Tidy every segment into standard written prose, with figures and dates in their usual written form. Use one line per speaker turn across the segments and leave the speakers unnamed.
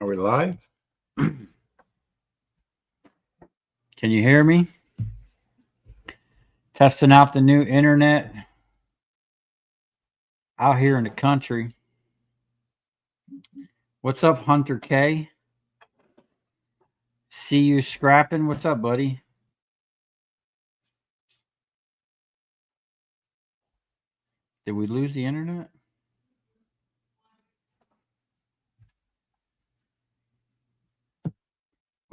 Are we live? Can you hear me? Testing out the new internet out here in the country. What's up, Hunter K? See you scrapping. What's up, buddy? Did we lose the internet?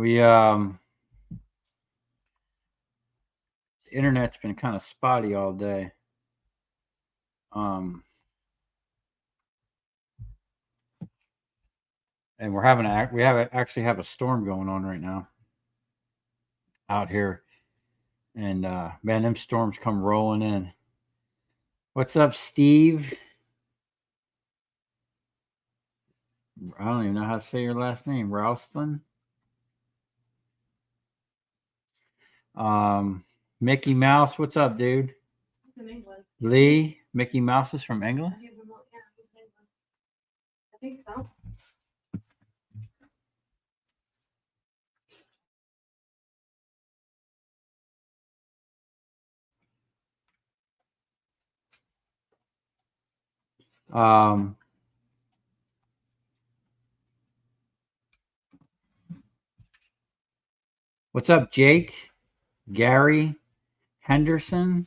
The internet's been kind of spotty all day. And we actually have a storm going on right now out here. And man, them storms come rolling in. What's up, Steve? I don't even know how to say your last name. Ralston? Mickey Mouse, what's up, dude?
From England.
Lee, Mickey Mouse is from England?
Yeah, he's from England. I think so.
What's up, Jake? Gary Henderson?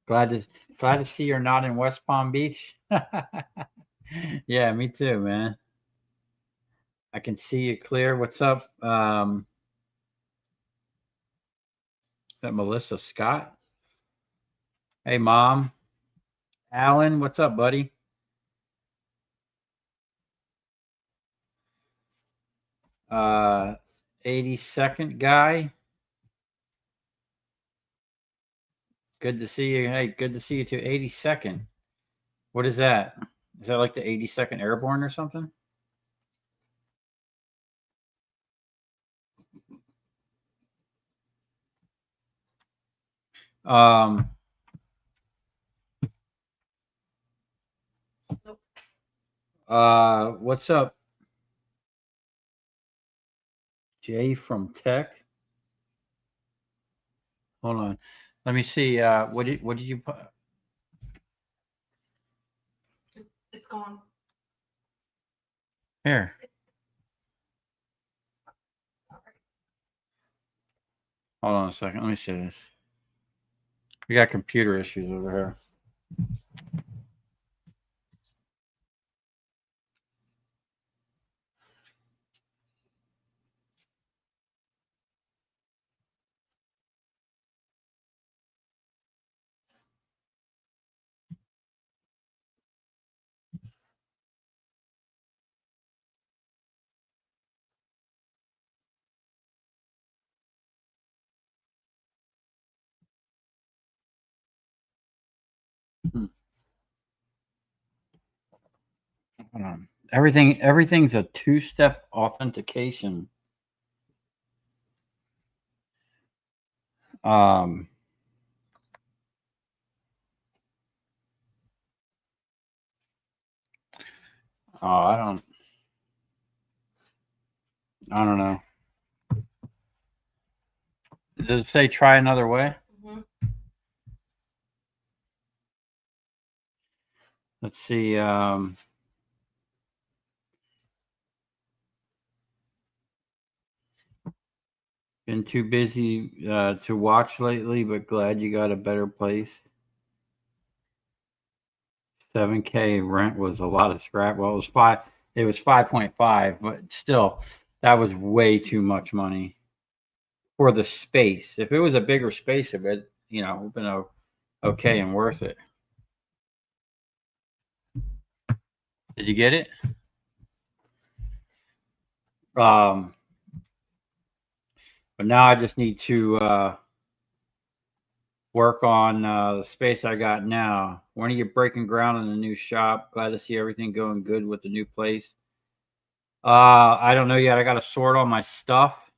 Glad to see you're not in West Palm Beach. Yeah, me too, man. I can see you clear. What's up? Is that Melissa Scott? Hey, Mom. Alan, what's up, buddy? 82nd guy. Good to see you. Hey, good to see you too. 82nd. What is that? Is that like the 82nd Airborne or something? What's up? Jay from Tech. Hold on. Let me see. What did you put?
It's gone.
Here. Hold on a second. Let me see this. We got computer issues over here. Hold on. Everything's a two-step authentication. Oh, I don't know. Does it say try another way?
Mm-hmm.
Let's see. Been too busy to watch lately, but glad you got a better place. 7K rent was a lot of scrap. Well, it was 5.5, but still, that was way too much money for the space. If it was a bigger space, it would, would have been okay and worth it. Did you get it? But now I just need to work on the space I got now. When are you breaking ground in the new shop? Glad to see everything going good with the new place. I don't know yet. I got to sort all my stuff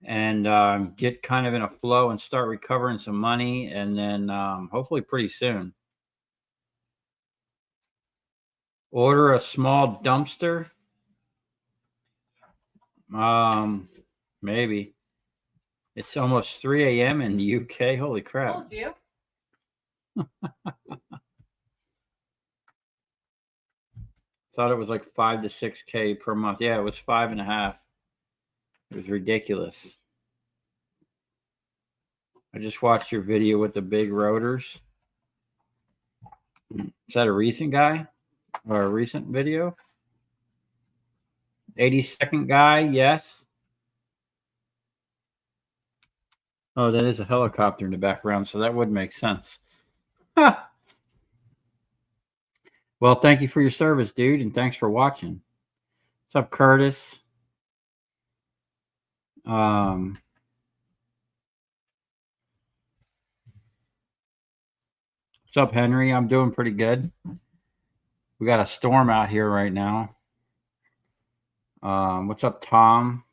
and get kind of in a flow and start recovering some money, and then hopefully pretty soon Order a small dumpster. Maybe. It's almost 3 a.m. in the UK. Holy crap.
Told you.
Thought it was like 5 to 6K per month. Yeah, it was 5.5. It was ridiculous. I just watched your video with the big rotors. Is that a recent guy or a recent video? 80-second guy, yes. Oh, that is a helicopter in the background, so that would make sense. Well, thank you for your service, dude, and thanks for watching. What's up, Curtis? What's up, Henry? I'm doing pretty good. We got a storm out here right now. What's up, Tom?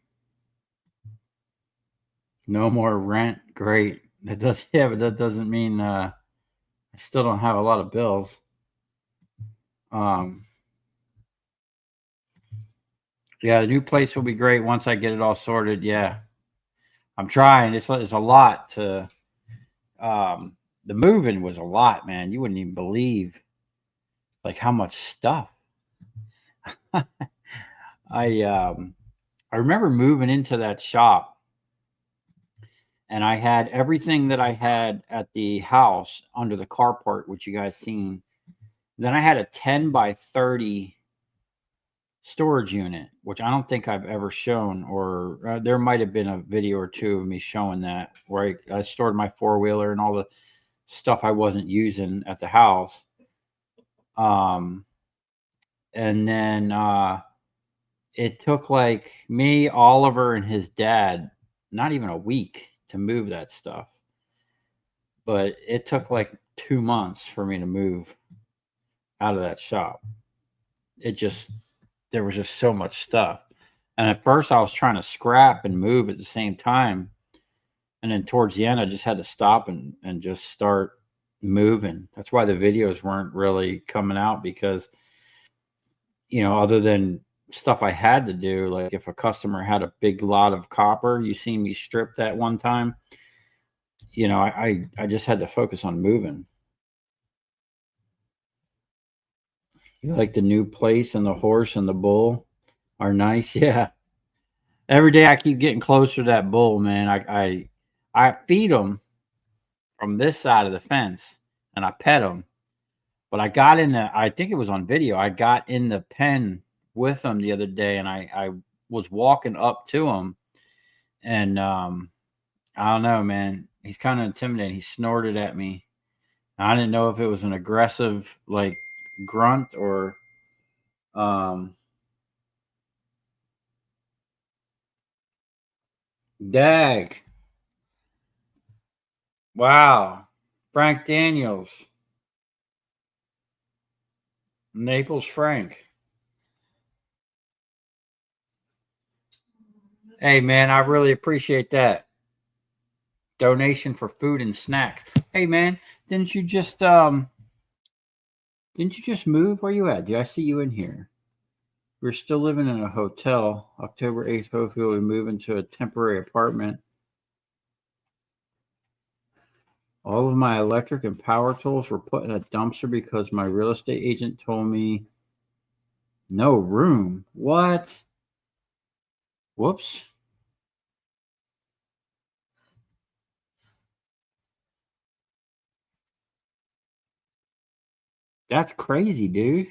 No more rent. Great. That does, yeah, but that doesn't mean I still don't have a lot of bills. Yeah, the new place will be great once I get it all sorted. Yeah, I'm trying. It's a lot to. The moving was a lot, man. You wouldn't even believe, like, how much stuff. I remember moving into that shop, and I had everything that I had at the house under the carport, which you guys seen. Then I had a 10 by 30 storage unit, which I don't think I've ever shown, or there might have been a video or two of me showing that, where I stored my four-wheeler and all the stuff I wasn't using at the house. And then it took like me, Oliver, and his dad not even a week to move that stuff. But it took like 2 months for me to move out of that shop. There was just so much stuff. And at first I was trying to scrap and move at the same time. And then towards the end, I just had to stop and just start moving. That's why the videos weren't really coming out, because, other than stuff I had to do, like if a customer had a big lot of copper, you seen me strip that one time, I just had to focus on moving. You like the new place, and the horse and the bull are nice? Yeah. Every day I keep getting closer to that bull, man. I feed him from this side of the fence, and I pet him. But I think it was on video. I got in the pen with him the other day, and I was walking up to him, and I don't know, man. He's kind of intimidating. He snorted at me. I didn't know if it was an aggressive, like, grunt or dag. Wow. Frank Daniels. Naples Frank. Hey, man, I really appreciate that. Donation for food and snacks. Hey, man, didn't you just move? Where you at? Did I see you in here? We're still living in a hotel. October 8th, hopefully we move into a temporary apartment. All of my electric and power tools were put in a dumpster because my real estate agent told me no room. What? Whoops. That's crazy, dude.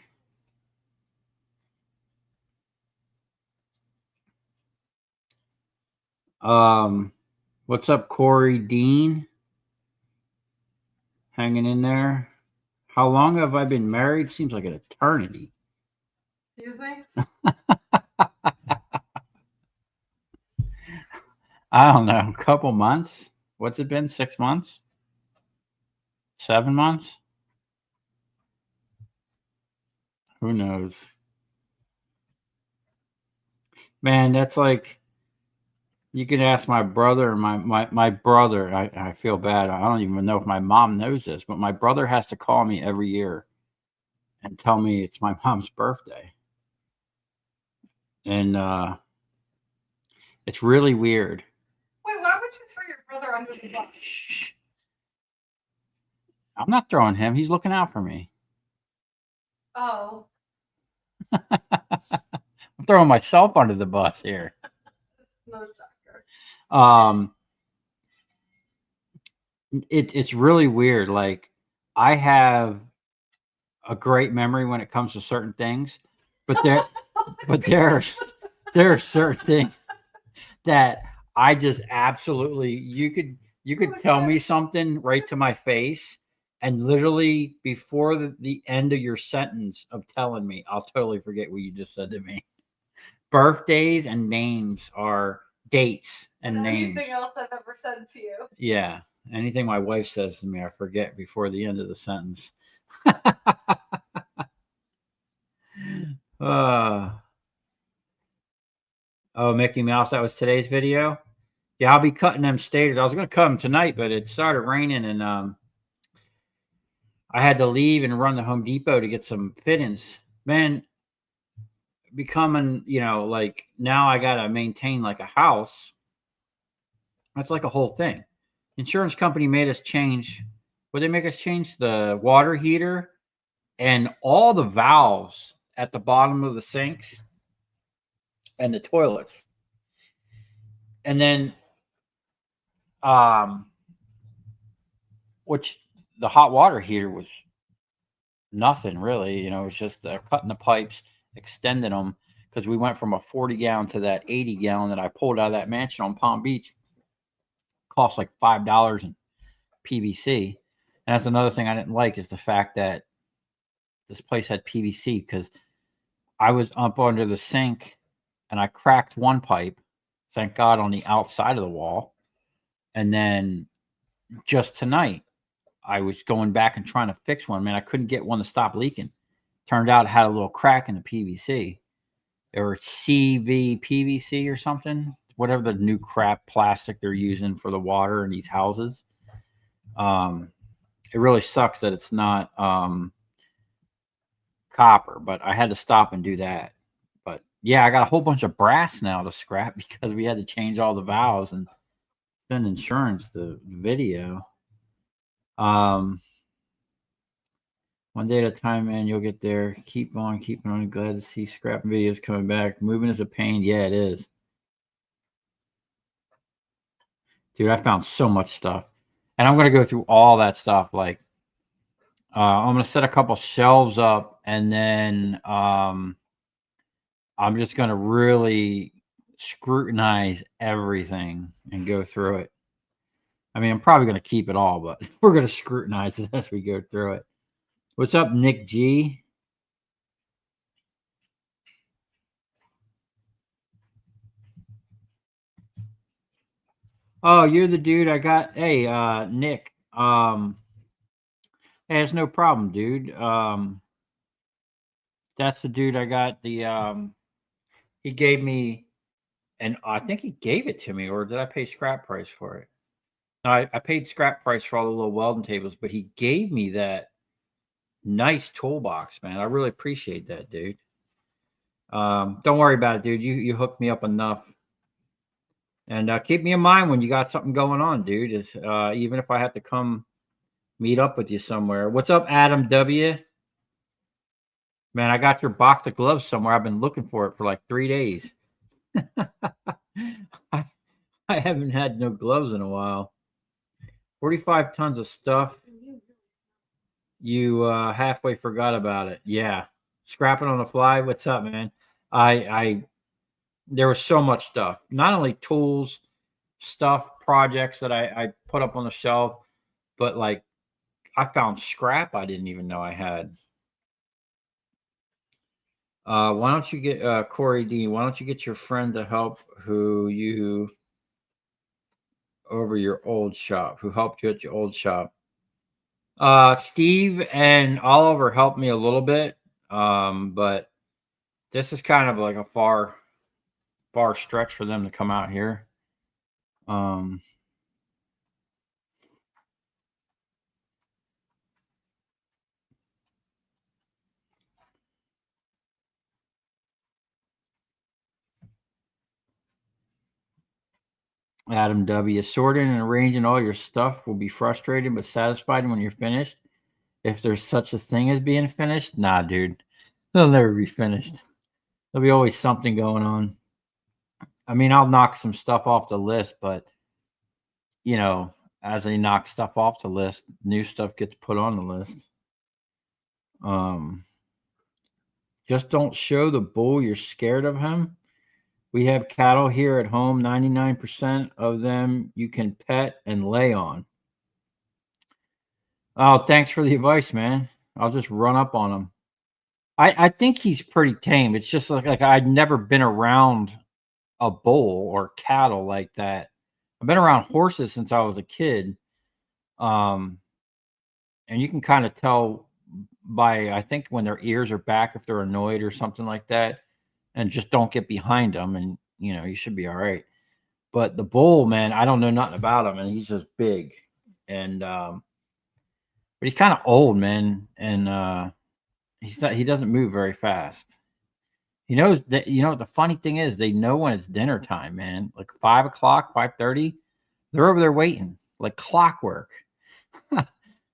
What's up, Corey Dean? Hanging in there. How long have I been married? Seems like an eternity.
Excuse me?
I don't know. A couple months? What's it been? 6 months? 7 months? Who knows? Man, that's like, you can ask my brother. My brother, I feel bad. I don't even know if my mom knows this, but my brother has to call me every year and tell me it's my mom's birthday. And it's really weird.
Wait, why would you throw your brother under the bus?
I'm not throwing him. He's looking out for me.
Oh.
I'm throwing myself under the bus here.
No shocker.
It's really weird. Like, I have a great memory when it comes to certain things, but there are certain things that I just absolutely, you could tell me something right to my face, and literally before the end of your sentence of telling me, I'll totally forget what you just said to me. Birthdays and names are dates and names.
Anything else I've ever said to you?
Yeah. Anything my wife says to me, I forget before the end of the sentence. Oh, Mickey Mouse, that was today's video. Yeah, I'll be cutting them stated. I was going to cut them tonight, but it started raining, and I had to leave and run to Home Depot to get some fittings. Man, becoming, like, now I got to maintain like a house. That's like a whole thing. Insurance company made us change. Would they make us change the water heater and all the valves at the bottom of the sinks and the toilets? And then, which the hot water heater was nothing really. It was just cutting the pipes, extending them, because we went from a 40-gallon to that 80-gallon that I pulled out of that mansion on Palm Beach. Cost like $5 in PVC. And that's another thing I didn't like, is the fact that this place had PVC, because I was up under the sink and I cracked one pipe, thank God, on the outside of the wall. And then just tonight, I was going back and trying to fix one. Man, I couldn't get one to stop leaking. Turned out it had a little crack in the PVC, or CV PVC or something, whatever the new crap plastic they're using for the water in these houses. It really sucks that it's not copper, but I had to stop and do that. But yeah, I got a whole bunch of brass now to scrap because we had to change all the valves and send insurance the video. One day at a time, man. You'll get there. Keep on keeping on. Glad to see scrapping videos coming back. Moving is a pain. Yeah, it is. Dude, I found so much stuff. And I'm going to go through all that stuff. Like, I'm going to set a couple shelves up, and then I'm just going to really scrutinize everything and go through it. I mean, I'm probably going to keep it all, but we're going to scrutinize it as we go through it. What's up, Nick G? Oh, you're the dude I got. Hey, Nick. Hey, it's no problem, dude. That's the dude I got the he gave me, and I think he gave it to me, or did I pay scrap price for it? No, I paid scrap price for all the little welding tables, but he gave me that nice toolbox, man. I really appreciate that, dude. Don't worry about it, dude. You hooked me up enough. And keep me in mind when you got something going on, dude. Is even if I have to come meet up with you somewhere. What's up, Adam W? Man, I got your box of gloves somewhere. I've been looking for it for like 3 days. I haven't had no gloves in a while. 45 tons of stuff. You halfway forgot about it. Yeah. Scrapping on the fly. What's up, man? There was so much stuff. Not only tools, stuff, projects that I put up on the shelf, but like I found scrap I didn't even know I had. Why don't you get Corey D? Why don't you get your friend to help who over your old shop, who helped you at your old shop? Steve and Oliver helped me a little bit, but this is kind of like a far stretch for them to come out here. Adam W. Sorting and arranging all your stuff will be frustrating but satisfying when you're finished. If there's such a thing as being finished, nah, dude. They'll never be finished. There'll be always something going on. I mean, I'll knock some stuff off the list, but you know, as I knock stuff off the list, new stuff gets put on the list. Um, just don't show the bull you're scared of him. We have cattle here at home. 99% of them you can pet and lay on. Oh, thanks for the advice, man. I'll just run up on him. I think he's pretty tame. It's just like I'd never been around a bull or cattle like that. I've been around horses since I was a kid. And you can kind of tell by, I think, when their ears are back if they're annoyed or something like that, and just don't get behind them, and you should be all right. But the bull, man, I don't know nothing about him, and he's just big, and but he's kind of old, man, and he doesn't move very fast. He knows that. The funny thing is, they know when it's dinner time, man. Like 5 o'clock, 5:30, they're over there waiting like clockwork.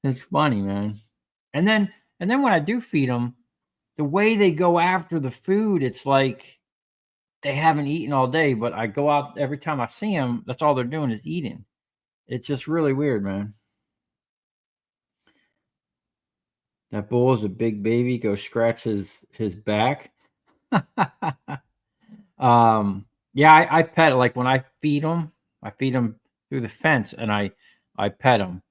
It's funny, man. And then when I do feed them, the way they go after the food, it's like they haven't eaten all day. But I go out every time I see them. That's all they're doing is eating. It's just really weird, man. That bull is a big baby. Go scratch his back. Yeah, I pet it. Like when I feed them through the fence, and I pet them.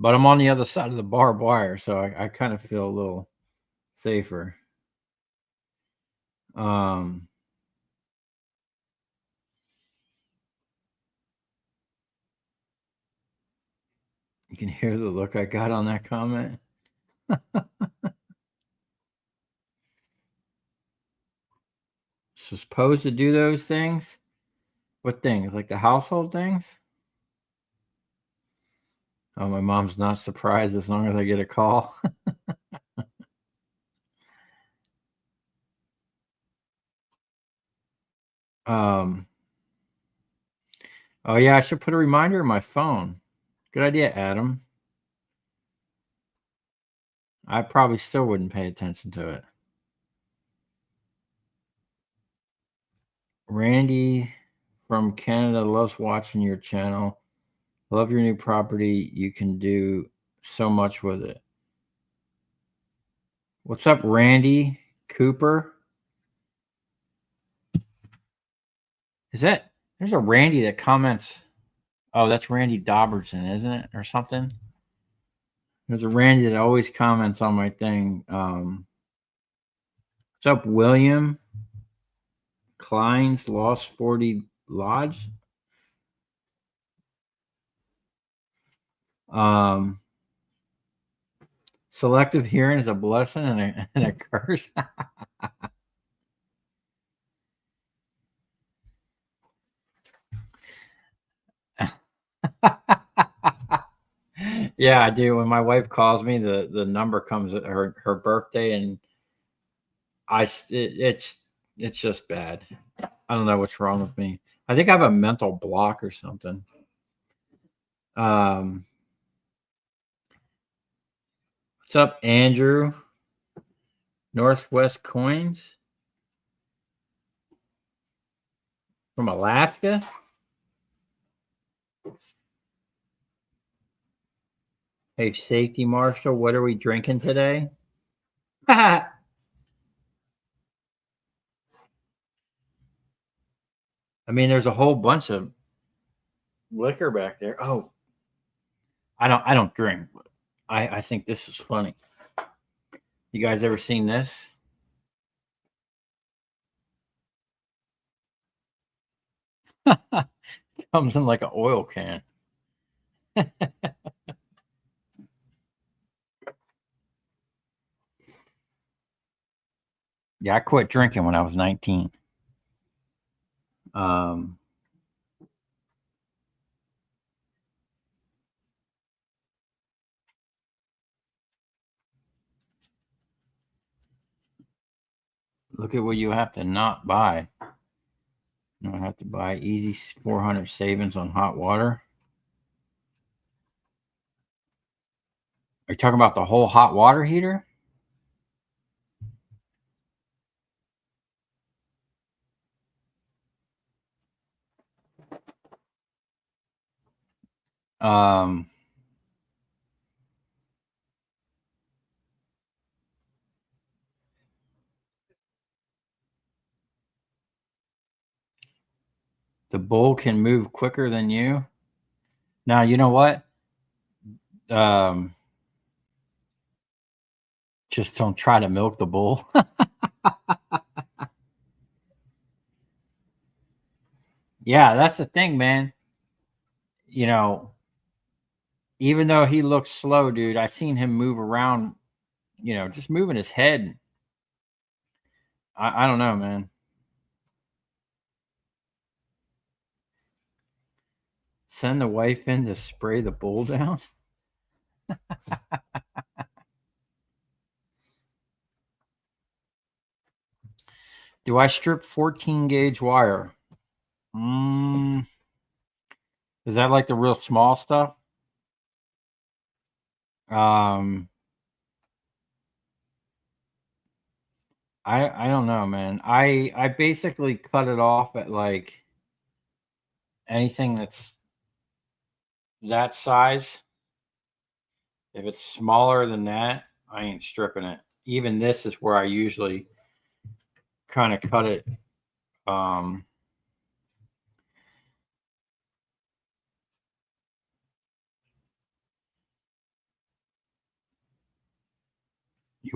But I'm on the other side of the barbed wire, so I kind of feel a little safer. Um, you can hear the look I got on that comment. Supposed to do those things? What things? Like the household things? Oh, my mom's not surprised as long as I get a call. um, oh yeah, I should put a reminder in my phone. Good idea, Adam. I probably still wouldn't pay attention to it. Randy from Canada loves watching your channel. Love your new property. You can do so much with it. What's up, Randy Cooper? There's a Randy that comments? Oh, that's Randy Dobberson, isn't it? Or something? There's a Randy that always comments on my thing. What's up, William? Klein's Lost 40 Lodge. Selective hearing is a blessing and a curse. Yeah, I do. When my wife calls me, the number comes at her birthday, and it's just bad. I don't know what's wrong with me. I think I have a mental block or something. What's up, Andrew? Northwest Coins from Alaska. Hey, safety marshal, what are we drinking today? I mean, there's a whole bunch of liquor back there. Oh, I don't drink, but I think this is funny. You guys ever seen this? Comes in like an oil can. Yeah, I quit drinking when I was 19. Look at what you have to not buy. I have to buy easy 400 savings on hot water. Are you talking about the whole hot water heater? Um, the bull can move quicker than you. Now, you know what? Um, just don't try to milk the bull. Yeah, that's the thing, man. You know, even though he looks slow, dude, I seen him move around, just moving his head. I don't know, man. Send the wife in to spray the bull down. Do I strip 14 gauge wire? Mm, is that like the real small stuff? Um, I don't know, man. I basically cut it off at like anything that's that size. If it's smaller than that, I ain't stripping it. Even this is where I usually kind of cut it. Um, you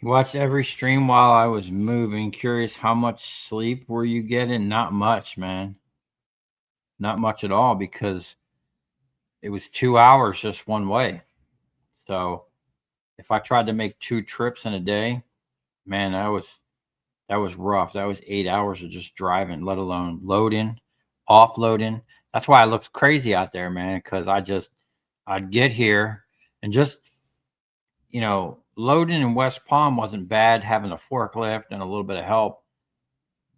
you watched every stream while I was moving. Curious, how much sleep were you getting? Not much, man. Not much at all because it was 2 hours just one way. So if I tried to make 2 trips in a day, man, that was rough. That was 8 hours of just driving, let alone loading, offloading. That's why it looks crazy out there, man. Because I'd get here and just loading in West Palm wasn't bad, having a forklift and a little bit of help.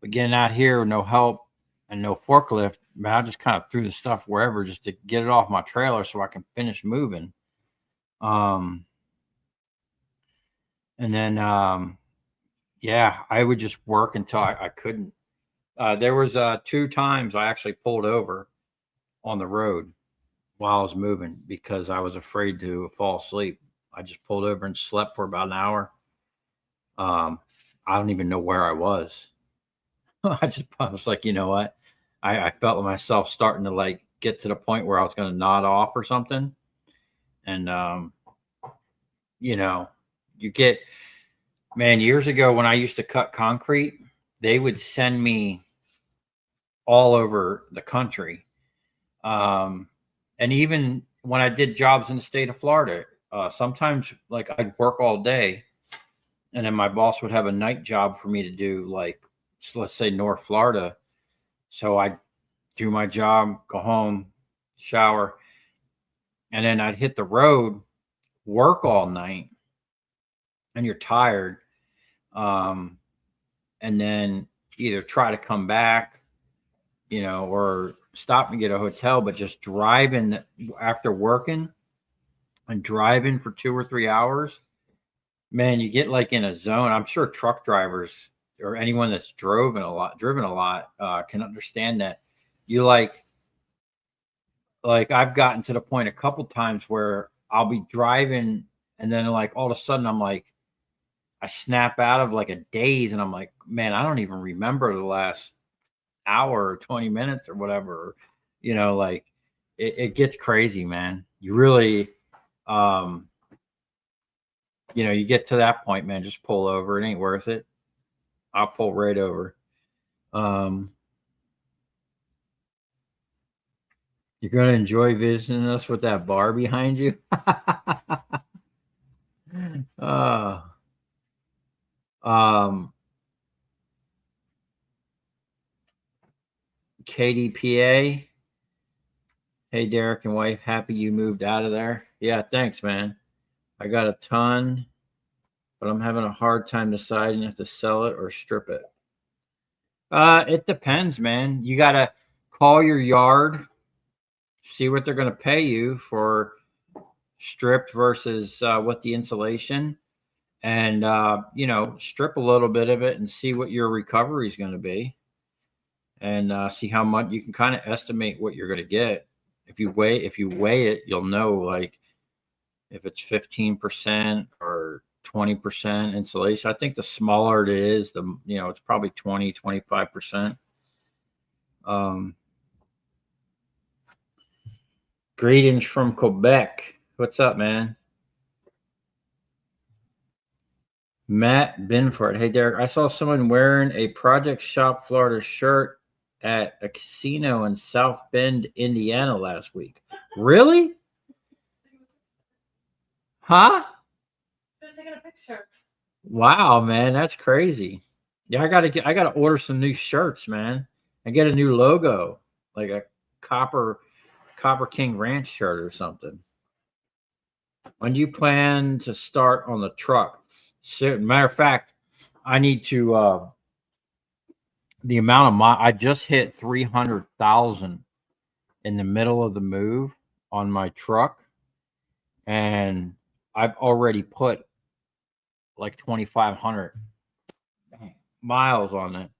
But getting out here, no help and no forklift, man, I just kind of threw the stuff wherever just to get it off my trailer so I can finish moving. Um, and then, yeah, I would just work until I couldn't. There was 2 times I actually pulled over on the road while I was moving because I was afraid to fall asleep. I just pulled over and slept for about an hour. I don't even know where I was. I was like, you know what? I felt myself starting to like get to the point where I was going to nod off or something. And, you know, you get, man, years ago when I used to cut concrete, they would send me all over the country. And even when I did jobs in the state of Florida, sometimes like I'd work all day and then my boss would have a night job for me to do, like, so let's say North Florida. So I'd do my job, go home, shower, and then I'd hit the road, work all night, and you're tired. Um, and then either try to come back, or stop and get a hotel, but just driving after working and driving for 2 or 3 hours, man, you get like in a zone. I'm sure truck drivers or anyone that's driven a lot, can understand that. You like I've gotten to the point a couple times where I'll be driving and then like all of a sudden I'm like I snap out of like a daze and I'm like, man, I don't even remember the last hour or 20 minutes or whatever. Like it gets crazy, man. You really you get to that point, man, just pull over. It ain't worth it. I'll pull right over. Um you're gonna enjoy visiting us with that bar behind you. uh um KDPA. Hey, Derek and wife, happy you moved out of there. Yeah, thanks, man. I got a ton. but I'm having a hard time deciding if to sell it or strip it. It depends, man. You got to call your yard, see what they're going to pay you for stripped versus what the insulation, and strip a little bit of it and see what your recovery is going to be, and see how much you can kind of estimate what you're going to get. If you weigh it, you'll know, like, if it's 15% or 20% insulation. I think the smaller it is, it's probably 25%. Greetings from Quebec. What's up, man? Matt Binford. Hey, Derek, I saw someone wearing a Project Shop Florida shirt at a casino in South Bend, Indiana last week. Really? Huh?
Just taking a picture.
Wow, man, that's crazy. Yeah, I gotta order some new shirts, man, and get a new logo, like a Copper King Ranch shirt or something. When do you plan to start on the truck? Soon. Matter of fact, I need to. The amount of I just hit 300,000 in the middle of the move on my truck, and I've already put like 2,500 miles on it.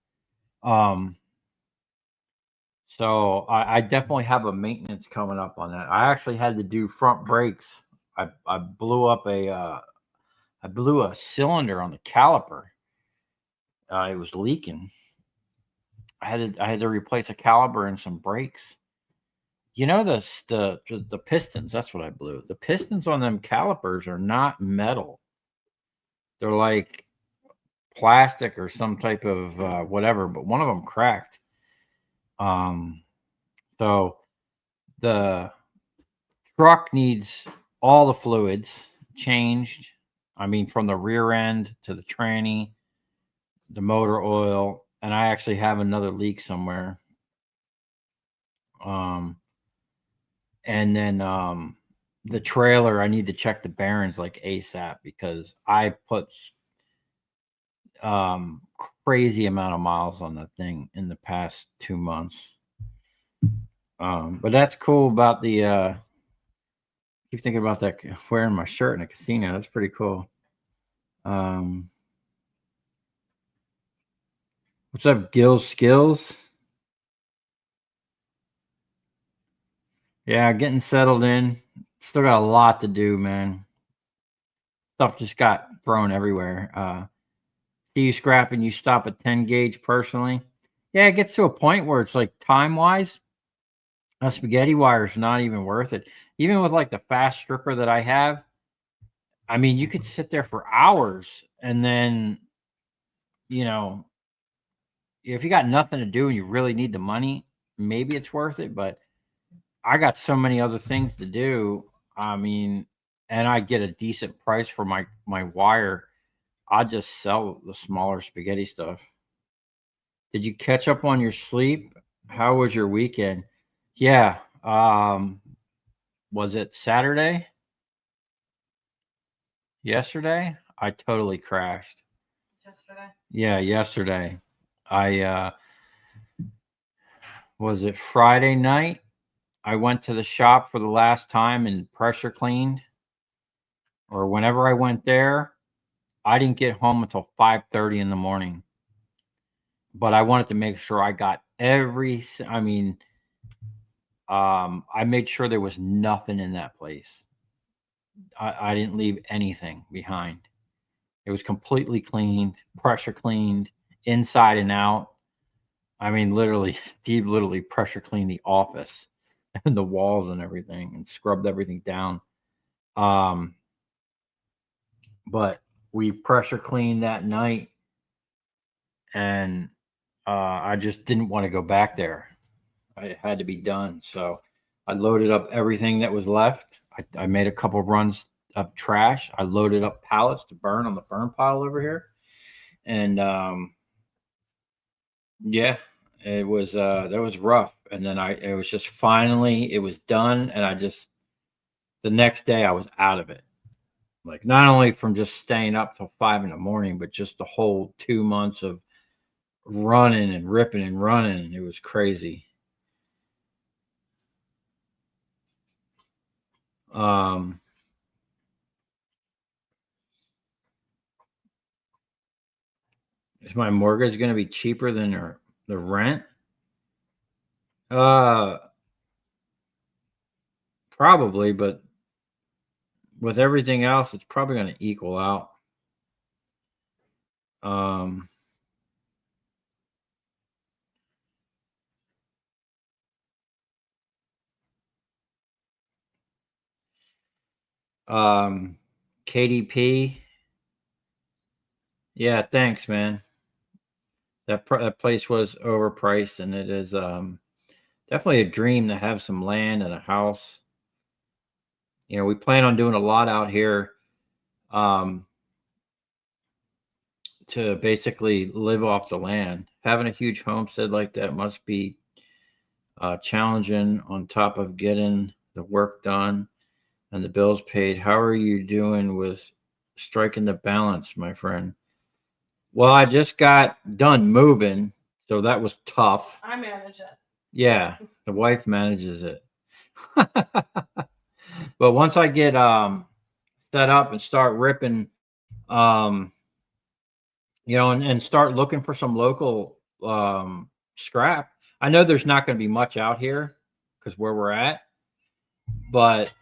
So I definitely have a maintenance coming up on that. I actually had to do front brakes. I blew up I blew a cylinder on the caliper. It was leaking. I had to replace a caliper and some brakes. You know, the pistons, that's what I blew. The pistons on them calipers are not metal. They're like plastic or some type of whatever, but one of them cracked. So the truck needs all the fluids changed. I mean, from the rear end to the tranny, the motor oil, and I actually have another leak somewhere. And then the trailer, I need to check the bearings like ASAP, because I put crazy amount of miles on that thing in the past 2 months. But that's cool about the keep thinking about that, wearing my shirt in a casino. That's pretty cool. What's up, Gil's Skills? Yeah, getting settled in. Still got a lot to do, man. Stuff just got thrown everywhere. See you scrapping, you stop at 10 gauge personally. Yeah, it gets to a point where it's like, time wise, a spaghetti wire is not even worth it. Even with like the fast stripper that I have, I mean, you could sit there for hours, and then, if you got nothing to do and you really need the money, maybe it's worth it. But I got so many other things to do. I mean, and I get a decent price for my wire. I just sell the smaller spaghetti stuff. Did you catch up on your sleep? How was your weekend? Yeah. Was it Saturday? Yesterday? I totally crashed.
Yesterday.
Yeah, yesterday. Was it Friday night? I went to the shop for the last time and pressure cleaned. Or whenever I went there, I didn't get home until 5:30 in the morning. But I wanted to make sure I got I made sure there was nothing in that place. I didn't leave anything behind. It was completely cleaned, pressure cleaned, inside and out. I mean, literally, Steve literally pressure cleaned the office and the walls and everything, and scrubbed everything down. But we pressure cleaned that night, and I just didn't want to go back there. It had to be done. So I loaded up everything that was left. I made a couple runs of trash. I loaded up pallets to burn on the burn pile over here. And yeah, it was that was rough. And then it was just finally, it was done. And the next day I was out of it. Like not only from just staying up till 5 in the morning, but just the whole 2 months of running and ripping and running. It was crazy. Um, is my mortgage going to be cheaper than the rent? Uh, Probably, but with everything else, it's probably going to equal out. Um, um, KDP. Yeah, thanks, man. That place was overpriced, and it is definitely a dream to have some land and a house. You know, we plan on doing a lot out here um, to basically live off the land. Having a huge homestead like that must be challenging on top of getting the work done and the bills paid. How are you doing with striking the balance, my friend? Well, I just got done moving, so that was tough.
I manage it.
Yeah, the wife manages it. But once I get set up and start ripping, um, and start looking for some local scrap. I know there's not going to be much out here because where we're at, but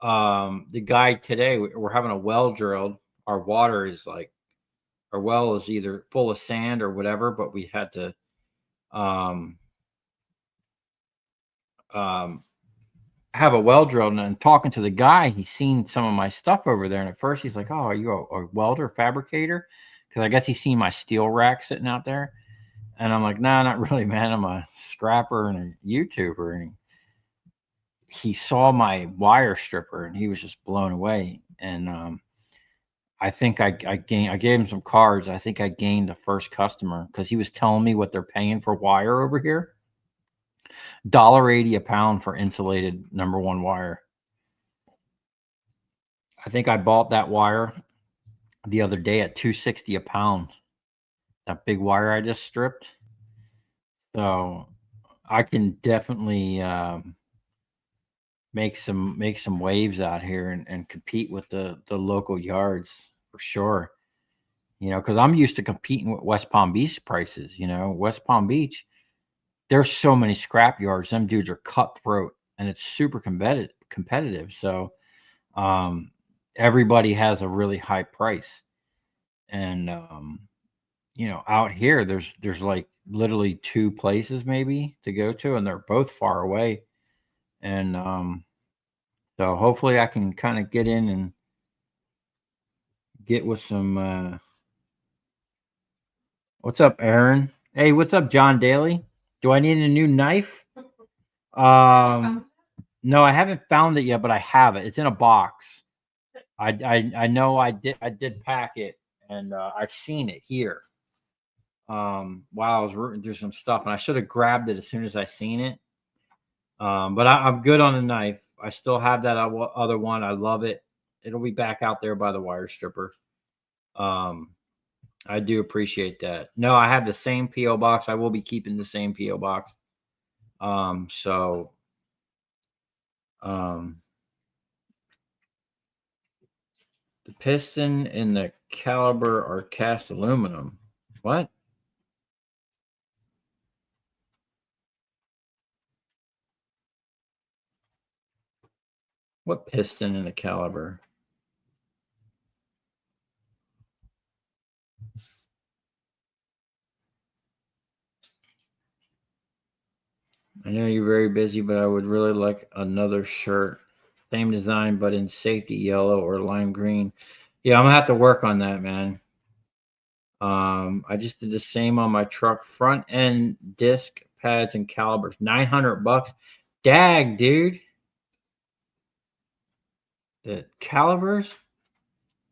the guy today, we're having a well drilled. Our water is like our well is either full of sand or whatever, but we had to um, um, have a well drilled. And talking to the guy, he's seen some of my stuff over there. And at first, he's like, "Oh, are you a welder fabricator?" Because I guess he's seen my steel rack sitting out there. And I'm like, "Nah, not really, man. I'm a scrapper and a YouTuber." And he saw my wire stripper, and he was just blown away. And I think I gave him some cards. I think I gained the first customer because he was telling me what they're paying for wire over here. $1.80 a pound for insulated number one wire. I think I bought that wire the other day at $2.60 a pound. That big wire I just stripped. So I can definitely make some waves out here and compete with the local yards for sure. You know, because I'm used to competing with West Palm Beach prices. You know, West Palm Beach, there's so many scrap yards. Them dudes are cutthroat, and it's super competitive. So everybody has a really high price, and out here there's like literally two places maybe to go to, and they're both far away. And so hopefully I can kind of get in and get with some. What's up, Aaron? Hey, what's up, John Daly? Do I need a new knife? No, I haven't found it yet, but I have it. It's in a box. I know I did pack it, and I've seen it here. While I was rooting through some stuff, and I should have grabbed it as soon as I seen it. But I'm good on the knife. I still have that other one. I love it. It'll be back out there by the wire stripper. Um, I do appreciate that. No, I have the same PO box. I will be keeping the same PO box. So the piston and the caliber are cast aluminum. What? What piston and the caliber? I know you're very busy, but I would really like another shirt. Same design, but in safety yellow or lime green. Yeah, I'm gonna have to work on that, man. I just did the same on my truck. Front end disc pads and calibers. $900. Dag, dude. The calibers?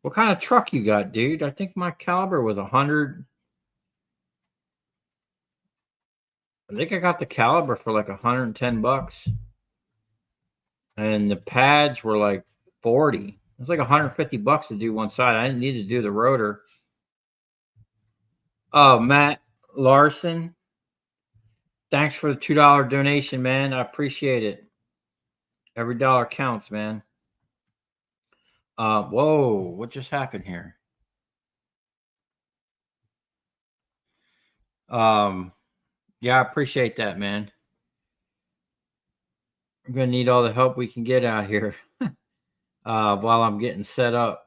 What kind of truck you got, dude? I think my caliber was 100. I think I got the caliber for like $110. And the pads were like 40. It's like $150 to do one side. I didn't need to do the rotor. Oh, Matt Larson, thanks for the $2 donation, man. I appreciate it. Every dollar counts, man. Whoa, what just happened here? Yeah, I appreciate that, man. We're gonna need all the help we can get out here while I'm getting set up.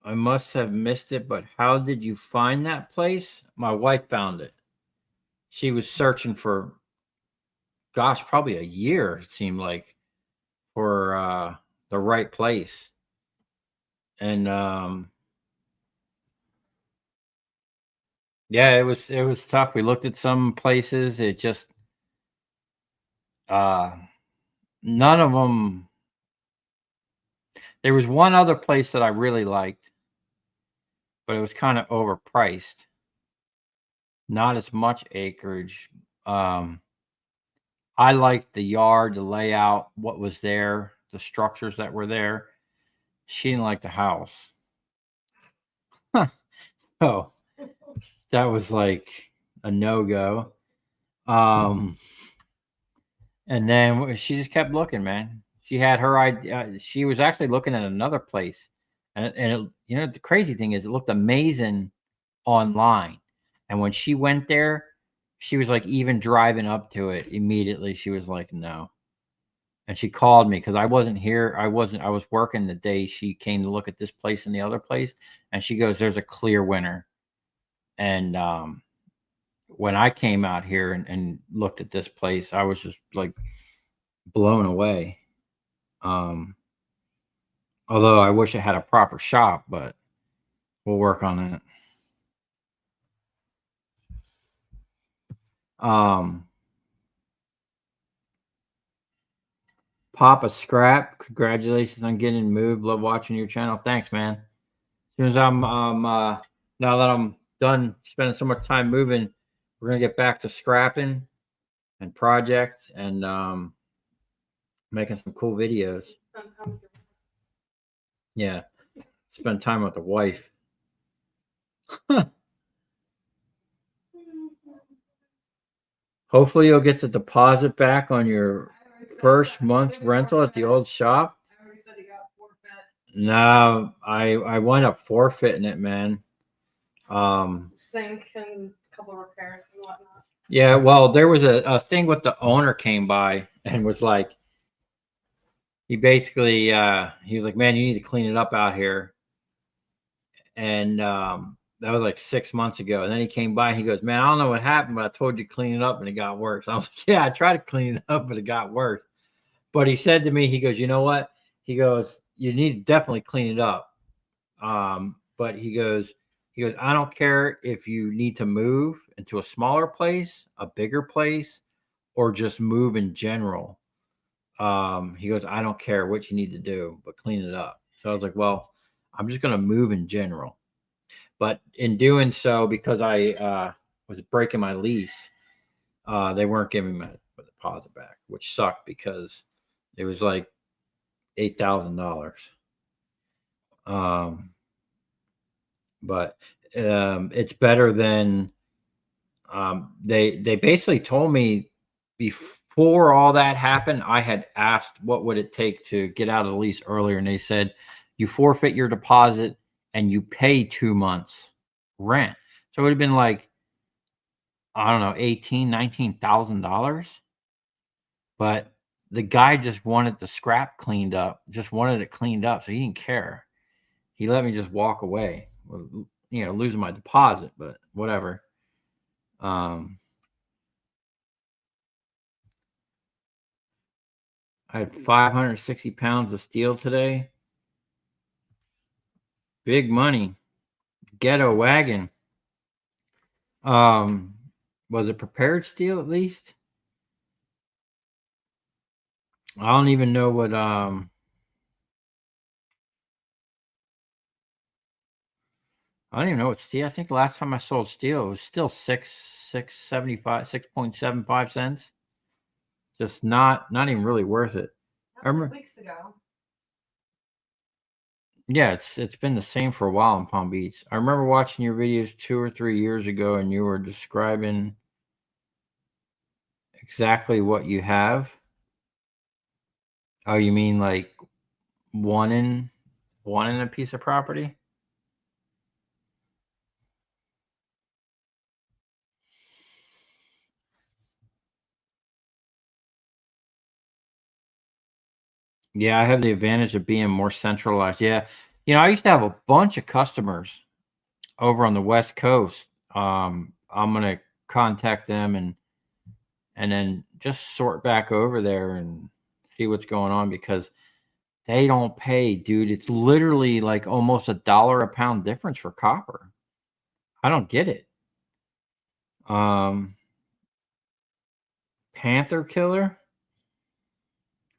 I must have missed it, but how did you find that place? My wife found it. She was searching for, gosh, probably a year, it seemed like, for the right place. And yeah, it was tough. We looked at some places. It just none of them. There was one other place that I really liked, but it was kind of overpriced. Not as much acreage. I liked the yard, the layout, what was there, the structures that were there. She didn't like the house. Oh, that was like a no-go. And then she just kept looking, man. She had her idea. She was actually looking at another place, and the crazy thing is, it looked amazing online. And when she went there, she was like, even driving up to it immediately, she was like, no. And she called me because I wasn't here. I was working the day she came to look at this place and the other place. And she goes, there's a clear winner. And when I came out here and looked at this place, I was just like blown away. Although I wish it had a proper shop, but we'll work on that. Papa Scrap, congratulations on getting moved. Love watching your channel. Thanks, man. As soon as I'm now that I'm done spending so much time moving, we're gonna get back to scrapping and projects and making some cool videos. Yeah, spend time with the wife. Hopefully you'll get the deposit back on your first month rental at the old shop.
I already said he got forfeit.
No, I wound up forfeiting it, man.
Sink and a couple of repairs and whatnot.
Yeah, well, there was a thing with the owner came by and was like, he basically he was like, man, you need to clean it up out here. And that was like 6 months ago. And then he came by and he goes, man, I don't know what happened, but I told you to clean it up and it got worse. I was like, yeah, I tried to clean it up, but it got worse. But he said to me, he goes, you know what? He goes, you need to definitely clean it up. But he goes, I don't care if you need to move into a smaller place, a bigger place, or just move in general. He goes, I don't care what you need to do, but clean it up. So I was like, well, I'm just going to move in general. But in doing so, because I was breaking my lease, they weren't giving me my deposit back, which sucked because it was like $8,000. But it's better than they basically told me before all that happened. I had asked what would it take to get out of the lease earlier, and they said you forfeit your deposit and you pay 2 months rent. So it would have been like, I don't know, $19,000. But the guy just wanted the scrap cleaned up, just wanted it cleaned up, so he didn't care. He let me just walk away, losing my deposit, but whatever. I had 560 pounds of steel today. Big money. Ghetto wagon. Was it prepared steel at least? I don't even know what I don't even know what steel. I think the last time I sold steel, it was still 6.75 cents. just not even really worth it.
That was
remember-
weeks ago.
Yeah, it's been the same for a while in Palm Beach. I remember watching your videos 2 or 3 years ago, and you were describing exactly what you have. Oh, you mean like one in a piece of property? Yeah, I have the advantage of being more centralized. Yeah. I used to have a bunch of customers over on the West Coast. I'm gonna contact them and then just sort back over there and see what's going on because they don't pay, dude. It's literally like almost $1 a pound difference for copper. I don't get it. Um, Panther Killer.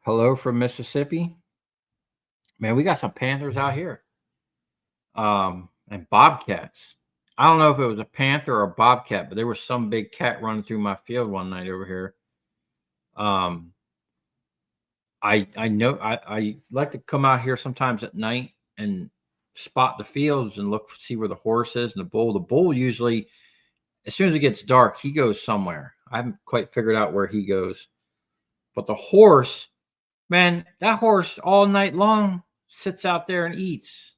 Hello from Mississippi. Man, we got some panthers out here. And bobcats. I don't know if it was a panther or a bobcat, but there was some big cat running through my field one night over here. Um, I know I like to come out here sometimes at night and spot the fields and look see where the horse is and the bull. The bull usually, as soon as it gets dark, he goes somewhere. I haven't quite figured out where he goes, but the horse, man, that horse all night long sits out there and eats,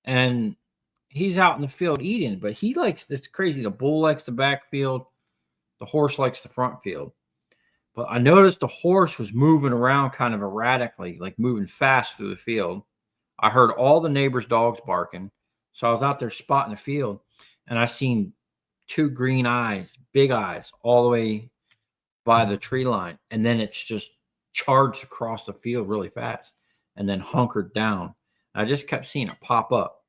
and he's out in the field eating. But he likes it's crazy. The bull likes the backfield, the horse likes the front field. But I noticed the horse was moving around kind of erratically, like moving fast through the field. I heard all the neighbors' dogs barking. So I was out there spotting the field and I seen two green eyes, big eyes, all the way by the tree line. And then it's just charged across the field really fast and then hunkered down. I just kept seeing it pop up.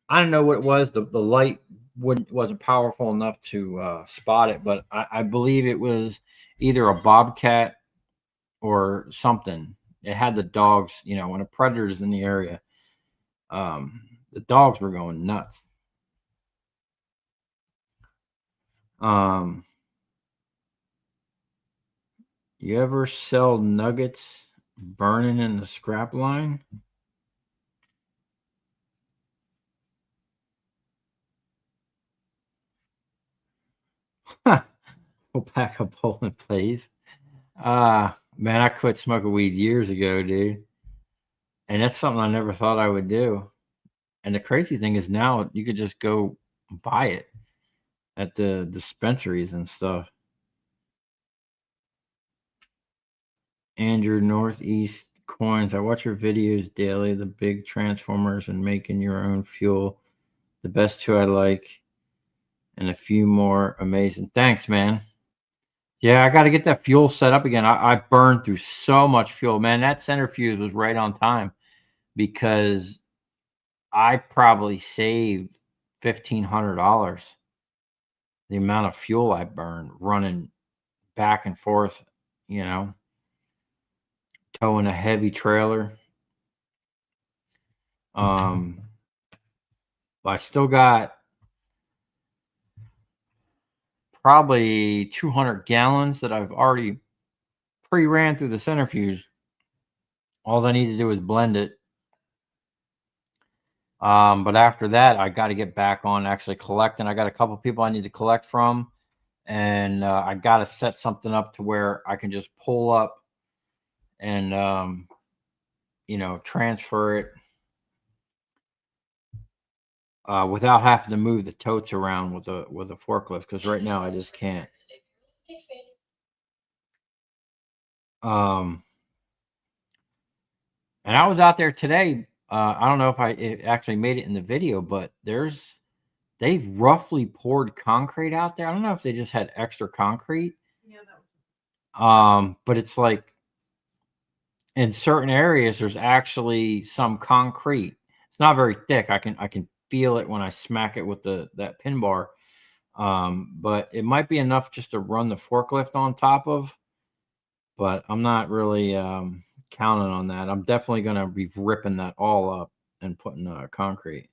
I don't know what it was. The light wasn't powerful enough to spot it, but I believe it was either a bobcat or something. It had the dogs, when a predator's in the area, the dogs were going nuts. You ever sell nuggets burning in the scrap line? Go pack a bowling, please. Man, I quit smoking weed years ago, dude. And that's something I never thought I would do. And the crazy thing is now you could just go buy it at the dispensaries and stuff. Andrew Northeast Coins. I watch your videos daily, the big transformers and making your own fuel. The best two I like, and a few more amazing. Thanks, man. Yeah, I got to get that fuel set up again. I burned through so much fuel, man. That centrifuge was right on time because I probably saved $1,500. The amount of fuel I burned running back and forth, towing a heavy trailer. I still got probably 200 gallons that I've already pre-ran through the centrifuge. All I need to do is blend it. But after that, I got to get back on actually collecting. I got a couple people I need to collect from, and I got to set something up to where I can just pull up and transfer it without having to move the totes around with a forklift, because right now I just can't. And I was out there today. I don't know if it actually made it in the video, but they've roughly poured concrete out there. I don't know if they just had extra concrete.
Yeah, that was.
But it's like in certain areas there's actually some concrete. It's not very thick. I can feel it when I smack it with that pin bar. But it might be enough just to run the forklift on top of. But I'm not really counting on that. I'm definitely going to be ripping that all up and putting concrete.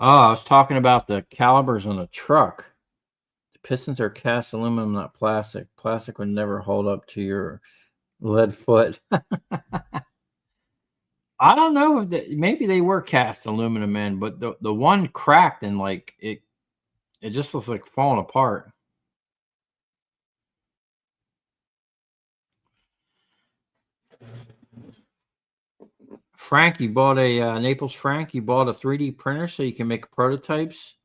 Oh, I was talking about the calibers on the truck. The pistons are cast aluminum, not plastic. Plastic would never hold up to your lead foot. I don't know if maybe they were cast aluminum, man, but the one cracked and like it just looks like falling apart. Frank, you bought a Naples Frank. You bought a 3D printer so you can make prototypes.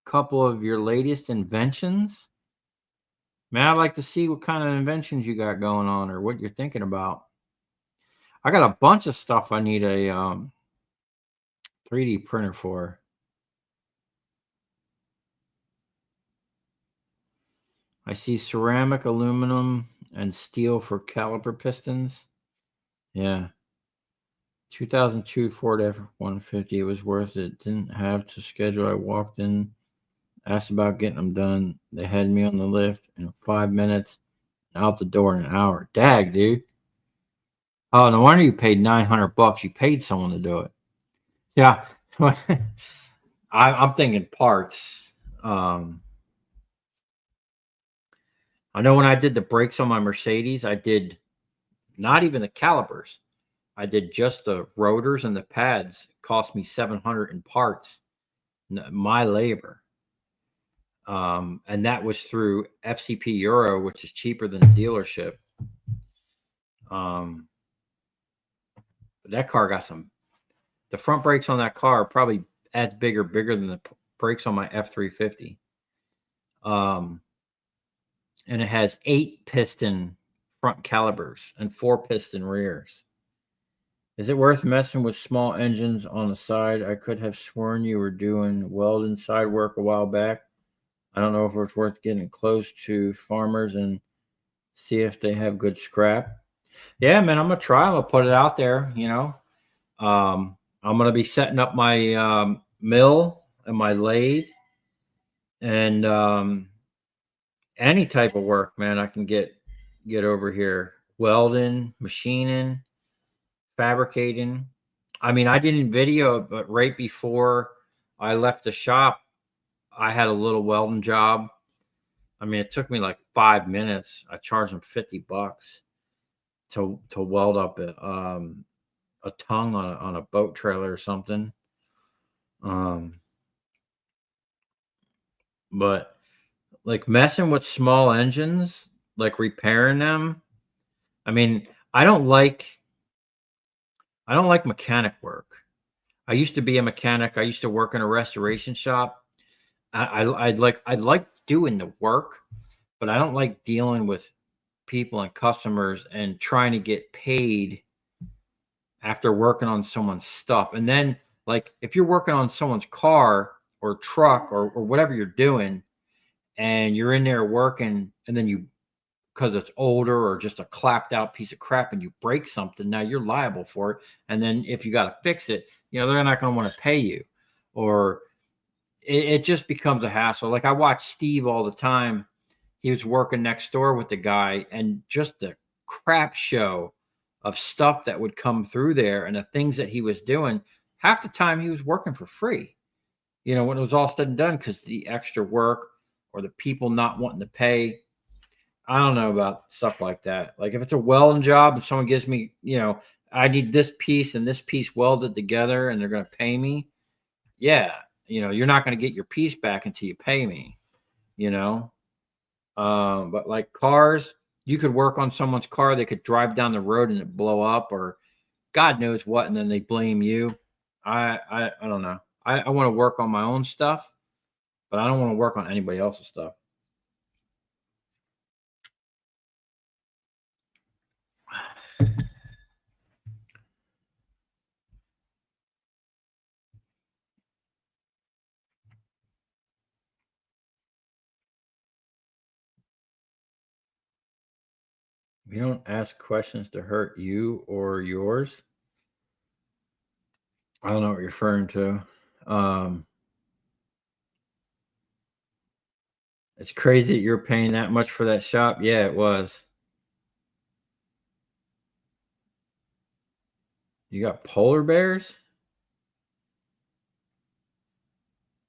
Couple of your latest inventions. Man, I'd like to see what kind of inventions you got going on or what you're thinking about. I got a bunch of stuff I need a 3D printer for. I see ceramic, aluminum, and steel for caliper pistons. Yeah. 2002 Ford F-150. It was worth it. Didn't have to schedule. I walked in, asked about getting them done. They had me on the lift in 5 minutes, out the door in an hour. Dag, dude. Oh, no wonder you paid $900. You paid someone to do it. Yeah. I'm thinking parts. I know when I did the brakes on my Mercedes, I did not even the calipers. I did just the rotors and the pads. It cost me $700 in parts, my labor. And that was through FCP Euro, which is cheaper than a dealership. But that car got the front brakes on that car are probably as bigger than the brakes on my F-350. And it has 8 piston front calibers and 4 piston rears. Is it worth messing with small engines on the side? I could have sworn you were doing weld inside work a while back. I don't know if it's worth getting close to farmers and see if they have good scrap. Yeah, man, I'm gonna try. I'm gonna put it out there. I'm gonna be setting up my mill and my lathe, and any type of work, man, I can get over here. Welding, machining, fabricating. I mean, I didn't video, but right before I left the shop, I had a little welding job. I mean, it took me like 5 minutes. I charged them $50 to weld up a tongue on a boat trailer or something. But like messing with small engines, like repairing them. I mean, I don't like mechanic work. I used to be a mechanic. I used to work in a restoration shop. I'd like doing the work, but I don't like dealing with people and customers and trying to get paid after working on someone's stuff. And then, like, if you're working on someone's car or truck or whatever you're doing, and you're in there working, and then because it's older or just a clapped out piece of crap and you break something, now you're liable for it. And then if you got to fix it, they're not going to want to pay you, or it just becomes a hassle. Like I watch Steve all the time. He was working next door with the guy, and just the crap show of stuff that would come through there and the things that he was doing. Half the time he was working for free, when it was all said and done, because the extra work or the people not wanting to pay. I don't know about stuff like that. Like if it's a welding job and someone gives me, I need this piece and this piece welded together and they're going to pay me. Yeah. You're not going to get your piece back until you pay me, but like cars, you could work on someone's car. They could drive down the road and it blow up or God knows what. And then they blame you. I don't know. I want to work on my own stuff, but I don't want to work on anybody else's stuff. We don't ask questions to hurt you or yours. I don't know what you're referring to. It's crazy that you're paying that much for that shop. Yeah, it was. You got polar bears?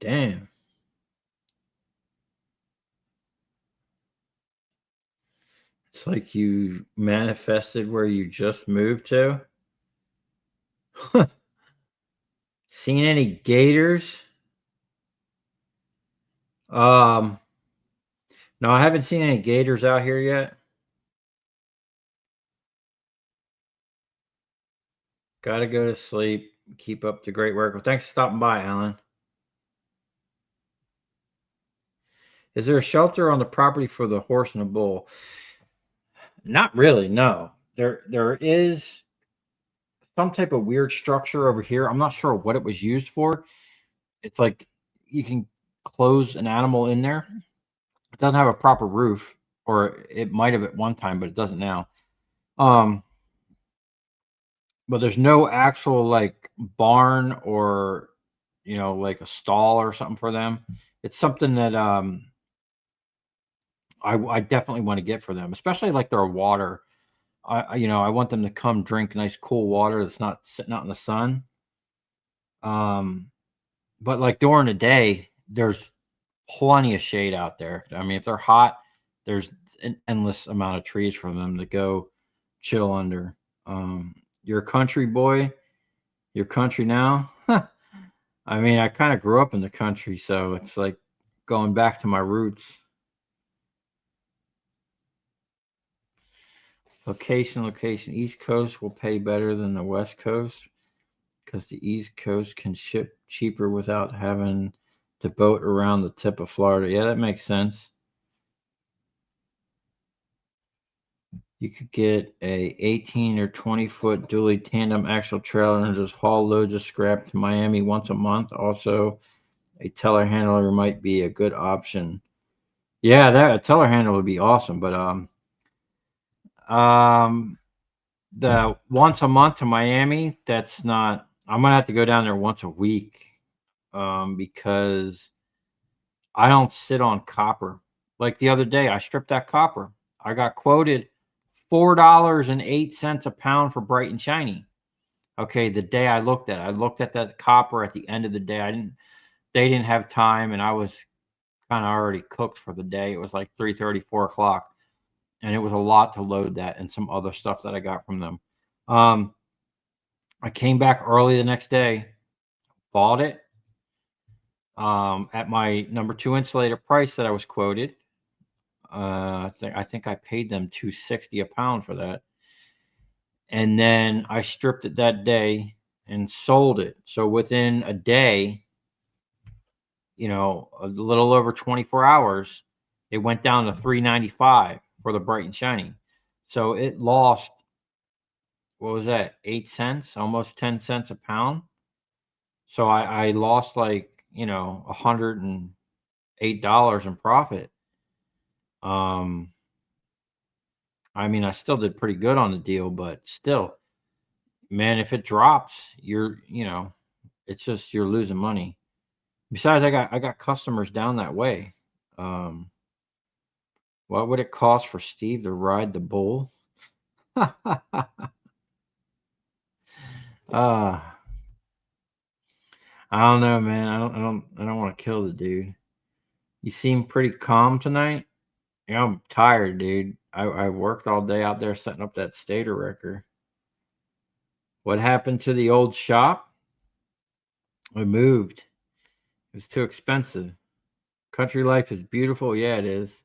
Damn. It's like you manifested where you just moved to. Seen any gators? Um, no, I haven't seen any gators out here yet. Gotta go to sleep. Keep up the great work. Well, thanks for stopping by, Alan. Is there a shelter on the property for the horse and the bull? Not really, no. There is some type of weird structure over here. I'm not sure what it was used for. It's like you can close an animal in there. It doesn't have a proper roof, or it might have at one time, but it doesn't now. Um, but there's no actual like barn or like a stall or something for them. It's something that I definitely want to get for them, especially like their water. I want them to come drink nice cool water that's not sitting out in the sun. Um, but like during the day, there's plenty of shade out there. I mean, if they're hot, there's an endless amount of trees for them to go chill under. You're a country boy. Your country now. I mean, I kind of grew up in the country, so it's like going back to my roots. Location. East Coast will pay better than the West Coast because the East Coast can ship cheaper without having to boat around the tip of Florida. Yeah, that makes sense. You could get a 18 or 20-foot dually tandem axle trailer and just haul loads of scrap to Miami once a month. Also, a telehandler might be a good option. Yeah, that a telehandler would be awesome, but the once a month to Miami, that's not. I'm gonna have to go down there once a week, because I don't sit on copper. Like the other day, I stripped that copper. I got quoted $4.08 a pound for bright and shiny. Okay, the day I looked at that copper at the end of the day. They didn't have time, and I was kind of already cooked for the day. It was like 3:30, 4 o'clock, and it was a lot to load that and some other stuff that I got from them. I came back early the next day, bought it at my number two insulator price that I was quoted. I think I paid them $2.60 a pound for that, and then I stripped it that day and sold it. So within a day, a little over 24 hours, it went down to $3.95 for the bright and shiny. So it lost, what was that, 8 cents, almost 10 cents a pound. So I lost like, $108 in profit. I mean, I still did pretty good on the deal, but still, man, if it drops, it's just you're losing money. Besides, I got customers down that way. What would it cost for Steve to ride the bull? uh I don't know, man. I don't want to kill the dude. You seem pretty calm tonight. Yeah, I'm tired, dude. I worked all day out there setting up that stator wrecker. What happened to the old shop? We moved. It was too expensive. Country life is beautiful. Yeah, it is.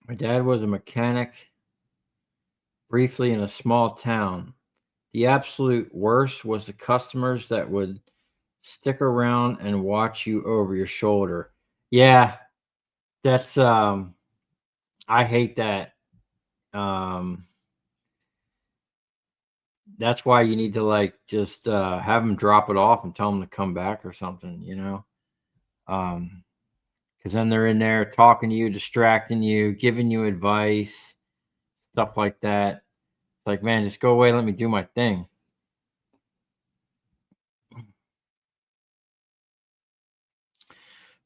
My dad was a mechanic briefly in a small town. The absolute worst was the customers that would stick around and watch you over your shoulder. Yeah, that's I hate that. Um that's why you need to like just have them drop it off and tell them to come back or something, because then they're in there talking to you, distracting you, giving you advice, stuff like that. It's like, man, just go away, let me do my thing.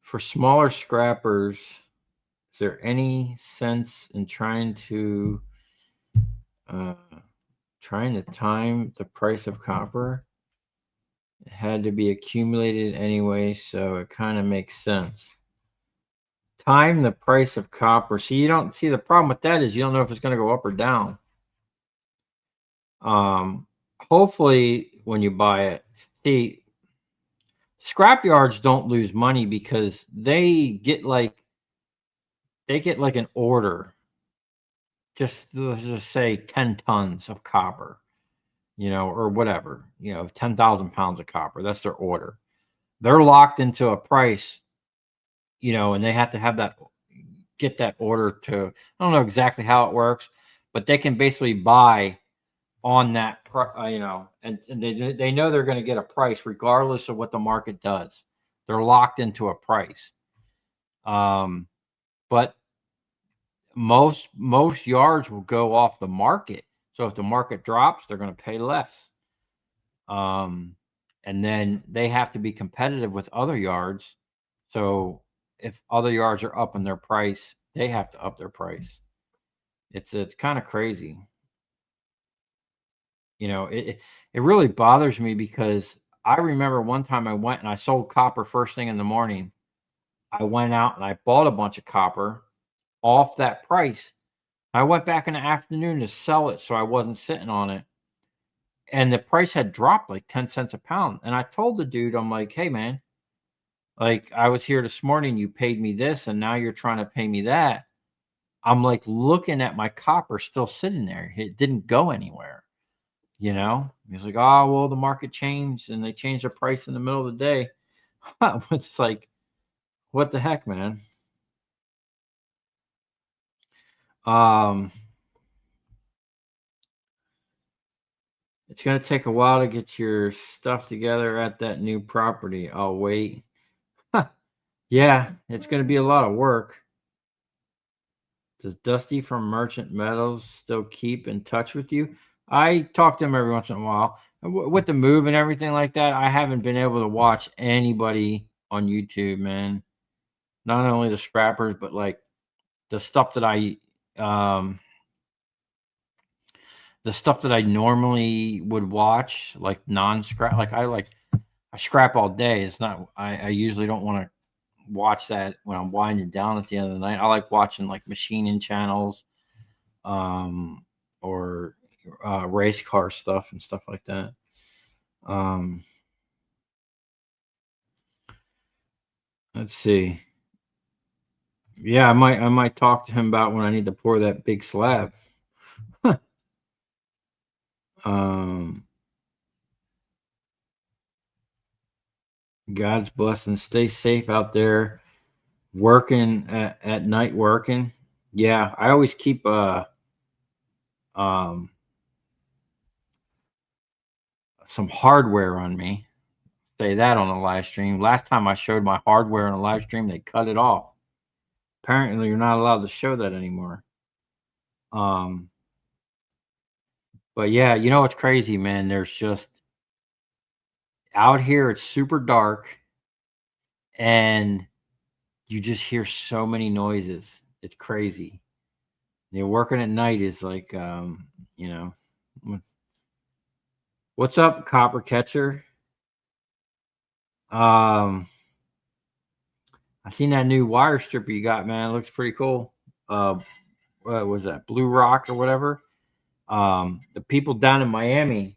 For smaller scrappers, is there any sense in trying to time the price of copper?
It had to be accumulated anyway, so it kind of makes sense. Time the price of copper. See, you don't see the problem with that is you don't know if it's going to go up or down. Hopefully, when you buy it, see, scrap yards don't lose money because they get like an order. Just let's just say 10 tons of copper, or whatever, 10,000 pounds of copper. That's their order. They're locked into a price, and they have to get that order to, I don't know exactly how it works, but they can basically buy on that, and they know they're going to get a price regardless of what the market does. They're locked into a price. But most yards will go off the market. So if the market drops, they're going to pay less. And then they have to be competitive with other yards. So if other yards are up in their price, they have to up their price. It's kind of crazy. It really bothers me because I remember one time I went and I sold copper first thing in the morning. I went out and I bought a bunch of copper off that price. I went back in the afternoon to sell it so I wasn't sitting on it. And the price had dropped like 10 cents a pound. And I told the dude, I'm like, hey, man, like I was here this morning, you paid me this, and now you're trying to pay me that. I'm like looking at my copper still sitting there. It didn't go anywhere. He's like, oh, well, the market changed and they changed the price in the middle of the day. It's like, what the heck, man? It's going to take a while to get your stuff together at that new property. I'll wait. Yeah, it's going to be a lot of work. Does Dusty from Merchant Metals still keep in touch with you? I talk to him every once in a while. With the move and everything like that, I haven't been able to watch anybody on YouTube, man. Not only the scrappers, but like the stuff that I normally would watch, like non-scrap. Like I scrap all day. It's not. I usually don't want to watch that when I'm winding down at the end of the night. I like watching like machining channels, or race car stuff and stuff like that. Let's see. Yeah, I might talk to him about when I need to pour that big slab. God's blessing. Stay safe out there working at night working. Yeah, I always keep some hardware on me. Say that on a live stream. Last time I showed my hardware on a live stream, they cut it off. Apparently, you're not allowed to show that anymore. But yeah, what's crazy, man? There's just out here, it's super dark, and you just hear so many noises. It's crazy. Working at night is like, what's up, Copper Catcher? I seen that new wire stripper you got, man. It looks pretty cool. What was that? Blue Rock or whatever. The people down in Miami,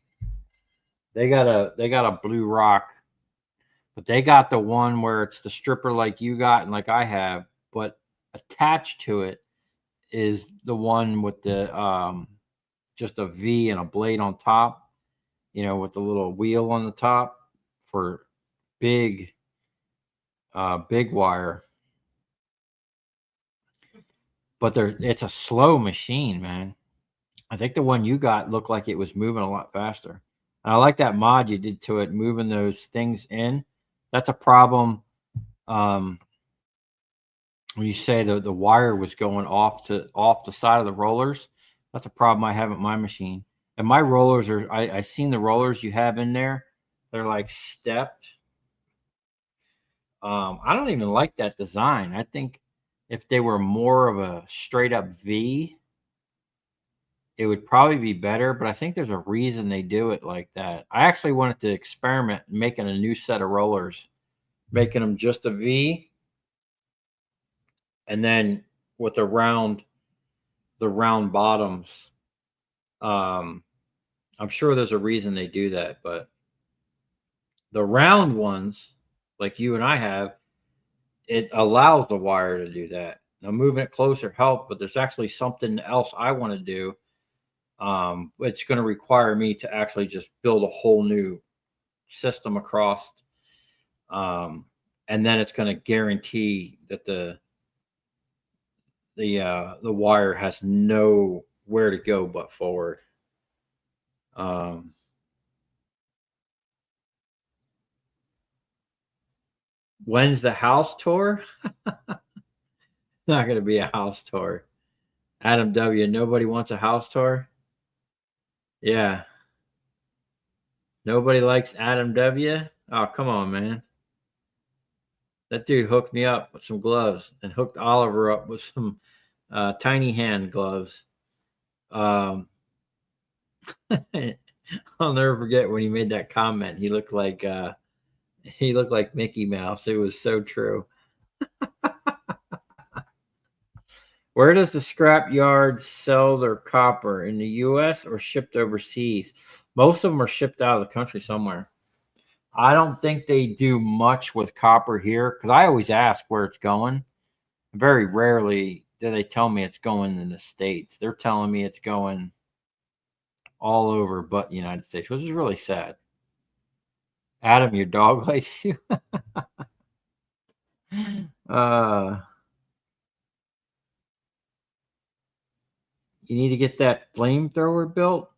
they got a Blue Rock, but they got the one where it's the stripper like you got and like I have, but attached to it is the one with the just a V and a blade on top, with the little wheel on the top for big wire. But it's a slow machine, man. I think the one you got looked like it was moving a lot faster. And I like that mod you did to it, moving those things in. That's a problem. When you say the wire was going off the side of the rollers, that's a problem I have at my machine. And my rollers I seen the rollers you have in there. They're like stepped. I don't even like that design. I think if they were more of a straight up V, it would probably be better, but I think there's a reason they do it like that. I actually wanted to experiment making a new set of rollers, making them just a V, and then with the round bottoms. I'm sure there's a reason they do that, but the round ones, like you and I have, it allows the wire to do that. Now moving it closer help, but there's actually something else I want to do. It's going to require me to actually just build a whole new system across, and then it's going to guarantee that the wire has nowhere to go but forward. When's the house tour? Not going to be a house tour. Adam W. Nobody wants a house tour. Yeah. Nobody likes Adam W. Oh, come on, man. That dude hooked me up with some gloves and hooked Oliver up with some tiny hand gloves. I'll never forget when he made that comment. He looked like Mickey Mouse. It was so true. Where does the scrap yard sell their copper? In the U.S. or shipped overseas? Most of them are shipped out of the country somewhere. I don't think they do much with copper here because I always ask where it's going. Very rarely do they tell me it's going in the States. They're telling me it's going all over but the United States, which is really sad. Adam, your dog likes you. You need to get that flamethrower built?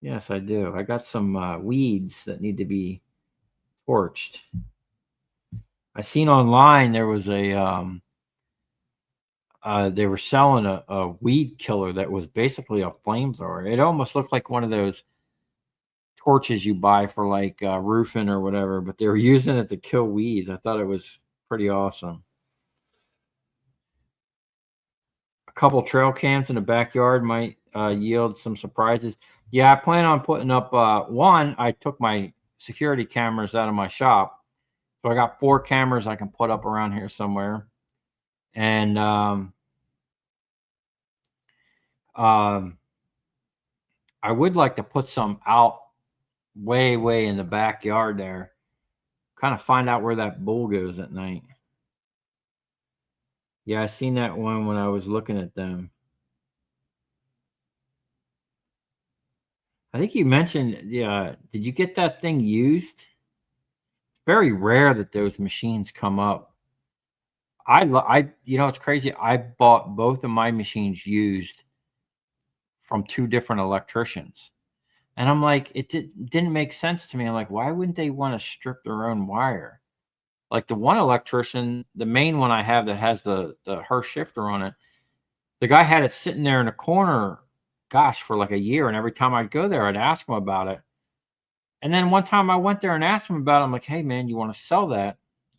Yes, I do. I got some weeds that need to be torched. I seen online there was a they were selling a weed killer that was basically a flamethrower. It almost looked like one of those torches you buy for like roofing or whatever, but they were using it to kill weeds. I thought it was pretty awesome. A couple trail cams in the backyard might yield some surprises. Yeah, I plan on putting up one. I took my security cameras out of my shop, so I got 4 cameras I can put up around here somewhere. And I would like to put some out way in the backyard there, kind of find out where that bull goes at night. Yeah, I seen that one when I was looking at them. I think you mentioned, yeah, did you get that thing used? It's very rare that those machines come up. It's crazy. I bought both of my machines used from 2 different electricians. And I'm like, it didn't make sense to me. I'm like, why wouldn't they want to strip their own wire? Like the one electrician, the main one I have that has the Hurst shifter on it, the guy had it sitting there in a corner, gosh, for like a year. And every time I'd go there, I'd ask him about it. And then one time I went there and asked him about it. I'm like, hey, man, you want to sell that?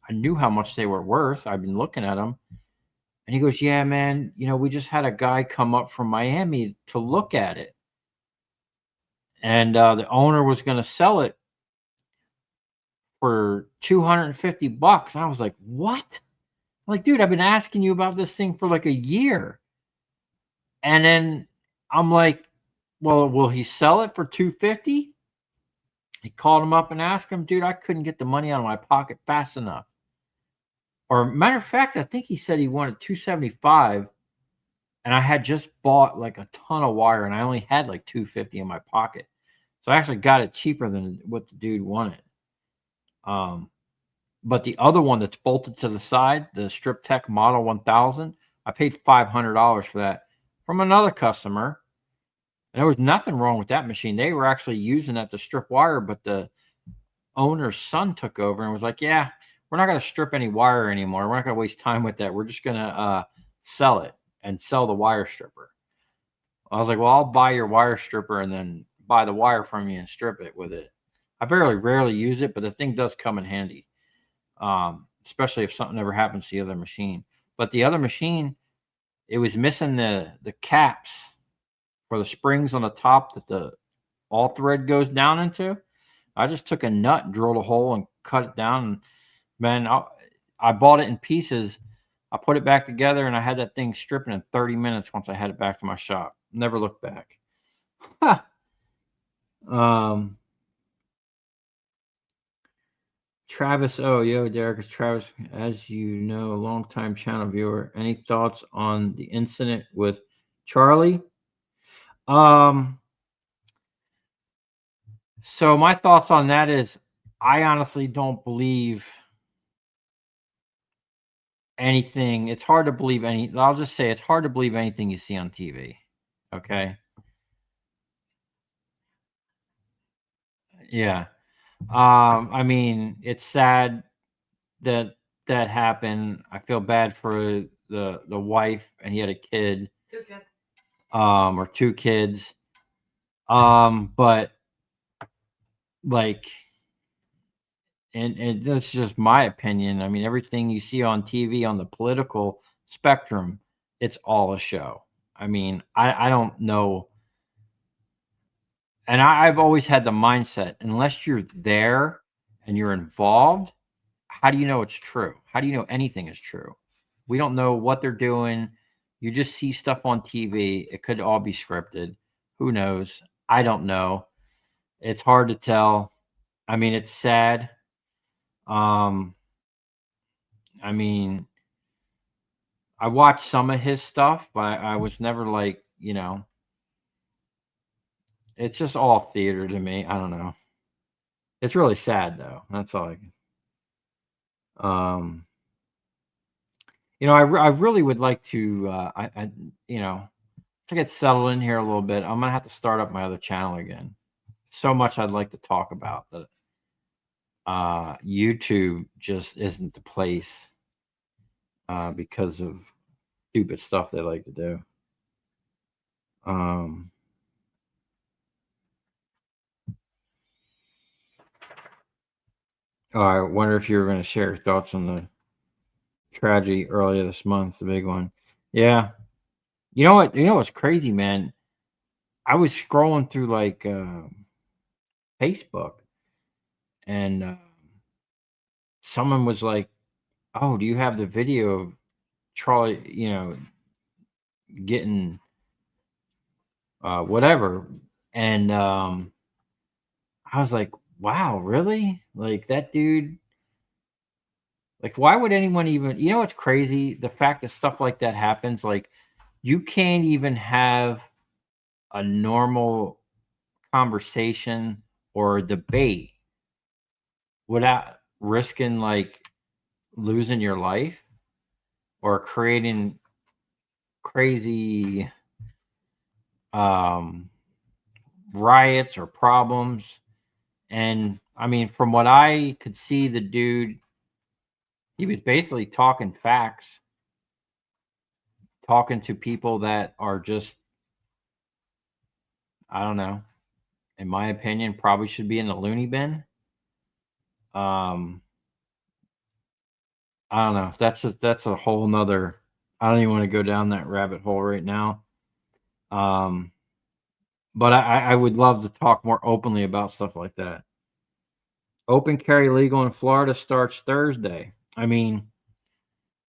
I knew how much they were worth. I've been looking at them. And he goes, yeah, man, we just had a guy come up from Miami to look at it. And the owner was going to sell it for $250. And I was like, what? I'm like, dude, I've been asking you about this thing for like a year. And then I'm like, well, will he sell it for $250? He called him up and asked him, dude, I couldn't get the money out of my pocket fast enough. Or matter of fact, I think he said he wanted $275. And I had just bought like a ton of wire and I only had like $250 in my pocket. So I actually got it cheaper than what the dude wanted. But the other one that's bolted to the side, the Strip Tech Model 1000, I paid $500 for that from another customer. And there was nothing wrong with that machine. They were actually using that to strip wire, but the owner's son took over and was like, yeah, we're not going to strip any wire anymore. We're not going to waste time with that. We're just going to sell it and sell the wire stripper. I was like, well, I'll buy your wire stripper and then buy the wire from you and strip it with it. I rarely use it, but the thing does come in handy, especially if something ever happens to the other machine. But the other machine, it was missing the caps for the springs on the top that the all thread goes down into. I just took a nut, drilled a hole, and cut it down. And man, I bought it in pieces. I put it back together, and I had that thing stripping in 30 minutes once I had it back to my shop. Never looked back. Travis, oh, yo, Derek, it's Travis. As you know, longtime channel viewer. Any thoughts on the incident with Charlie? So my thoughts on that is, I honestly don't believe anything. It's hard to believe I'll just say it's hard to believe anything you see on TV. Okay. Yeah. I mean, it's sad that happened. I feel bad for the wife, and he had a kid.
2 kids.
Or 2 kids. But like, and that's just my opinion. I mean, everything you see on TV on the political spectrum, it's all a show. I mean, I don't know. And I've always had the mindset, unless you're there and you're involved, how do you know it's true? How do you know anything is true? We don't know what they're doing. You just see stuff on TV. It could all be scripted. Who knows? I don't know. It's hard to tell. I mean, it's sad. I mean, I watched some of his stuff, but I was never like, it's just all theater to me. I don't know. It's really sad though. That's all I can. I really would like to, to get settled in here a little bit. I'm gonna have to start up my other channel again. So much I'd like to talk about that. YouTube just isn't the place because of stupid stuff they like to do. I wonder if you were going to share your thoughts on the tragedy earlier this month, the big one. Yeah. You know what? You know what's crazy, man? I was scrolling through like Facebook, and someone was like, "Oh, do you have the video of Charlie? Getting whatever?" And I was like, "Wow, really? Like that dude?" Like, why would anyone even, what's crazy? The fact that stuff like that happens, like, you can't even have a normal conversation or a debate without risking, like, losing your life or creating crazy riots or problems. And, I mean, from what I could see, the dude, he was basically talking facts, talking to people that are just, I don't know, in my opinion, probably should be in the loony bin. I don't know. That's a whole nother, I don't even want to go down that rabbit hole right now. But I would love to talk more openly about stuff like that. Open carry legal in Florida starts Thursday. I mean,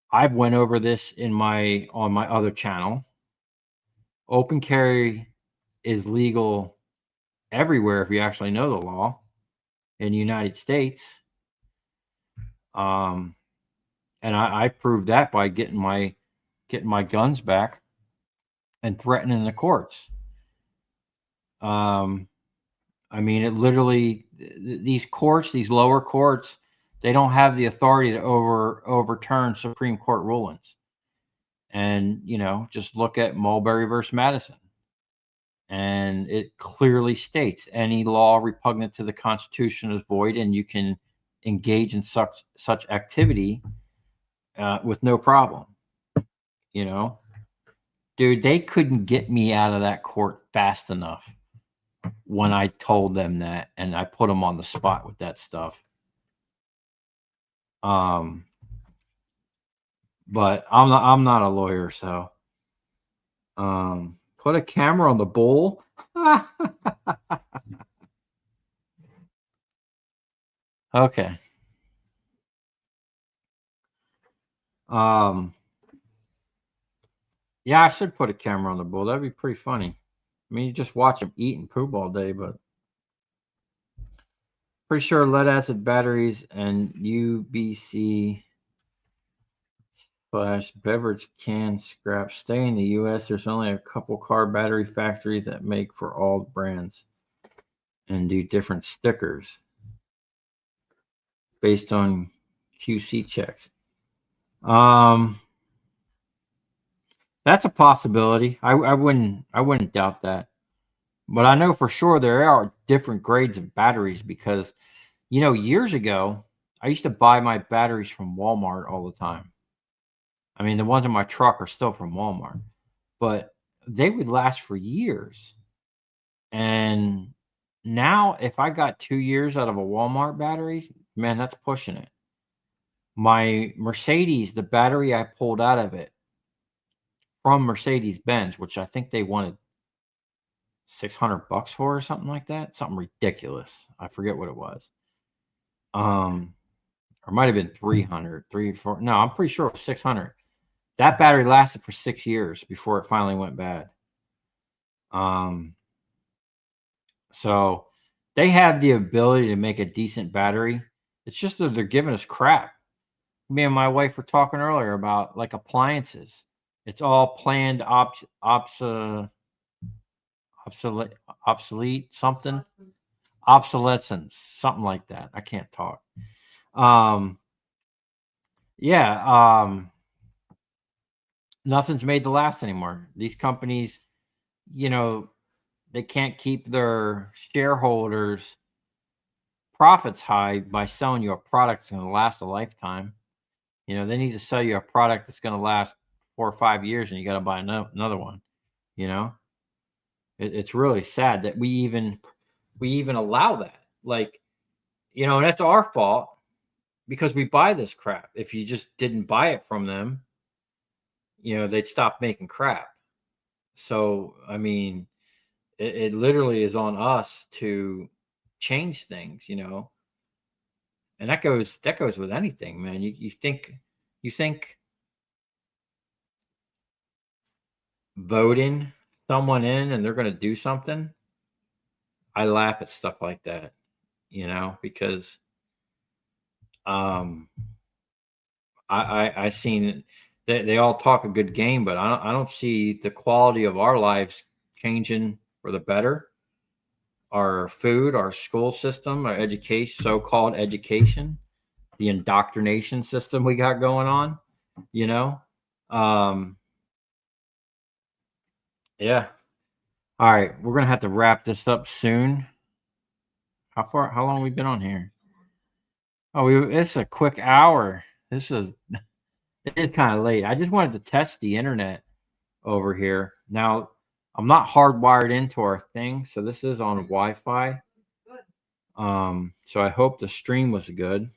I've went over this on my other channel. Open carry is legal everywhere if you actually know the law in the United States. And I proved that by getting my guns back and threatening the courts. I mean, it literally, these courts, these lower courts, they don't have the authority to overturn Supreme Court rulings. And, just look at Mulberry versus Madison. And it clearly states any law repugnant to the Constitution is void, and you can engage in such activity with no problem. Dude, they couldn't get me out of that court fast enough when I told them that, and I put them on the spot with that stuff. But I'm not a lawyer, so Put a camera on the bull. Okay. Yeah, I should put a camera on the bull. That'd be pretty funny. I mean, you just watch him eat and poop all day, but pretty sure lead acid batteries and UBC / beverage can scrap stay in the U.S. There's only a couple car battery factories that make for all brands and do different stickers based on QC checks. That's a possibility. I wouldn't doubt that. But I know for sure there are different grades of batteries because, years ago, I used to buy my batteries from Walmart all the time. I mean, the ones in my truck are still from Walmart, but they would last for years. And now, if I got 2 years out of a Walmart battery, man, that's pushing it. My Mercedes, the battery I pulled out of it from Mercedes-Benz, which I think they wanted $600 for or something like that, something ridiculous. I forget what it was. Or it might have been 300, 3 or 4. No, I'm pretty sure it was 600. That battery lasted for 6 years before it finally went bad. So they have the ability to make a decent battery. It's just that they're giving us crap. Me and my wife were talking earlier about like appliances. It's all planned obsolete something, obsolescence, something like that. I can't talk. Nothing's made to last anymore. These companies, they can't keep their shareholders' profits high by selling you a product that's going to last a lifetime. They need to sell you a product that's going to last 4 or 5 years, and you got to buy another one. It's really sad that we even allow that. Like, and that's our fault because we buy this crap. If you just didn't buy it from them, they'd stop making crap. So, I mean, it literally is on us to change things, and that goes with anything, man. You think voting someone in and they're going to do something? I laugh at stuff like that, because I seen they all talk a good game, but I don't see the quality of our lives changing for the better. Our food, our school system, our education, so-called education, the indoctrination system we got going on, yeah. All right, we're gonna have to wrap this up soon. How long we been on here? Oh, it's a quick hour. It is kind of late. I just wanted to test the internet over here. Now, I'm not hardwired into our thing, so this is on Wi-Fi. So I hope the stream was good.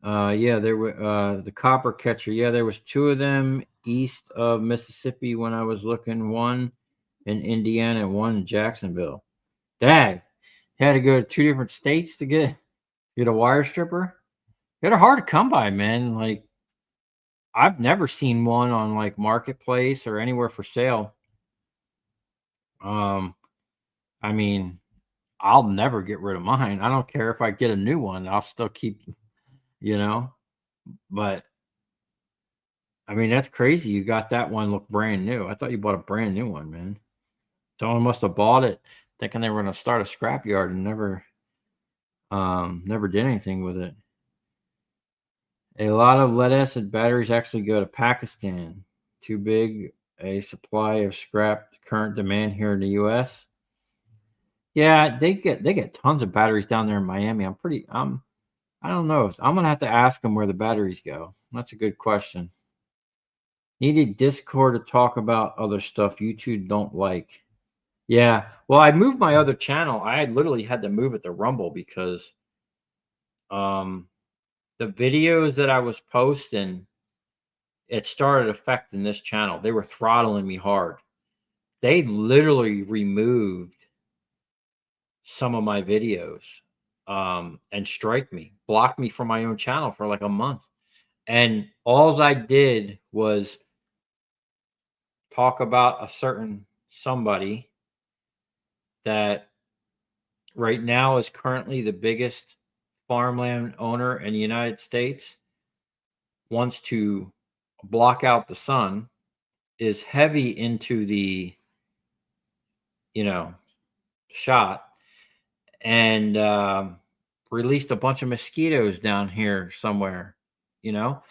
Yeah, there were the copper catcher. Yeah, there was 2 of them east of Mississippi when I was looking. One in Indiana and one in Jacksonville. Dang, had to go to 2 different states to get a wire stripper. They're hard to come by, man. Like, I've never seen one on like Marketplace or anywhere for sale. I mean, I'll never get rid of mine. I don't care if I get a new one. I'll still keep, but I mean, that's crazy. You got that one look brand new. I thought you bought a brand new one, man. Someone must have bought it thinking they were going to start a scrapyard and never did anything with it. A lot of lead acid batteries actually go to Pakistan. Too big a supply of scrap current demand here in the U.S. Yeah, they get tons of batteries down there in Miami. I don't know. I'm gonna have to ask them where the batteries go. That's a good question. Needed Discord to talk about other stuff you two don't like. Yeah. Well, I moved my other channel. I literally had to move it to Rumble because the videos that I was posting, it started affecting this channel. They were throttling me hard. They literally removed some of my videos and strike me, block me from my own channel for like a month. And all I did was talk about a certain somebody that right now is currently the biggest farmland owner in the United States, wants to block out the sun, is heavy into the, shot, and released a bunch of mosquitoes down here somewhere, you know.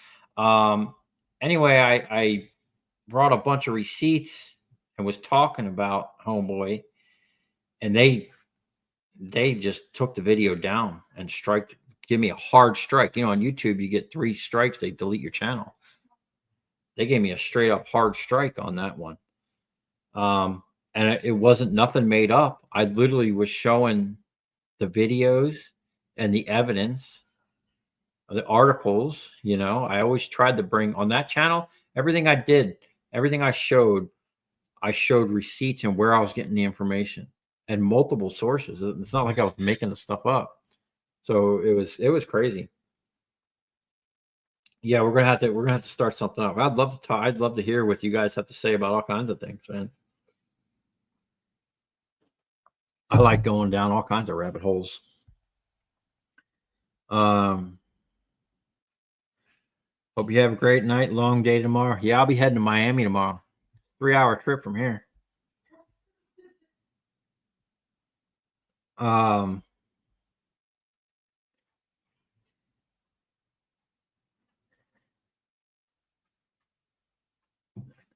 Anyway, I brought a bunch of receipts and was talking about homeboy, and they just took the video down and give me a hard strike. On YouTube, you get 3 strikes, they delete your channel. They gave me a straight up hard strike on that one. And it wasn't nothing made up. I literally was showing the videos and the evidence, the articles. I always tried to bring on that channel, everything I did, everything I showed receipts and where I was getting the information and multiple sources. It's not like I was making the stuff up. So it was crazy. Yeah, we're gonna have to start something up. I'd love to talk. I'd love to hear what you guys have to say about all kinds of things, man. I like going down all kinds of rabbit holes. Hope you have a great night. Long day tomorrow. Yeah, I'll be heading to Miami tomorrow. 3-hour trip from here.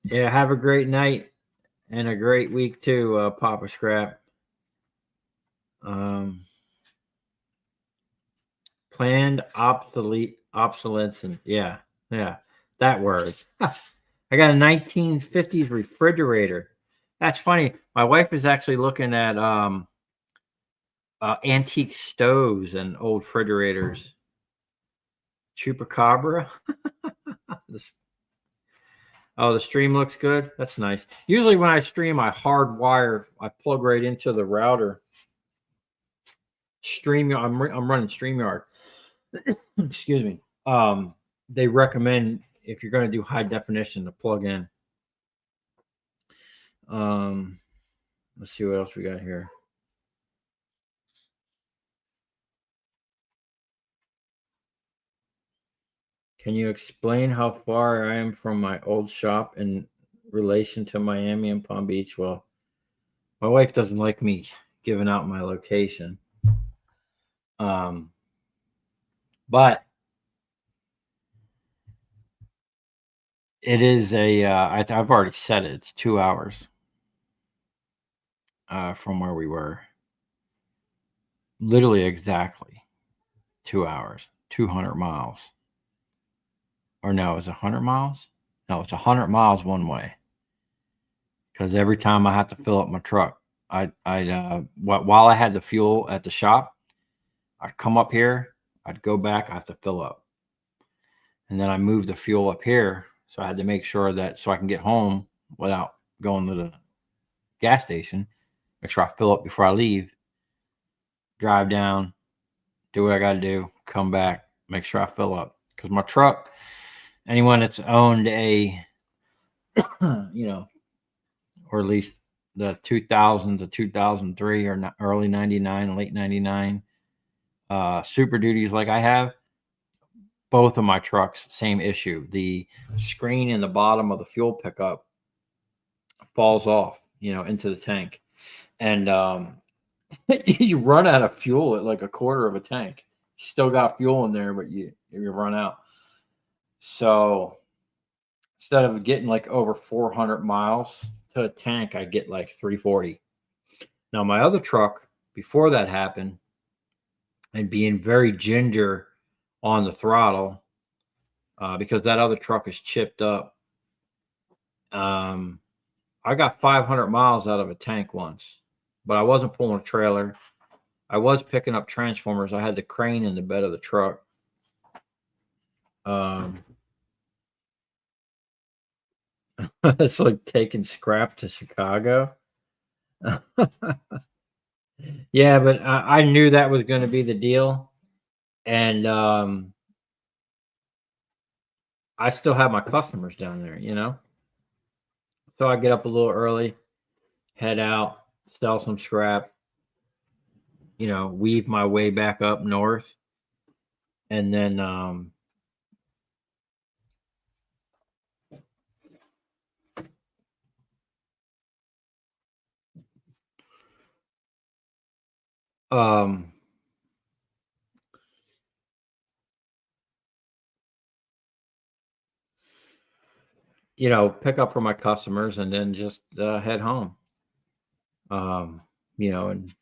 Yeah, have a great night and a great week too, Papa Scrap. Planned obsolescence. Yeah, that word. I got a 1950s refrigerator. That's funny. My wife is actually looking at antique stoves and old refrigerators. Chupacabra. Oh, the stream looks good. That's nice. Usually when I stream, I hardwire. I plug right into the router. I'm running StreamYard. Excuse me. They recommend, if you're going to do high definition, to plug in. Let's see what else we got here. Can you explain how far I am from my old shop in relation to Miami and Palm Beach? Well, my wife doesn't like me giving out my location. But it is I've already said it. It's 2 hours from where we were. Literally exactly 2 hours, 200 miles. Or no, it's 100 miles? No, it's 100 miles one way. Because every time I have to fill up my truck, while I had the fuel at the shop, I'd come up here, I'd go back, I have to fill up. And then I moved the fuel up here. So I had to make sure that so I can get home without going to the gas station, make sure I fill up before I leave, drive down, do what I got to do, come back, make sure I fill up. Because my truck, anyone that's owned a, or at least the 2000 to 2003 or early 99, late 99, Super Duties like I have, both of my trucks, same issue. The screen in the bottom of the fuel pickup falls off, into the tank. And you run out of fuel at like a quarter of a tank. Still got fuel in there, but you run out. So instead of getting like over 400 miles to a tank, I get like 340. Now, my other truck, before that happened, and being very ginger on the throttle, because that other truck is chipped up, I got 500 miles out of a tank once, but I wasn't pulling a trailer. I was picking up transformers. I had the crane in the bed of the truck. It's like taking scrap to Chicago. Yeah, but I knew that was going to be the deal, and I still have my customers down there, So I get up a little early, head out, sell some scrap, weave my way back up north, and then um pick up for my customers and then just head home. And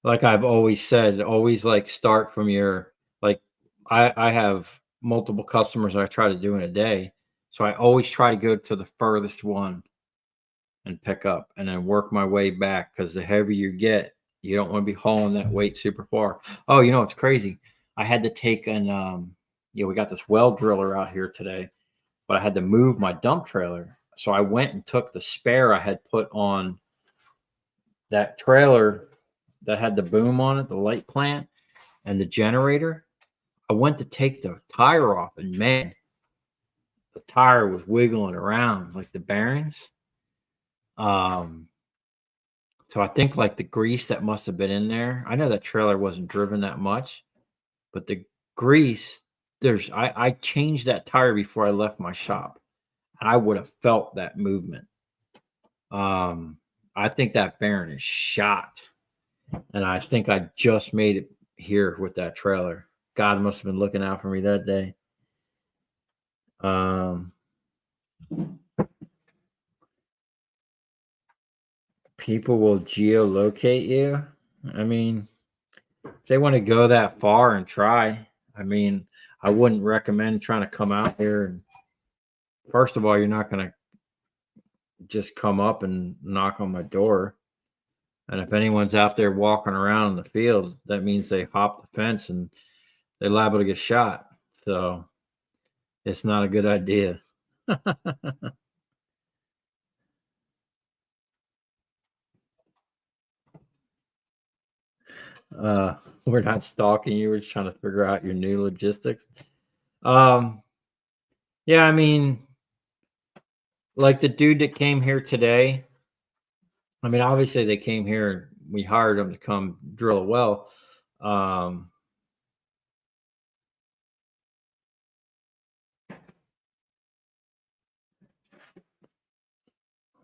like I've always said, always like start from your like I have multiple customers I try to do in a day. So I always try to go to the furthest one and pick up and then work my way back, because the heavier you get, you don't want to be hauling that weight super far. Oh, it's crazy. I had to take we got this well driller out here today, but I had to move my dump trailer. So I went and took the spare I had put on that trailer that had the boom on it, the light plant, and the generator. I went to take the tire off, and man, the tire was wiggling around like the bearings. So I think like the grease that must have been in there. I know that trailer wasn't driven that much, but the grease, I changed that tire before I left my shop, and I would have felt that movement. I think that bearing is shot, and I think I just made it here with that trailer. God must have been looking out for me that day. People will geolocate you. I mean, if they want to go that far and try, I mean, I wouldn't recommend trying to come out here. And first of all, you're not going to just come up and knock on my door. And if anyone's out there walking around in the field, that means they hop the fence and they're liable to get shot. So it's not a good idea. We're not stalking you. We're just trying to figure out your new logistics. Yeah, I mean, like the dude that came here today. I mean, obviously they came here and we hired them to come drill a well.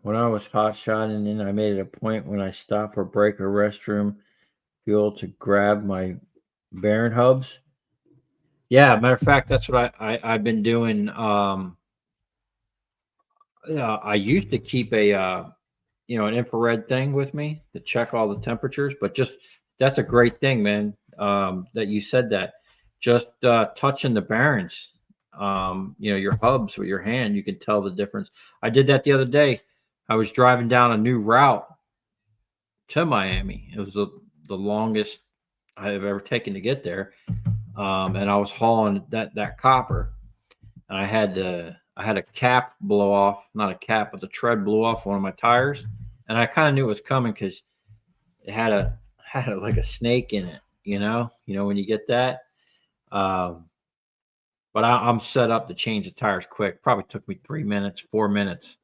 When I was hot shotting in, I made it a point when I stop or break a restroom fuel to grab my bearing hubs. Yeah, matter of fact, that's what I've been doing. I used to keep an infrared thing with me to check all the temperatures, but just that's a great thing, man. That you said that. Just touching the bearings, your hubs with your hand, you can tell the difference. I did that the other day. I was driving down a new route to Miami. It was the longest I have ever taken to get there, and I was hauling that copper, and I had a cap blow off, not a cap, but the tread blew off one of my tires, and I kind of knew it was coming because it had like a snake in it, when you get that. But I'm set up to change the tires quick. Probably took me 3 minutes, 4 minutes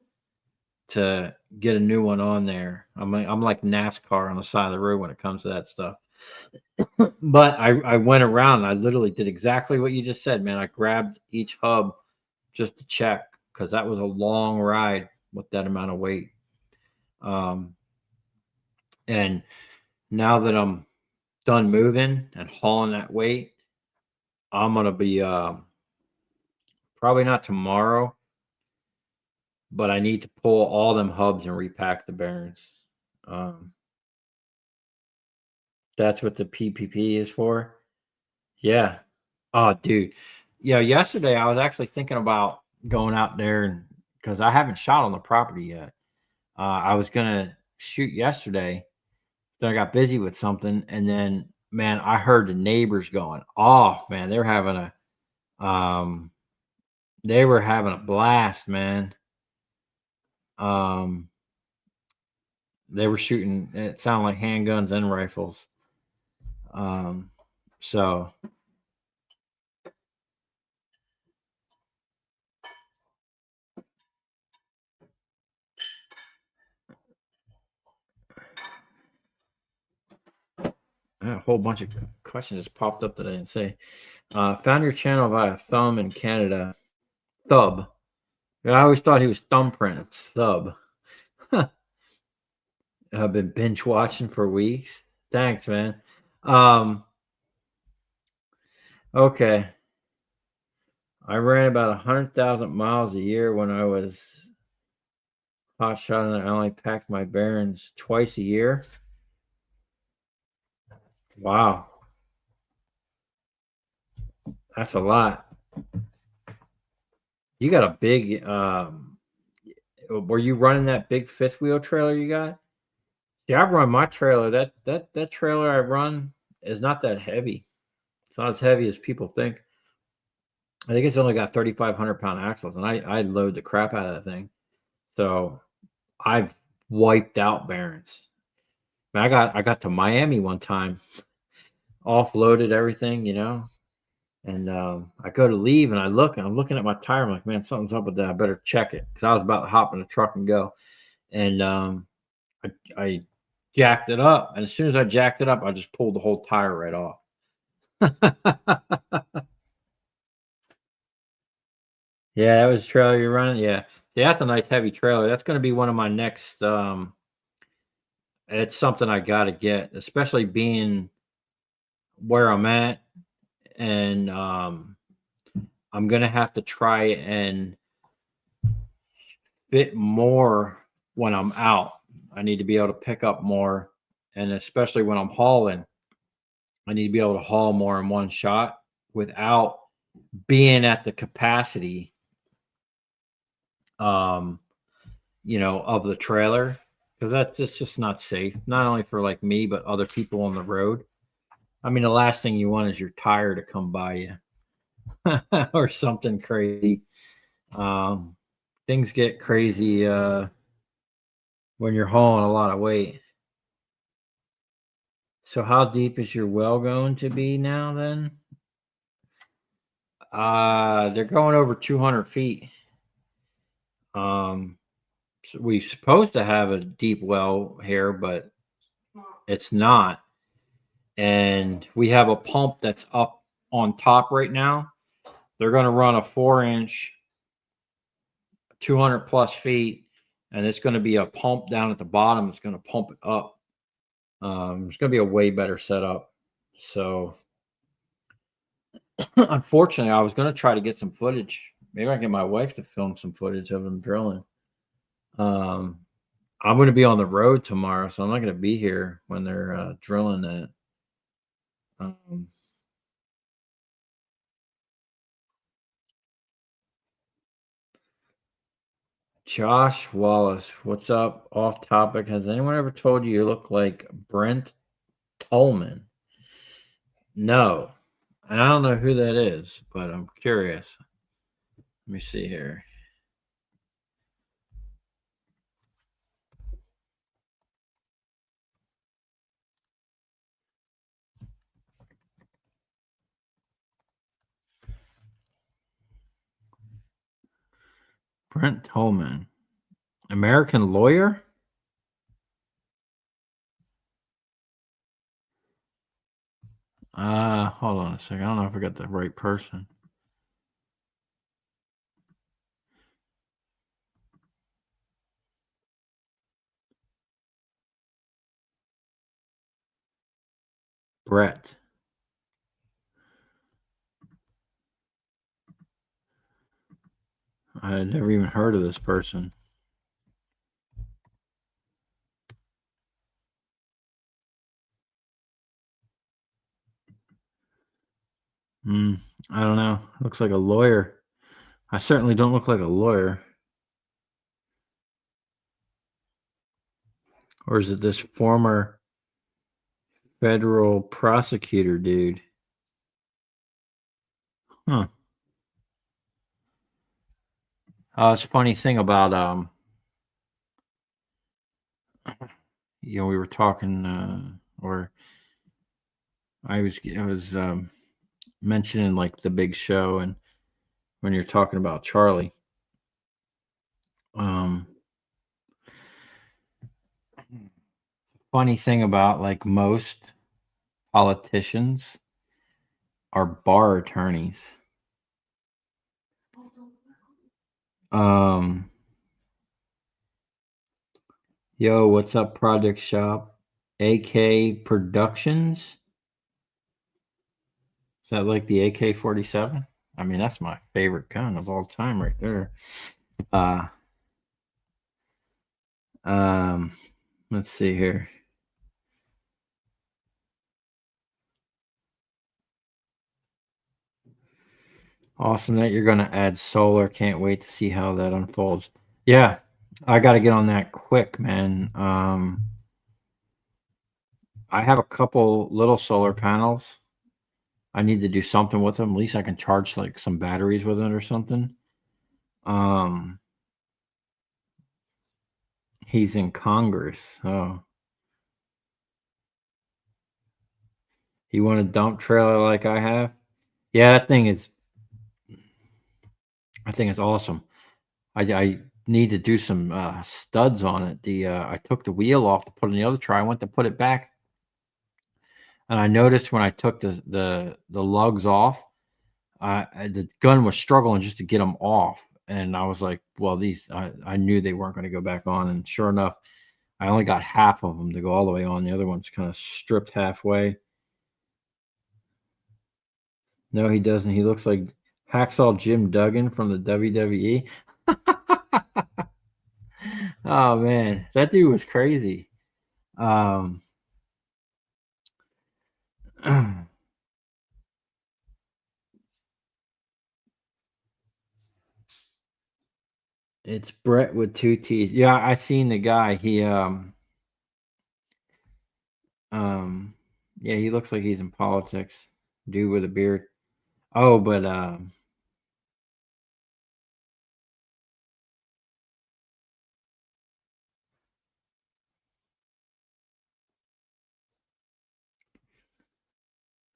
to get a new one on there. I'm like NASCAR on the side of the road when it comes to that stuff. But I went around and I literally did exactly what you just said, man. I grabbed each hub just to check, because that was a long ride with that amount of weight. And now that I'm done moving and hauling that weight, I'm going to be probably not tomorrow, but I need to pull all them hubs and repack the bearings. That's what the PPP is for. Yeah. Oh, dude. Yeah. Yesterday, I was actually thinking about going out there, because I haven't shot on the property yet. I was gonna shoot yesterday, then I got busy with something, and then man, I heard the neighbors going off. Man, they were having a blast, man. They were shooting, it sounded like handguns and rifles. So a whole bunch of questions just popped up that I didn't say. Found your channel via Thumb in Canada. Thub. I always thought he was Thumbprint. It's Thub. I've been binge watching for weeks. Thanks, man. Okay. I ran about 100,000 miles a year when I was hot shot, and I only packed my bearings twice a year. Wow. That's a lot. You got a big, were you running that big fifth wheel trailer you got? Yeah, I run my trailer. That trailer I run is not that heavy. It's not as heavy as people think. I think it's only got 3,500 pound axles, and I load the crap out of that thing. So I've wiped out bearings. I got to Miami one time, offloaded everything, and I go to leave and I'm looking at my tire. I'm like, man, something's up with that. I better check it, because I was about to hop in the truck and go. And I jacked it up, and as soon as I jacked it up, I just pulled the whole tire right off. Yeah, that was a trailer you're running. Yeah, that's a nice heavy trailer. That's going to be one of my next. It's something I got to get, especially being where I'm at, and I'm going to have to try and fit more when I'm out. I need to be able to pick up more, and especially when I'm hauling, I need to be able to haul more in one shot without being at the capacity of the trailer, because that's just not safe, not only for like me but other people on the road. I mean, the last thing you want is your tire to come by you or something crazy. Things get crazy when you're hauling a lot of weight. So how deep is your well going to be now then? They're going over 200 feet. So we're supposed to have a deep well here, but it's not. And we have a pump that's up on top right now. They're going to run a 4-inch, 200 plus feet, and it's going to be a pump down at the bottom. It's going to pump it up. It's going to be a way better setup. So unfortunately, I was going to try to get some footage. Maybe I can get my wife to film some footage of them drilling. I'm going to be on the road tomorrow, so I'm not going to be here when they're drilling that. Josh Wallace, what's up? Off topic. Has anyone ever told you look like Brent Tolman? No. And I don't know who that is, but I'm curious. Let me see here. Brent Tolman. American lawyer? Hold on a second. I don't know if I got the right person. Brett. I had never even heard of this person. I don't know. Looks like a lawyer. I certainly don't look like a lawyer. Or is it this former federal prosecutor dude? Huh. It's a funny thing about we were talking, or I was mentioning like the Big Show, and when you're talking about Charlie, um, funny thing about like most politicians are bar attorneys. Yo, what's up, Project Shop? AK Productions? Is that like the AK-47? I mean, that's my favorite gun of all time right there. Let's see here. Awesome that you're going to add solar. Can't wait to see how that unfolds. Yeah, I got to get on that quick, man. I have a couple little solar panels. I need to do something with them. At least I can charge like some batteries with it or something. He's in Congress. Oh, you want a dump trailer like I have? Yeah, that thing is. I think it's awesome. I need to do some studs on it. I took the wheel off to put in the other tray. I went to put it back, and I noticed when I took the lugs off, the gun was struggling just to get them off. And I was like, well, I knew they weren't going to go back on. And sure enough, I only got half of them to go all the way on. The other one's kind of stripped halfway. No, he doesn't. He looks like Hacksaw Jim Duggan from the WWE. Oh man, that dude was crazy. It's Brett with two T's. Yeah, I seen the guy. Yeah, he looks like he's in politics. Dude with a beard. Oh, but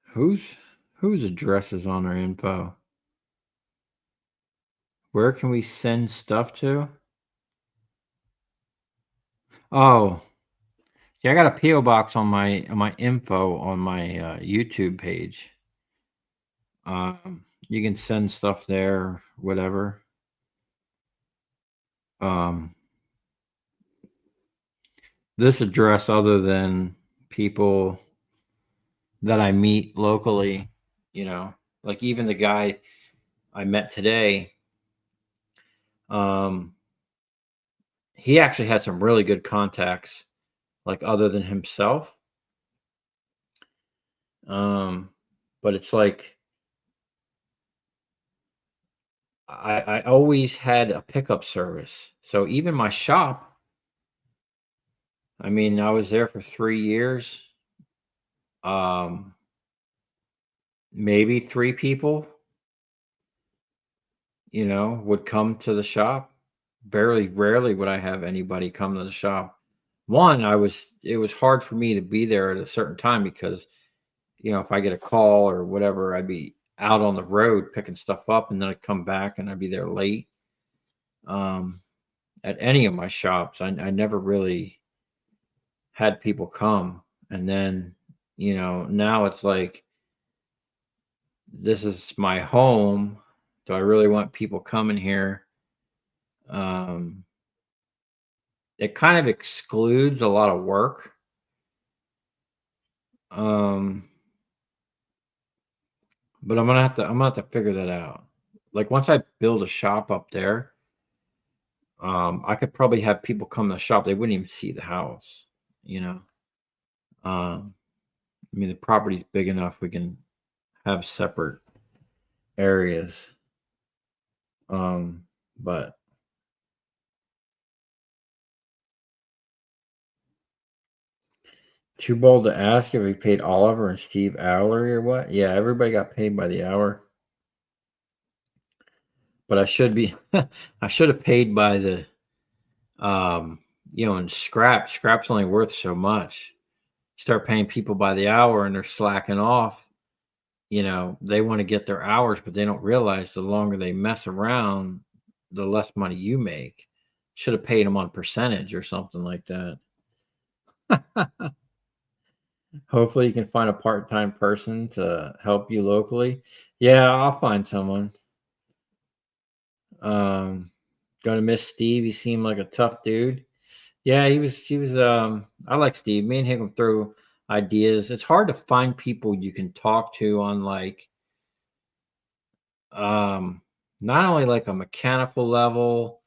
whose address is on our info? Where can we send stuff to? Oh, yeah, I got a PO box on my info on my YouTube page. You can send stuff there, whatever. This address, other than people that I meet locally, like even the guy I met today, he actually had some really good contacts, like other than himself. But it's like I always had a pickup service. So even my shop, I mean, I was there for 3 years. Maybe 3 people, would come to the shop. Rarely would I have anybody come to the shop. One, it was hard for me to be there at a certain time because, if I get a call or whatever, I'd be out on the road picking stuff up, and then I'd come back and I'd be there late. At any of my shops, I never really had people come. And then, now it's like, this is my home. Do I really want people coming here? It kind of excludes a lot of work. But I'm gonna have to figure that out. Like once I build a shop up there, I could probably have people come to the shop. They wouldn't even see the house, I mean, the property's big enough. We can have separate areas. But too bold to ask if we paid Oliver and Steve hourly or what? Yeah, everybody got paid by the hour. But I should have paid by the and scrap's only worth so much. You start paying people by the hour and they're slacking off. They want to get their hours, but they don't realize the longer they mess around, the less money you make. Should have paid them on percentage or something like that. Hopefully you can find a part-time person to help you locally. Yeah, I'll find someone. Gonna miss Steve. He seemed like a tough dude. Yeah, he was I like Steve. Me and him go through ideas. It's hard to find people you can talk to on like not only like a mechanical level,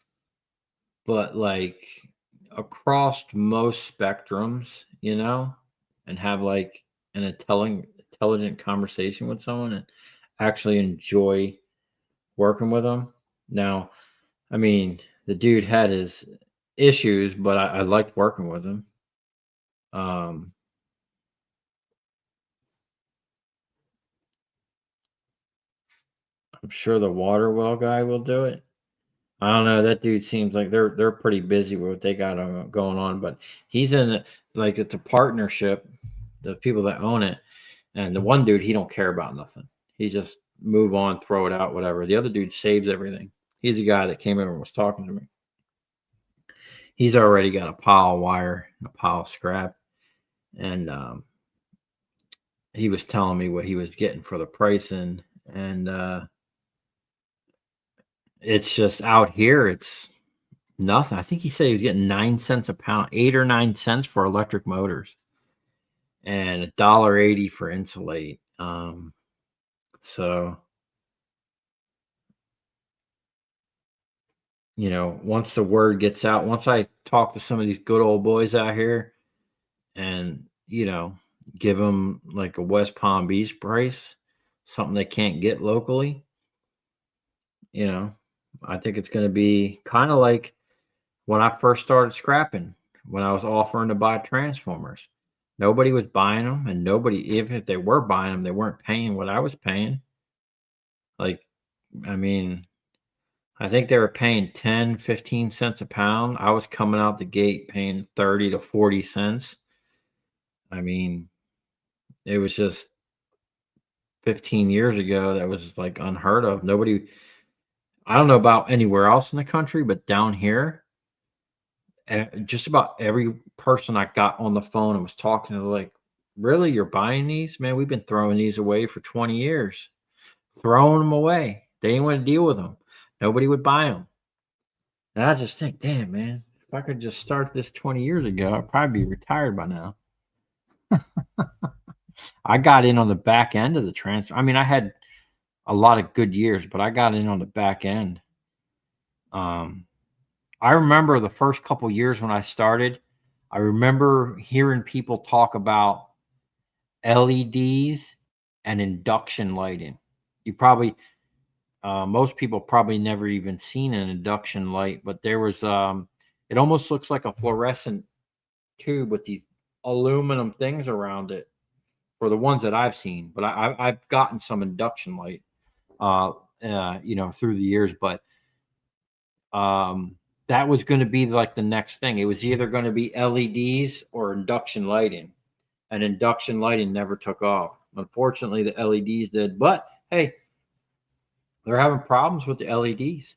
but like across most spectrums, and have like an intelligent conversation with someone and actually enjoy working with them. Now, I mean, the dude had his issues, but I liked working with him. I'm sure the water well guy will do it. I don't know. That dude seems like they're pretty busy with what they got going on, but he's in like it's a partnership. The people that own it, and the one dude, he don't care about nothing. He just move on, throw it out, whatever. The other dude saves everything. He's the guy that came over and was talking to me. He's already got a pile of wire, a pile of scrap, and he was telling me what he was getting for the pricing, and it's just out here, it's nothing. I think he said he was getting 9 cents a pound, 8 or 9 cents for electric motors, and $1.80 for insulate. So, once the word gets out, once I talk to some of these good old boys out here, and give them like a West Palm Beach price, something they can't get locally, I think it's going to be kind of like when I first started scrapping, when I was offering to buy transformers. Nobody was buying them, and nobody, even if they were buying them, they weren't paying what I was paying. Like, I mean, I think they were paying 10, 15 cents a pound. I was coming out the gate paying 30 to 40 cents. I mean, it was just 15 years ago. That was like unheard of. I don't know about anywhere else in the country, but down here, just about every person I got on the phone and was talking to, like, really, you're buying these? Man, we've been throwing these away for 20 years. Throwing them away. They didn't want to deal with them. Nobody would buy them. And I just think, damn, man, if I could just start this 20 years ago, I'd probably be retired by now. I got in on the back end of the transfer. I mean, I had a lot of good years, but I got in on the back end. I remember the first couple years when I started, I remember hearing people talk about LEDs and induction lighting. You probably, most people probably never even seen an induction light, but there was, it almost looks like a fluorescent tube with these aluminum things around it for the ones that I've seen. But I've gotten some induction light, through the years, but that was going to be like the next thing. It was either going to be LEDs or induction lighting, and induction lighting never took off. Unfortunately, the LEDs did, but hey, they're having problems with the LEDs.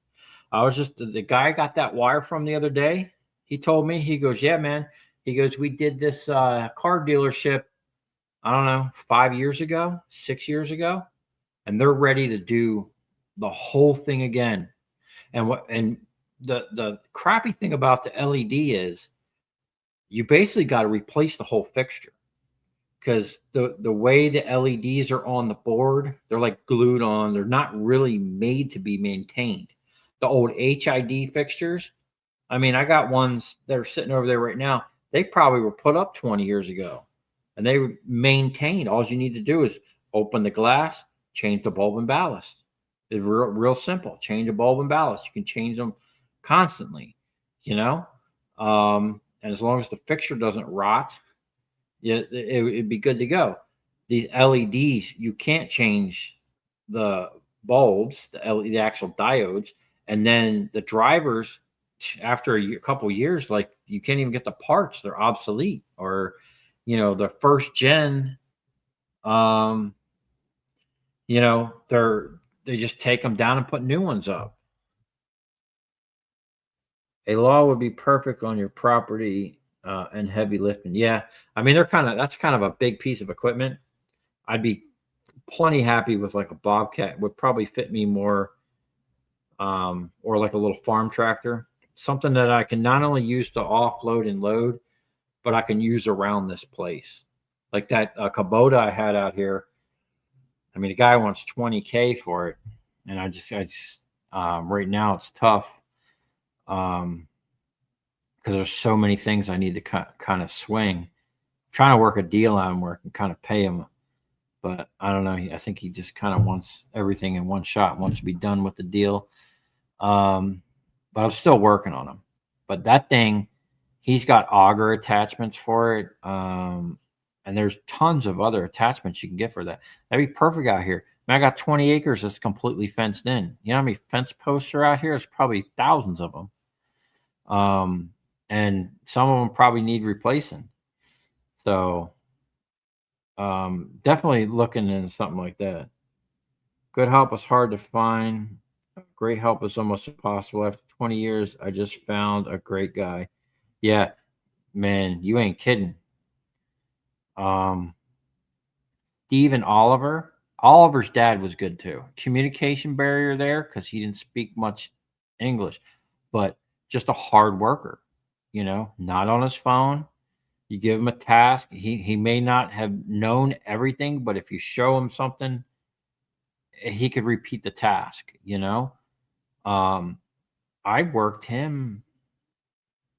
I was just, the guy I got that wire from the other day, he told me, he goes, yeah, man. He goes, we did this car dealership, I don't know, 5 years ago, 6 years ago, and they're ready to do the whole thing again. And the crappy thing about the LED is you basically got to replace the whole fixture, because the way the LEDs are on the board, they're like glued on. They're not really made to be maintained. The old HID fixtures, I mean, I got ones that are sitting over there right now. They probably were put up 20 years ago, and they were maintained. All you need to do is open the glass, change the bulb and ballast. It's real simple. Change a bulb and ballast. You can change them constantly, and as long as the fixture doesn't rot, it'd be good to go. These LEDs, you can't change the bulbs, the actual diodes, and then the drivers after a couple years, like you can't even get the parts; they're obsolete, or the first gen, um, they just take them down and put new ones up. A law would be perfect on your property and heavy lifting. Yeah, I mean that's kind of a big piece of equipment. I'd be plenty happy with like a Bobcat. Would probably fit me more, or like a little farm tractor, something that I can not only use to offload and load, but I can use around this place. Like that Kubota I had out here. I mean, the guy wants $20K for it, and I just right now it's tough. Because there's so many things I need to kind of swing. I'm trying to work a deal on where I can kind of pay him, but I don't know. I think he just kind of wants everything in one shot, wants to be done with the deal. But I'm still working on him. But that thing, he's got auger attachments for it, and there's tons of other attachments you can get for that. That'd be perfect out here. I got 20 acres that's completely fenced in. You know how many fence posts are out here? There's probably thousands of them. And some of them probably need replacing. So definitely looking into something like that. Good help is hard to find. Great help is almost impossible. After 20 years, I just found a great guy. Yeah, man, you ain't kidding. Steve and Oliver. Oliver's dad was good too. Communication barrier there because he didn't speak much English, but just a hard worker. Not on his phone. You give him a task. He may not have known everything, but if you show him something, he could repeat the task. I worked him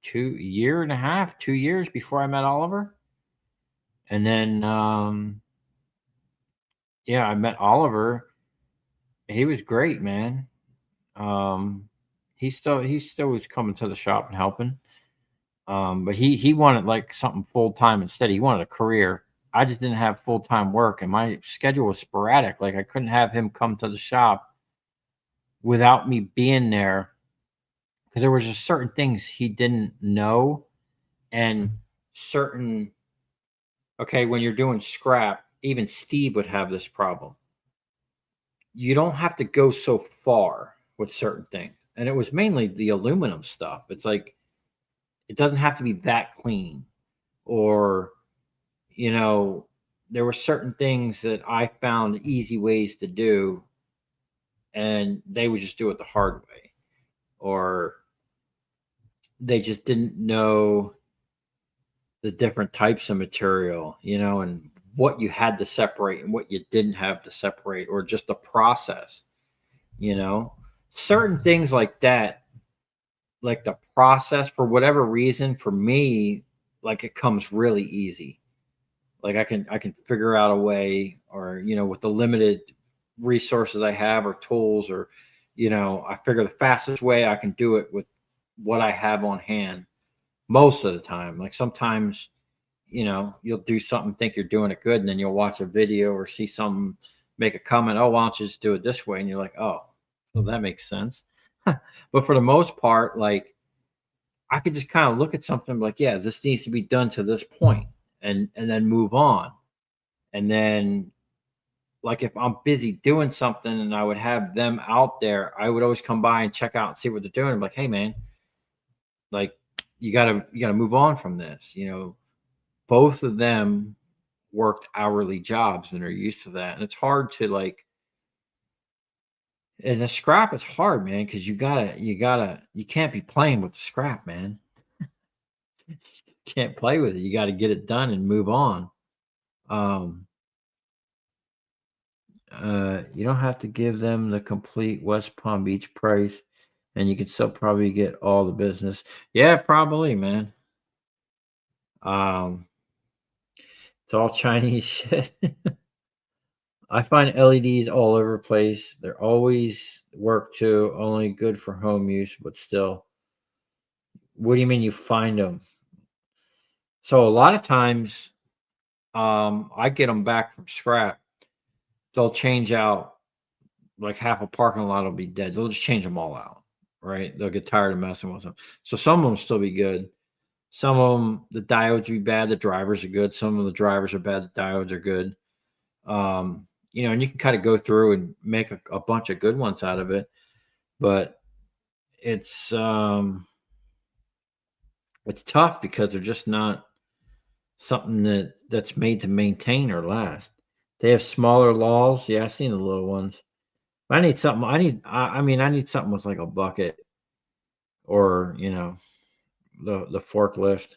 2 years before I met Oliver, and then I met Oliver. He was great, man. He still was coming to the shop and helping. But he wanted like something full time instead. He wanted a career. I just didn't have full time work, and my schedule was sporadic. Like I couldn't have him come to the shop without me being there because there was just certain things he didn't know, and certain. Okay, when you're doing scrap, even Steve would have this problem. You don't have to go so far with certain things, and it was mainly the aluminum stuff. It's like. It doesn't have to be that clean, or there were certain things that I found easy ways to do, and they would just do it the hard way, or they just didn't know the different types of material, and what you had to separate and what you didn't have to separate, or just the process, certain things like that. Like the process, for whatever reason, for me, like it comes really easy. Like I can figure out a way, or with the limited resources I have or tools, or I figure the fastest way I can do it with what I have on hand most of the time. Like sometimes you'll do something, think you're doing it good, and then you'll watch a video or see someone make a comment, oh, why don't you just do it this way, and you're like, oh, well, that makes sense. But for the most part, like I could just kind of look at something like, yeah, this needs to be done to this point, and then move on. And then like if I'm busy doing something and I would have them out there, I would always come by and check out and see what they're doing. I'm like, hey man, like you gotta move on from this. Both of them worked hourly jobs and are used to that. And it's hard to like. And the scrap is hard, man, because you can't be playing with the scrap, man. You can't play with it. You got to get it done and move on. You don't have to give them the complete West Palm Beach price, and you can still probably get all the business. Yeah, probably, man. It's all Chinese shit. I find LEDs all over the place. They're always work too, only good for home use, but still. What do you mean you find them? So a lot of times, I get them back from scrap. They'll change out like half a parking lot will be dead. They'll just change them all out. right? They'll get tired of messing with them. So some of them still be good. Some of them, the diodes be bad. The drivers are good. Some of the drivers are bad. The diodes are good. You know, and you can kind of go through and make a bunch of good ones out of it. But it's tough because they're just not something that's made to maintain or last. They have smaller laws. Yeah, I've seen the little ones. I need something. I mean, I need something with like a bucket or, you know, the forklift.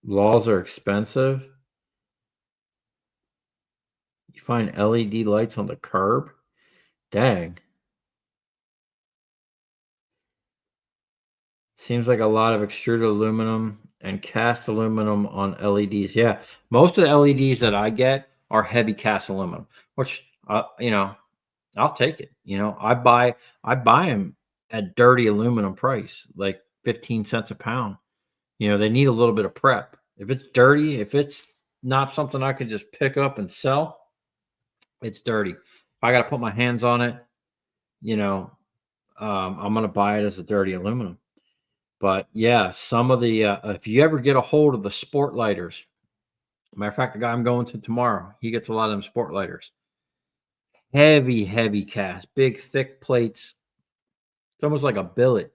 Laws are expensive. You find LED lights on the curb? Dang. Seems like a lot of extruded aluminum and cast aluminum on LEDs. Yeah, most of the LEDs that I get are heavy cast aluminum, which you know, I'll take it. You know, I buy them at dirty aluminum price, like 15 cents a pound. You know, they need a little bit of prep. If it's dirty, if it's not something I can just pick up and sell, it's dirty. If I got to put my hands on it, you know, I'm going to buy it as a dirty aluminum. But yeah, some of the if you ever get a hold of the sport lighters, matter of fact, the guy I'm going to tomorrow, he gets a lot of them sport lighters. Heavy cast, big thick plates. It's almost like a billet.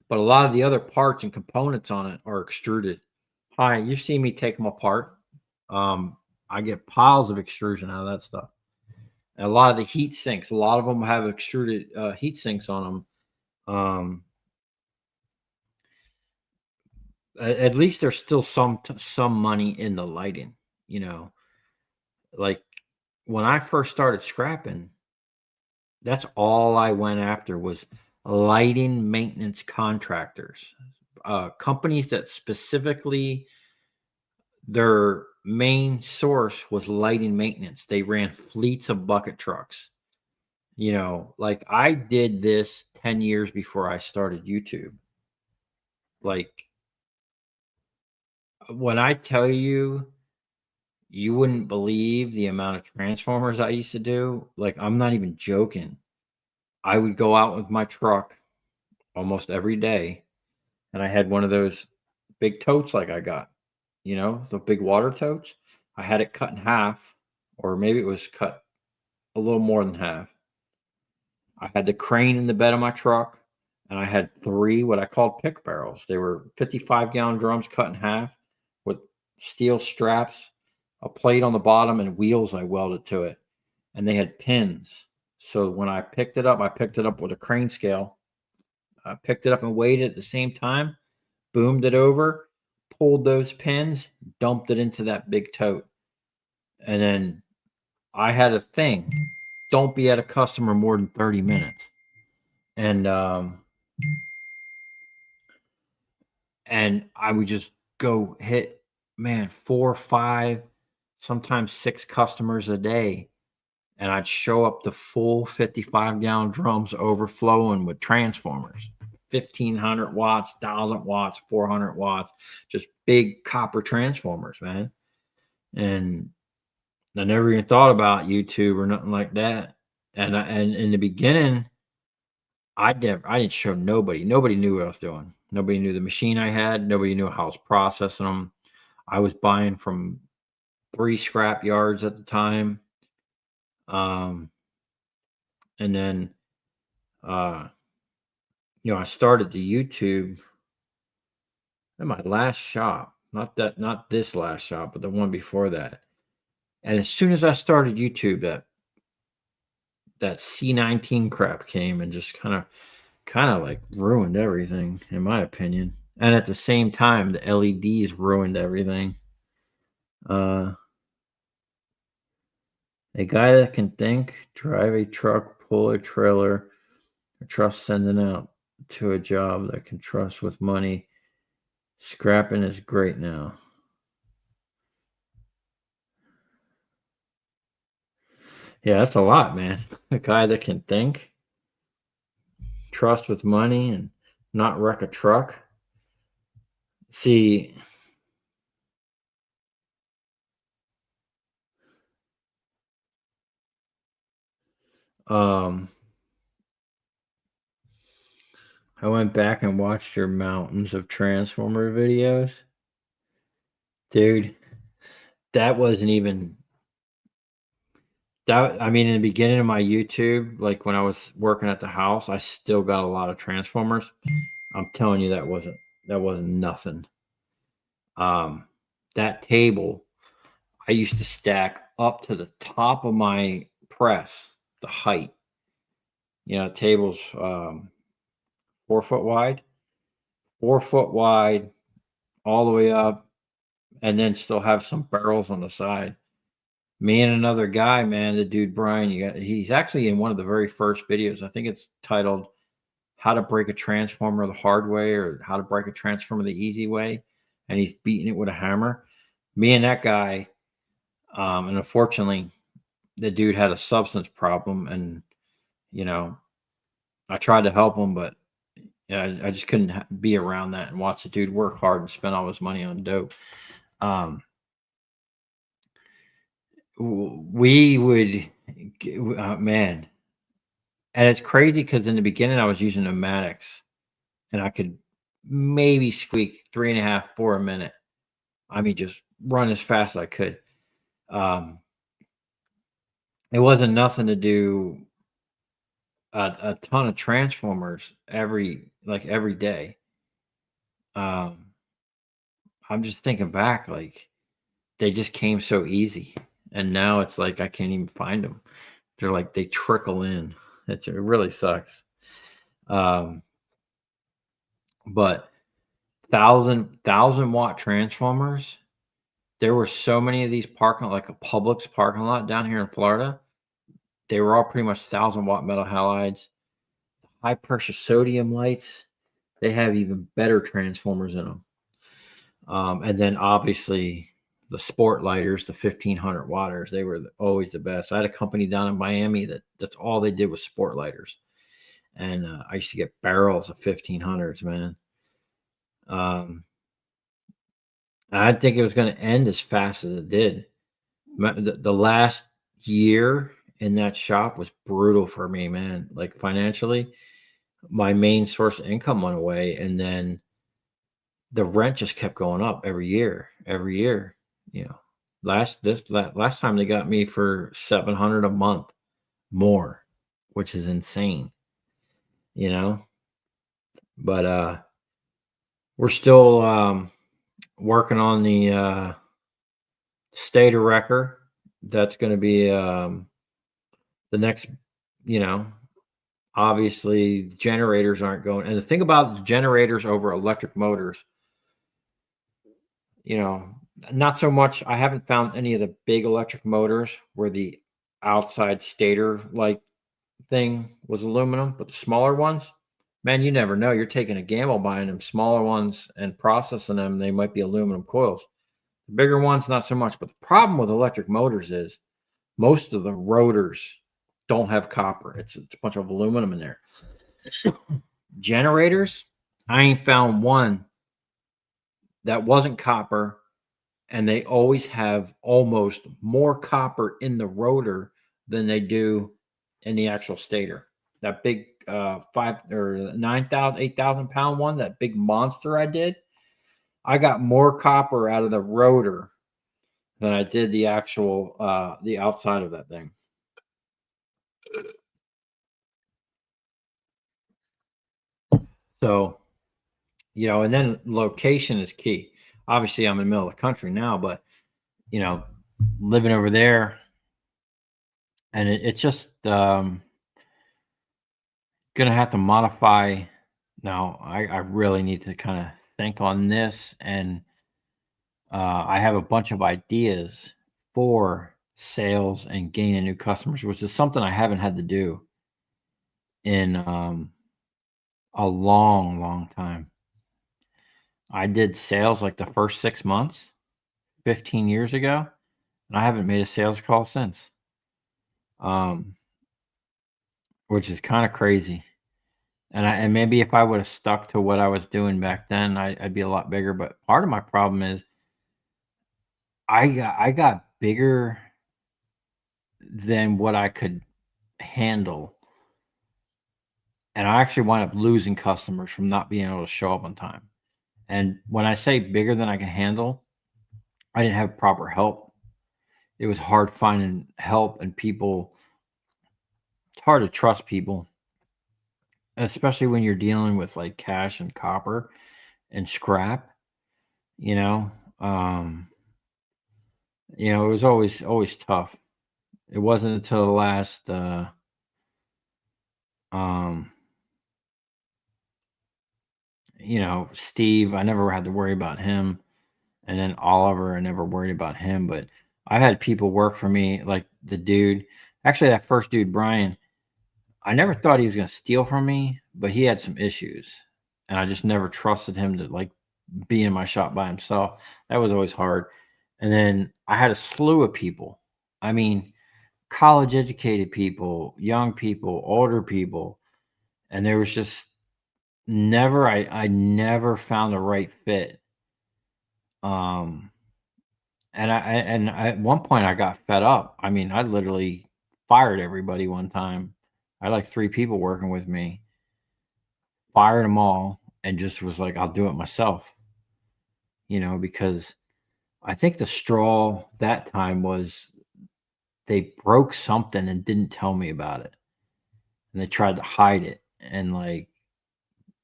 But a lot of the other parts and components on it are extruded. Hi, you've seen me take them apart. I get piles of extrusion out of that stuff. And a lot of the heat sinks, a lot of them have extruded heat sinks on them. At least there's still some money in the lighting, you know. Like when I first started scrapping, that's all I went after was lighting maintenance contractors, companies that specifically their main source was lighting maintenance. They ran fleets of bucket trucks. You know, like I did this 10 years before I started YouTube. Like when I tell you, you wouldn't believe the amount of transformers I used to do. Like, I'm not even joking. I would go out with my truck almost every day, and I had one of those big totes like I got, you know, the big water totes. I had it cut in half, or maybe it was cut a little more than half. I had the crane in the bed of my truck, and I had 3 what I called pick barrels. They were 55-gallon drums cut in half with steel straps, a plate on the bottom, and wheels I welded to it. And they had pins. So when I picked it up with a crane scale. I picked it up and weighed it at the same time, boomed it over, pulled those pins, dumped it into that big tote. And then I had a thing. Don't be at a customer more than 30 minutes. And I would just go hit, man, 4, 5, sometimes 6 customers a day. And I'd show up the full 55-gallon drums overflowing with transformers, 1,500 watts, 1,000 watts, 400 watts, just big copper transformers, man. And I never even thought about YouTube or nothing like that. And in the beginning, I didn't show nobody. Nobody knew what I was doing. Nobody knew the machine I had. Nobody knew how I was processing them. I was buying from 3 scrap yards at the time. And then, you know, I started the YouTube at my last shop, not this last shop, but the one before that. And as soon as I started YouTube, that C19 crap came and just kind of like ruined everything, in my opinion. And at the same time, the LEDs ruined everything. A guy that can think, drive a truck, pull a trailer, or trust sending out to a job that can trust with money. Scrapping is great now. Yeah, that's a lot, man. A guy that can think, trust with money, and not wreck a truck. See, I went back and watched your mountains of Transformer videos. Dude, that wasn't even that. I mean, in the beginning of my YouTube, like when I was working at the house, I still got a lot of Transformers. I'm telling you, that wasn't nothing. That table, I used to stack up to the top of my press, the height. You know, tables 4 foot wide, 4 foot wide, all the way up, and then still have some barrels on the side. Me and another guy, man, the dude Brian, he's actually in one of the very first videos. I think it's titled "How to Break a Transformer the Hard Way" or "How to Break a Transformer the Easy Way," and he's beating it with a hammer. Me and that guy, and unfortunately, the dude had a substance problem, and you know, I tried to help him, but yeah, I just couldn't be around that and watch the dude work hard and spend all his money on dope. We would, man, and it's crazy because in the beginning I was using pneumatics, and I could maybe squeak 3.5, 4 a minute. I mean, just run as fast as I could. It wasn't nothing to do a ton of transformers every day. I'm just thinking back, like they just came so easy, and now it's like I can't even find them. They're like they trickle in. It really sucks. But thousand watt transformers. There were so many of these parking, like a Publix parking lot down here in Florida. They were all pretty much 1,000 watt metal halides, high pressure sodium lights. They have even better transformers in them. And then obviously the sport lighters, the 1,500 watters, they were always the best. I had a company down in Miami that's all they did was sport lighters. And I used to get barrels of 1,500s, man. I didn't think it was going to end as fast as it did. The last year in that shop was brutal for me, man. Like financially, my main source of income went away, and then the rent just kept going up every year. You know, last time they got me for $700 a month more, which is insane. You know, but we're still working on the stator wrecker. That's going to be the next, you know, obviously generators aren't going. And the thing about the generators over electric motors, you know, not so much. I haven't found any of the big electric motors where the outside stator like thing was aluminum, but the smaller ones, man, you never know. You're taking a gamble buying them smaller ones and processing them. They might be aluminum coils. The bigger ones, not so much. But the problem with electric motors is most of the rotors don't have copper. It's a bunch of aluminum in there. Generators, I ain't found one that wasn't copper, and they always have almost more copper in the rotor than they do in the actual stator. That big 5 or 9,000, 8,000 pound one, that big monster I did, I got more copper out of the rotor than I did the actual the outside of that thing. So, you know, and then location is key. Obviously, I'm in the middle of the country now, but you know, living over there, and it's just gonna have to modify. Now, I really need to kind of think on this, and I have a bunch of ideas for sales and gaining new customers, which is something I haven't had to do in a long time. I did sales like the first 6 months 15 years ago, and I haven't made a sales call since. Which is kind of crazy. And maybe if I would have stuck to what I was doing back then, I'd be a lot bigger. But part of my problem is I got bigger than what I could handle. And I actually wind up losing customers from not being able to show up on time. And when I say bigger than I can handle, I didn't have proper help. It was hard finding help and people. It's hard to trust people, especially when you're dealing with like cash and copper and scrap, you know. It was always tough. It wasn't until the last um Steve, I never had to worry about him. And then Oliver, I never worried about him. But I've had people work for me, like the dude, actually, that first dude, Brian, I never thought he was going to steal from me, but he had some issues. And I just never trusted him to like be in my shop by himself. That was always hard. And then I had a slew of people. I mean, college educated people, young people, older people. And there was just never, I never found the right fit. And at one point I got fed up. I mean, I literally fired everybody one time. I had like 3 people working with me, fired them all, and just was like, I'll do it myself. Because I think the straw that time was they broke something and didn't tell me about it. And they tried to hide it. And like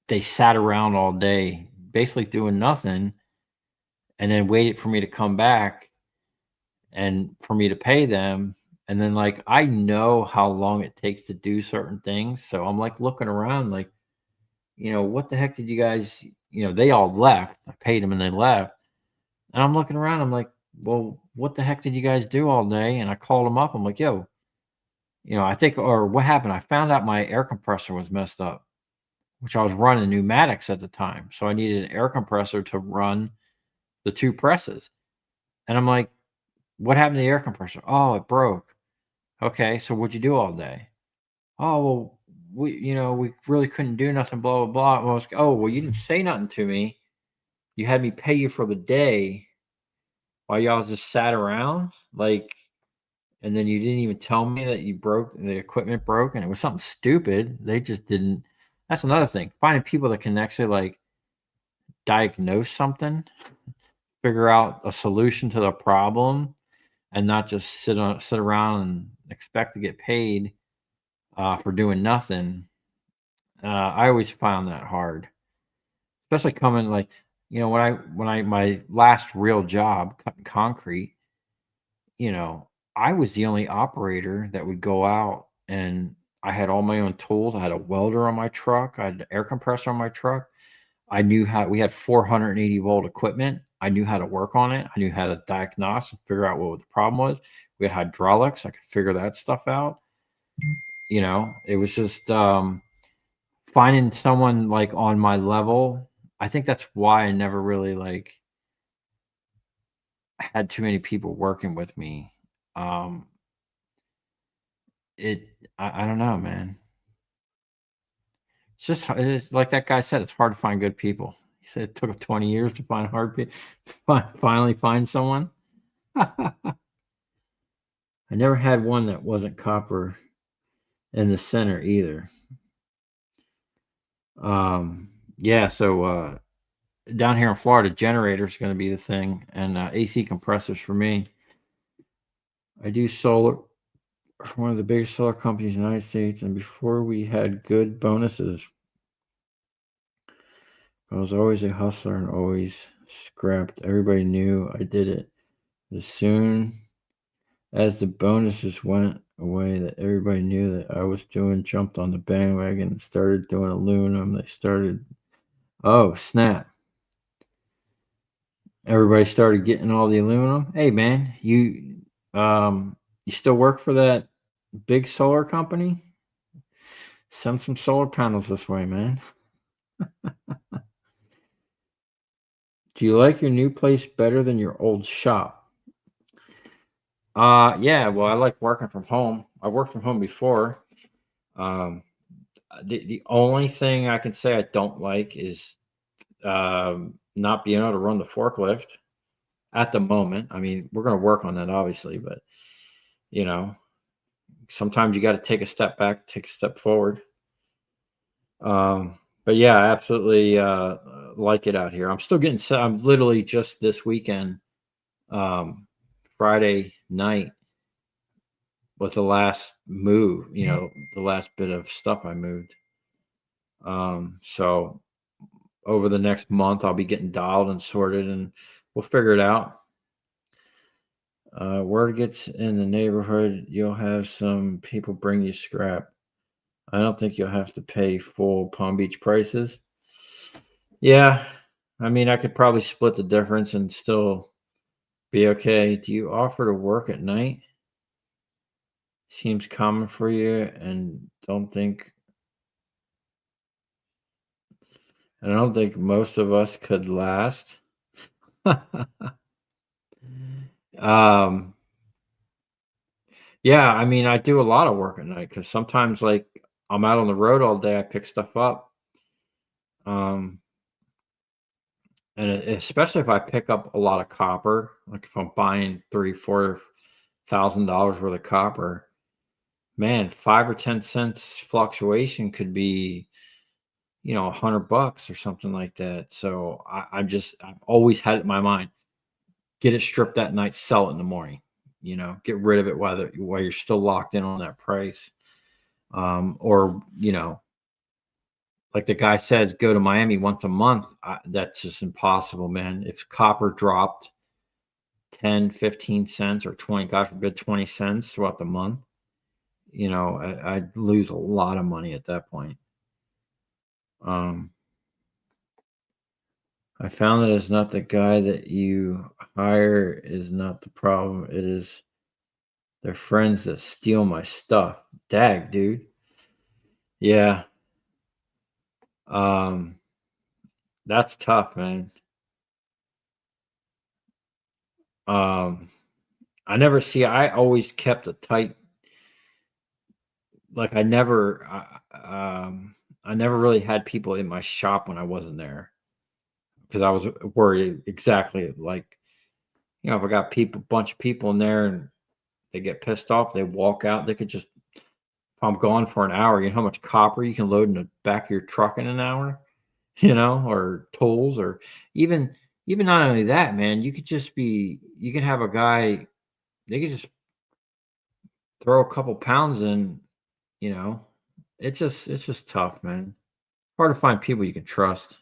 they sat around all day basically doing nothing and then waited for me to come back and for me to pay them. And then like I know how long it takes to do certain things. So I'm like looking around like, what the heck did you guys, they all left. I paid them and they left. And I'm looking around, I'm like, well, what the heck did you guys do all day? And I called them up. I'm like, yo, I think, or what happened? I found out my air compressor was messed up, which I was running pneumatics at the time. So I needed an air compressor to run the 2 presses. And I'm like, what happened to the air compressor? Oh, it broke. Okay, so what'd you do all day? Oh, well, we really couldn't do nothing, blah, blah, blah. Oh, well, you didn't say nothing to me. You had me pay you for the day while y'all just sat around, like, and then you didn't even tell me that the equipment broke, and it was something stupid. They just didn't. That's another thing. Finding people that can actually like diagnose something, figure out a solution to the problem, and not just sit around and expect to get paid for doing nothing. I always found that hard, especially coming like when I my last real job cutting concrete. I was the only operator that would go out, and I had all my own tools. I had a welder on my truck. I had an air compressor on my truck. I knew how we had 480-volt equipment. I knew how to work on it. I knew how to diagnose and figure out what the problem was. We had hydraulics. I could figure that stuff out. It was just finding someone like on my level. I think that's why I never really like had too many people working with me. I don't know, man. It's like that guy said, it's hard to find good people. He said it took him 20 years to find hard people, to finally find someone. I never had one that wasn't copper in the center either. Yeah, so down here in Florida, generators going to be the thing, and AC compressors for me. I do solar for one of the biggest solar companies in the United States, and before we had good bonuses, I was always a hustler and always scrapped. Everybody knew I did it. As soon as the bonuses went away, that everybody knew that I was jumped on the bandwagon and started doing aluminum. They started, oh, snap. Everybody started getting all the aluminum. Hey, man, you still work for that big solar company? Send some solar panels this way, man. Do you like your new place better than your old shop? Yeah, well, I like working from home. I worked from home before. The only thing I can say I don't like is not being able to run the forklift at the moment. I mean, we're going to work on that, obviously, but sometimes you got to take a step back, take a step forward. But yeah, I absolutely like it out here. I'm still getting set. I'm literally just this weekend, Friday night was the last move, the last bit of stuff I moved. So over the next month, I'll be getting dialed and sorted, and we'll figure it out. Word gets in the neighborhood, you'll have some people bring you scrap. I don't think you'll have to pay full Palm Beach prices. Yeah, I mean, I could probably split the difference and still be okay. Do you offer to work at night? Seems common for you, and I don't think most of us could last. Yeah, I mean, I do a lot of work at night because sometimes, like, I'm out on the road all day, I pick stuff up. And especially if I pick up a lot of copper, like if I'm buying $3,000-4,000 worth of copper, man, 5 or 10 cents fluctuation could be, $100 or something like that. So I've always had it in my mind, get it stripped that night, sell it in the morning, get rid of it while you're still locked in on that price. Or, like the guy says, go to Miami once a month. That's just impossible, man. If copper dropped 10, 15 cents or 20, God forbid, 20 cents throughout the month, I'd lose a lot of money at that point. I found that it's not the guy that you hire is not the problem. It is their friends that steal my stuff. Dag, dude. Yeah. That's tough, man. I always kept a tight, like I never really had people in my shop when I wasn't there because I was worried exactly like, if I got a bunch of people in there and they get pissed off, they walk out, they could just, if I'm gone for an hour, you know how much copper you can load in the back of your truck in an hour, or tools, or even not only that, man, you can have a guy, they could just throw a couple pounds in, it's just tough, man. Hard to find people you can trust.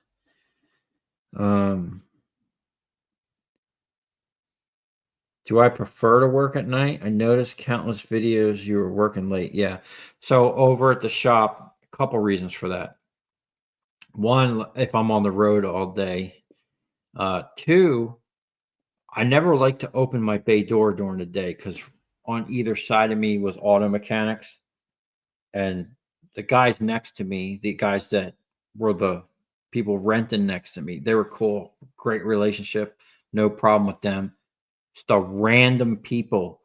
Do I prefer to work at night? I noticed countless videos you were working late. Yeah. So over at the shop, a couple reasons for that. One, if I'm on the road all day. Two, I never like to open my bay door during the day because on either side of me was auto mechanics. And the guys next to me, the guys that were the people renting next to me, they were cool, great relationship, no problem with them. Just the random people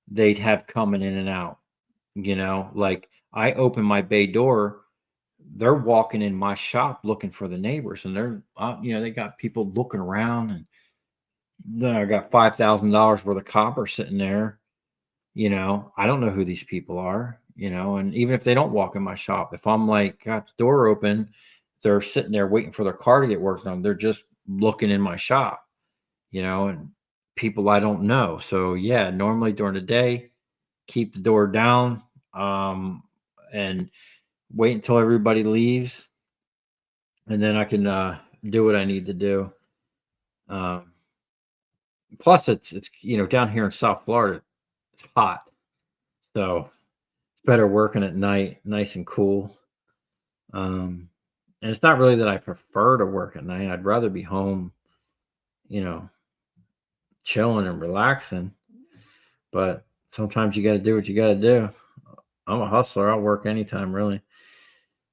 they'd have coming in and out, like I open my bay door, they're walking in my shop looking for the neighbors, and they're, they got people looking around, and then I got $5,000 worth of copper sitting there. I don't know who these people are, and even if they don't walk in my shop, if I'm like got the door open, they're sitting there waiting for their car to get worked on. They're just looking in my shop, and people I don't know. So yeah, normally during the day, keep the door down, and wait until everybody leaves, and then I can do what I need to do. Plus, it's down here in South Florida, it's hot, so it's better working at night, nice and cool. And it's not really that I prefer to work at night. I'd rather be home, chilling and relaxing. But sometimes you got to do what you got to do. I'm a hustler. I'll work anytime, really.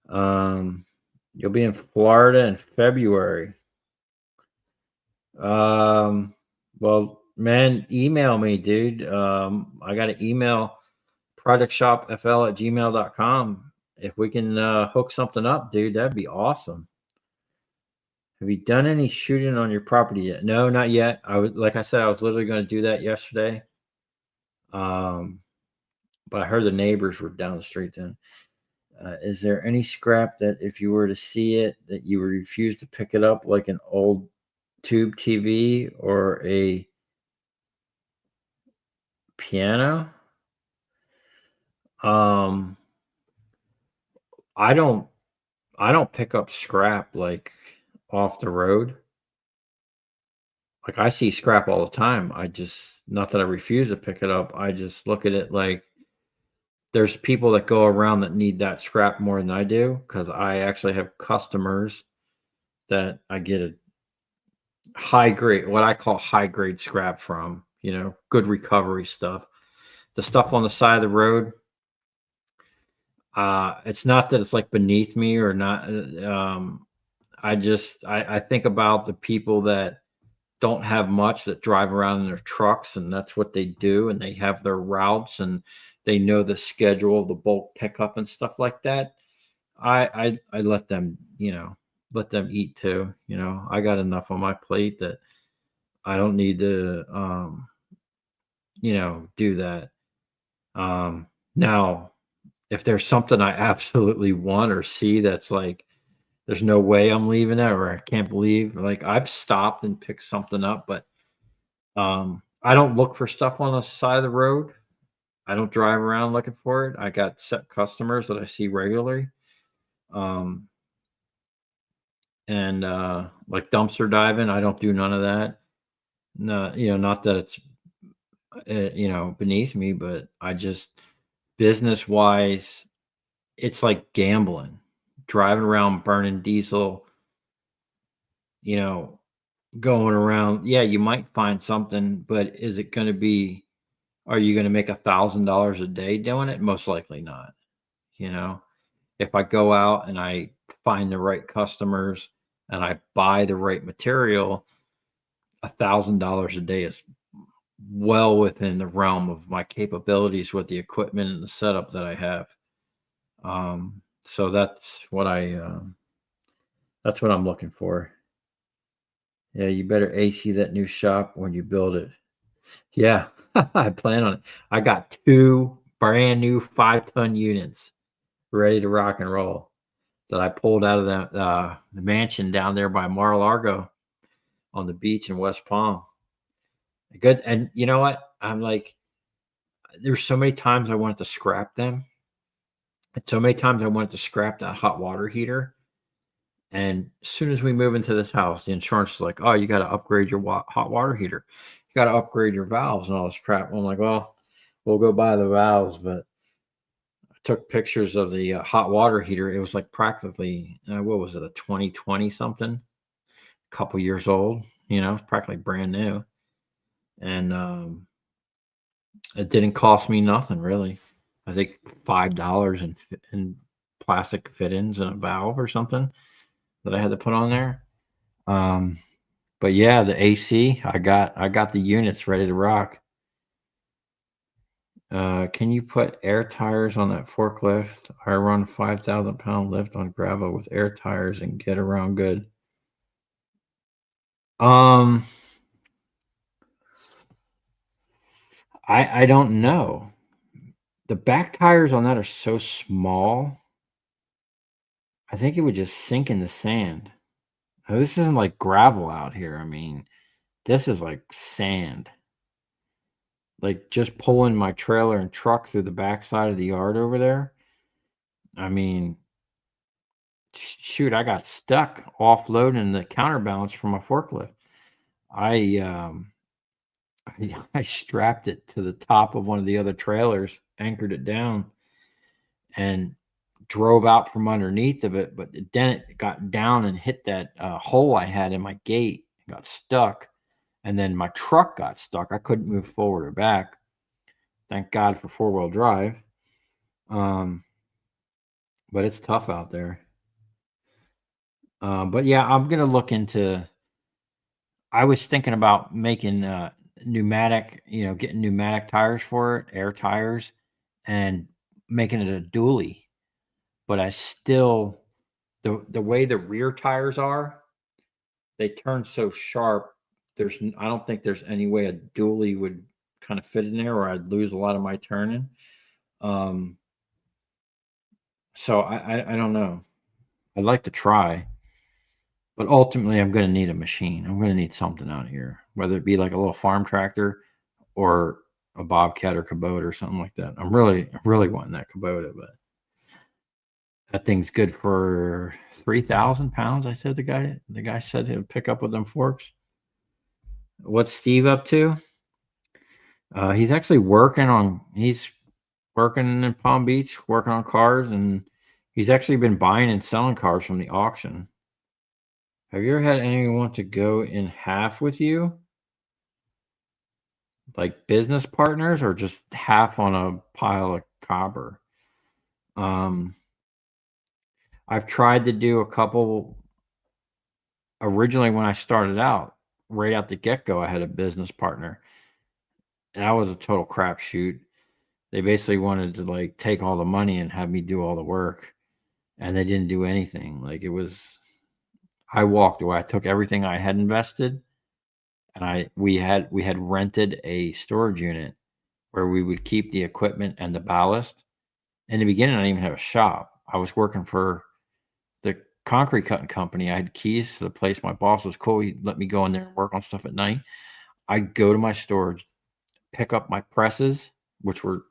You'll be in Florida in February. Well, man, email me, dude. I got an email, projectshopfl@gmail.com. If we can hook something up, dude, that'd be awesome. Have you done any shooting on your property yet? No, not yet. Like I said, I was literally going to do that yesterday. but I heard the neighbors were down the street then. Is there any scrap that if you were to see it, that you would refuse to pick it up, like an old tube TV or a piano? Um, I don't pick up scrap like off the road. Like I see scrap all the time. I just, not that I refuse to pick it up. I just look at it like there's people that go around that need that scrap more than I do, because I actually have customers that I get a high grade, what I call high grade scrap from, good recovery stuff. The stuff on the side of the road, it's not that it's like beneath me or not. I think about the people that don't have much, that drive around in their trucks, and that's what they do, and they have their routes and they know the schedule of the bulk pickup and stuff like that. I let them, let them eat too. I got enough on my plate that I don't need to do that. Now, if there's something I absolutely want or see that's like there's no way I'm leaving it, or I can't believe, like, I've stopped and picked something up, but I don't look for stuff on the side of the road. I don't drive around looking for it. I got set customers that I see regularly. Um, and like dumpster diving, I don't do none of that. No, not that it's beneath me, but I just, business wise, it's like gambling, driving around burning diesel, going around. Yeah, you might find something, but is it going to be, are you going to make $1,000 a day doing it? Most likely not. If I go out and I find the right customers and I buy the right material, $1,000 a day is well within the realm of my capabilities with the equipment and the setup that I have. So that's what that's what I'm looking for. Yeah, you better AC that new shop when you build it. Yeah, I plan on it. I got 2 brand new 5-ton units ready to rock and roll that I pulled out of the mansion down there by Mar-a-Lago on the beach in West Palm. Good. And you know what? I'm like, there's so many times I wanted to scrap them. And so many times I wanted to scrap that hot water heater. And as soon as we move into this house, the insurance is like, oh, you got to upgrade your hot water heater. You got to upgrade your valves and all this crap. I'm like, well, we'll go buy the valves. But I took pictures of the hot water heater. It was like practically, what was it, a 2020 something? A couple years old. It's practically brand new. And it didn't cost me nothing, really. I think $5 in plastic fittings and a valve or something that I had to put on there. But yeah, the AC, I got the units ready to rock. Can you put air tires on that forklift? I run 5,000-pound lift on gravel with air tires and get around good. I don't know. The back tires on that are so small. I think it would just sink in the sand. Now, this isn't like gravel out here. I mean, this is like sand. Like just pulling my trailer and truck through the backside of the yard over there. I mean, shoot, I got stuck offloading the counterbalance from my forklift. I I strapped it to the top of one of the other trailers, anchored it down, and drove out from underneath of it. But then it got down and hit that hole I had in my gate, got stuck. And then my truck got stuck. I couldn't move forward or back. Thank God for 4-wheel drive. But it's tough out there. But yeah, I'm going to look into, I was thinking about making pneumatic, getting pneumatic tires for it, air tires, and making it a dually. But I still, the way the rear tires are, they turn so sharp. I don't think there's any way a dually would kind of fit in there, or I'd lose a lot of my turning. So I don't know. I'd like to try, but ultimately I'm going to need a machine. I'm going to need something out here, whether it be like a little farm tractor or a Bobcat or Kubota or something like that. I'm really wanting that Kubota, but that thing's good for 3,000 pounds. I said the guy said he'll pick up with them forks. What's Steve up to? He's actually he's working in Palm Beach, working on cars, and he's actually been buying and selling cars from the auction. Have you ever had anyone want to go in half with you? Like business partners, or just half on a pile of copper? I've tried to do a couple. Originally, when I started out, right out the get-go, I had a business partner. That was a total crapshoot. They basically wanted to like take all the money and have me do all the work, and they didn't do anything. Like I walked away. I took everything I had invested, and we had rented a storage unit where we would keep the equipment and the ballast. In the beginning, I didn't even have a shop. I was working for the concrete cutting company. I had keys to the place. My boss was cool. He let me go in there and work on stuff at night. I'd go to my storage, pick up my presses, which were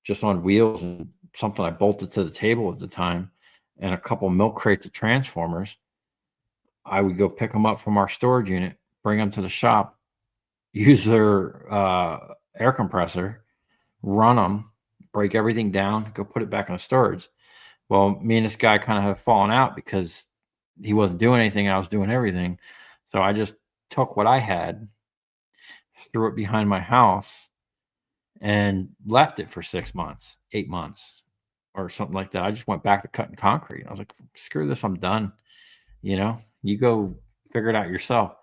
just on wheels and something I bolted to the table at the time, and a couple milk crates of transformers. I would go pick them up from our storage unit, bring them to the shop, use their air compressor, run them, break everything down, go put it back in the storage. Well, me and this guy kind of have fallen out because he wasn't doing anything and I was doing everything. So I just took what I had, threw it behind my house, and left it for 6 months, 8 months, or something like that. I just went back to cutting concrete. I was like, screw this, I'm done. You go figure it out yourself.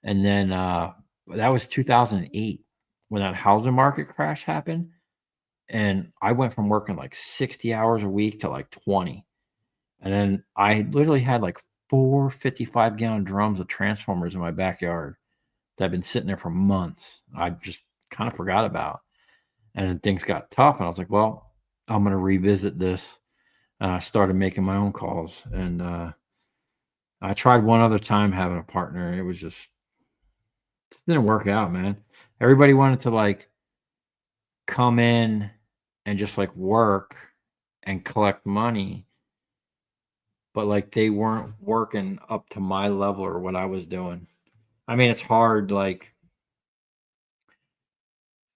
And then that was 2008 when that housing market crash happened. And I went from working like 60 hours a week to like 20. And then I literally had like 4 55-gallon drums of transformers in my backyard that had been sitting there for months. I just kind of forgot about. And then things got tough. And I was like, well, I'm going to revisit this. And I started making my own calls. And I tried one other time having a partner. And it didn't work out, man. Everybody wanted to like come in and just like work and collect money, but like they weren't working up to my level or what I was doing. I mean, it's hard like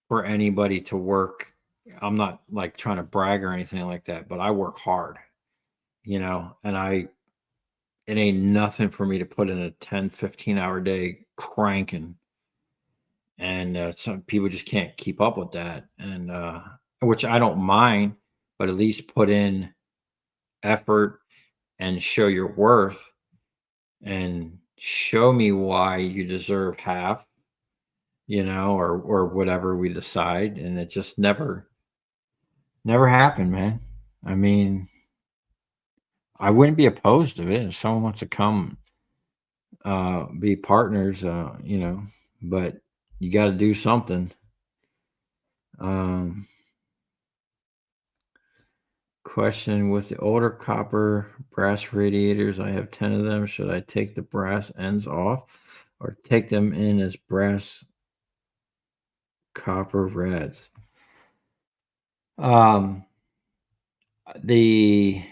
for anybody to work. I'm not like trying to brag or anything like that, but I work hard, and it ain't nothing for me to put in a 10-15 hour day cranking. And some people just can't keep up with that. And which I don't mind, but at least put in effort and show your worth and show me why you deserve half, or whatever we decide. And it just never happened, man. I mean, I wouldn't be opposed to it if someone wants to come be partners, but you got to do something. Question: with the older copper brass radiators, I have 10 of them. Should I take the brass ends off or take them in as brass copper rads? So you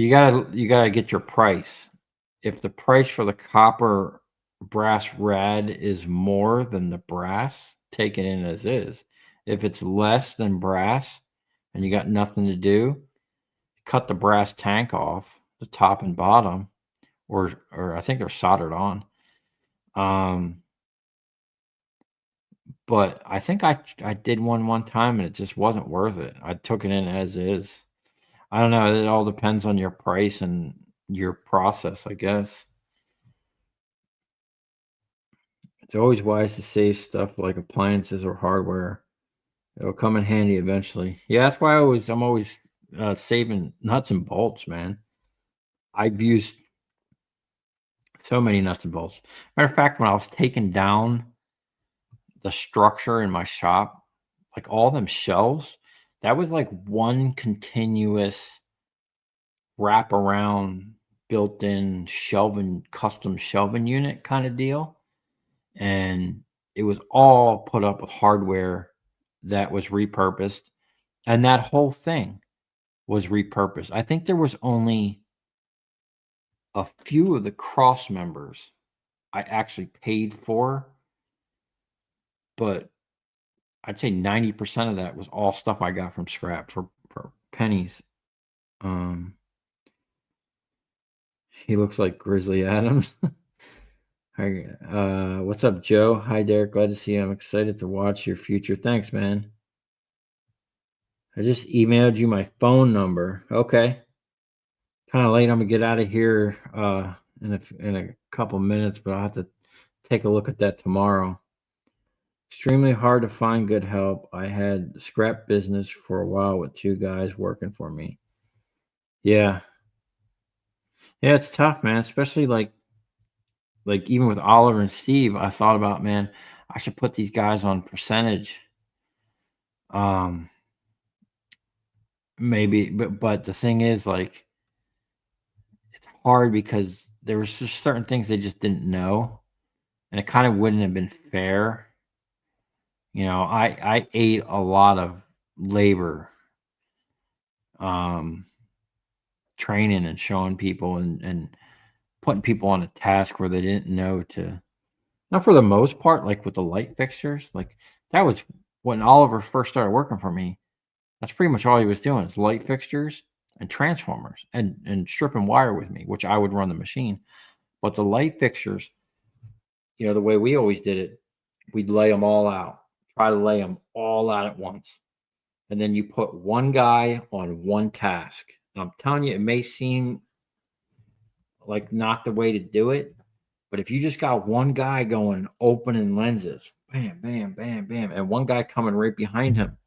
gotta get your price. If the price for the copper brass rad is more than the brass, take it in as is. If it's less than brass and you got nothing to do, cut the brass tank off, the top and bottom, or I think they're soldered on. But I think I did one time and it just wasn't worth it. I took it in as is. I don't know. It all depends on your price and your process, I guess. It's always wise to save stuff like appliances or hardware. It'll come in handy eventually. Yeah, that's why I'm always saving nuts and bolts, man. I've used so many nuts and bolts. Matter of fact, when I was taking down the structure in my shop, like all them shelves, that was like one continuous wrap around built-in shelving, custom shelving unit kind of deal. And it was all put up with hardware that was repurposed. And that whole thing was repurposed. I think there was only a few of the cross members I actually paid for, but I'd say 90% of that was all stuff I got from scrap for pennies. He looks like Grizzly Adams. Hi, what's up, Joe? Hi, Derek. Glad to see you. I'm excited to watch your future. Thanks, man. I just emailed you my phone number. Okay. Kind of late. I'm gonna get out of here in a couple minutes, but I'll have to take a look at that tomorrow. Extremely hard to find good help. I had scrap business for a while with 2 guys working for me. Yeah. Yeah, it's tough, man. Especially like even with Oliver and Steve, I thought about, man, I should put these guys on percentage. Maybe, but the thing is, like, it's hard because there was just certain things they just didn't know, and it kind of wouldn't have been fair. You know, I ate a lot of labor, training and showing people and putting people on a task where they didn't know to. Not for the most part, like with the light fixtures, like that was when Oliver first started working for me. That's pretty much all he was doing is light fixtures and transformers and stripping wire with me, which I would run the machine. But the light fixtures, you know, the way we always did it, we'd lay them all out, try to lay them all out at once. And then you put one guy on one task. And I'm telling you, it may seem like not the way to do it, but if you just got one guy going opening lenses, bam, bam, bam, bam, and one guy coming right behind him,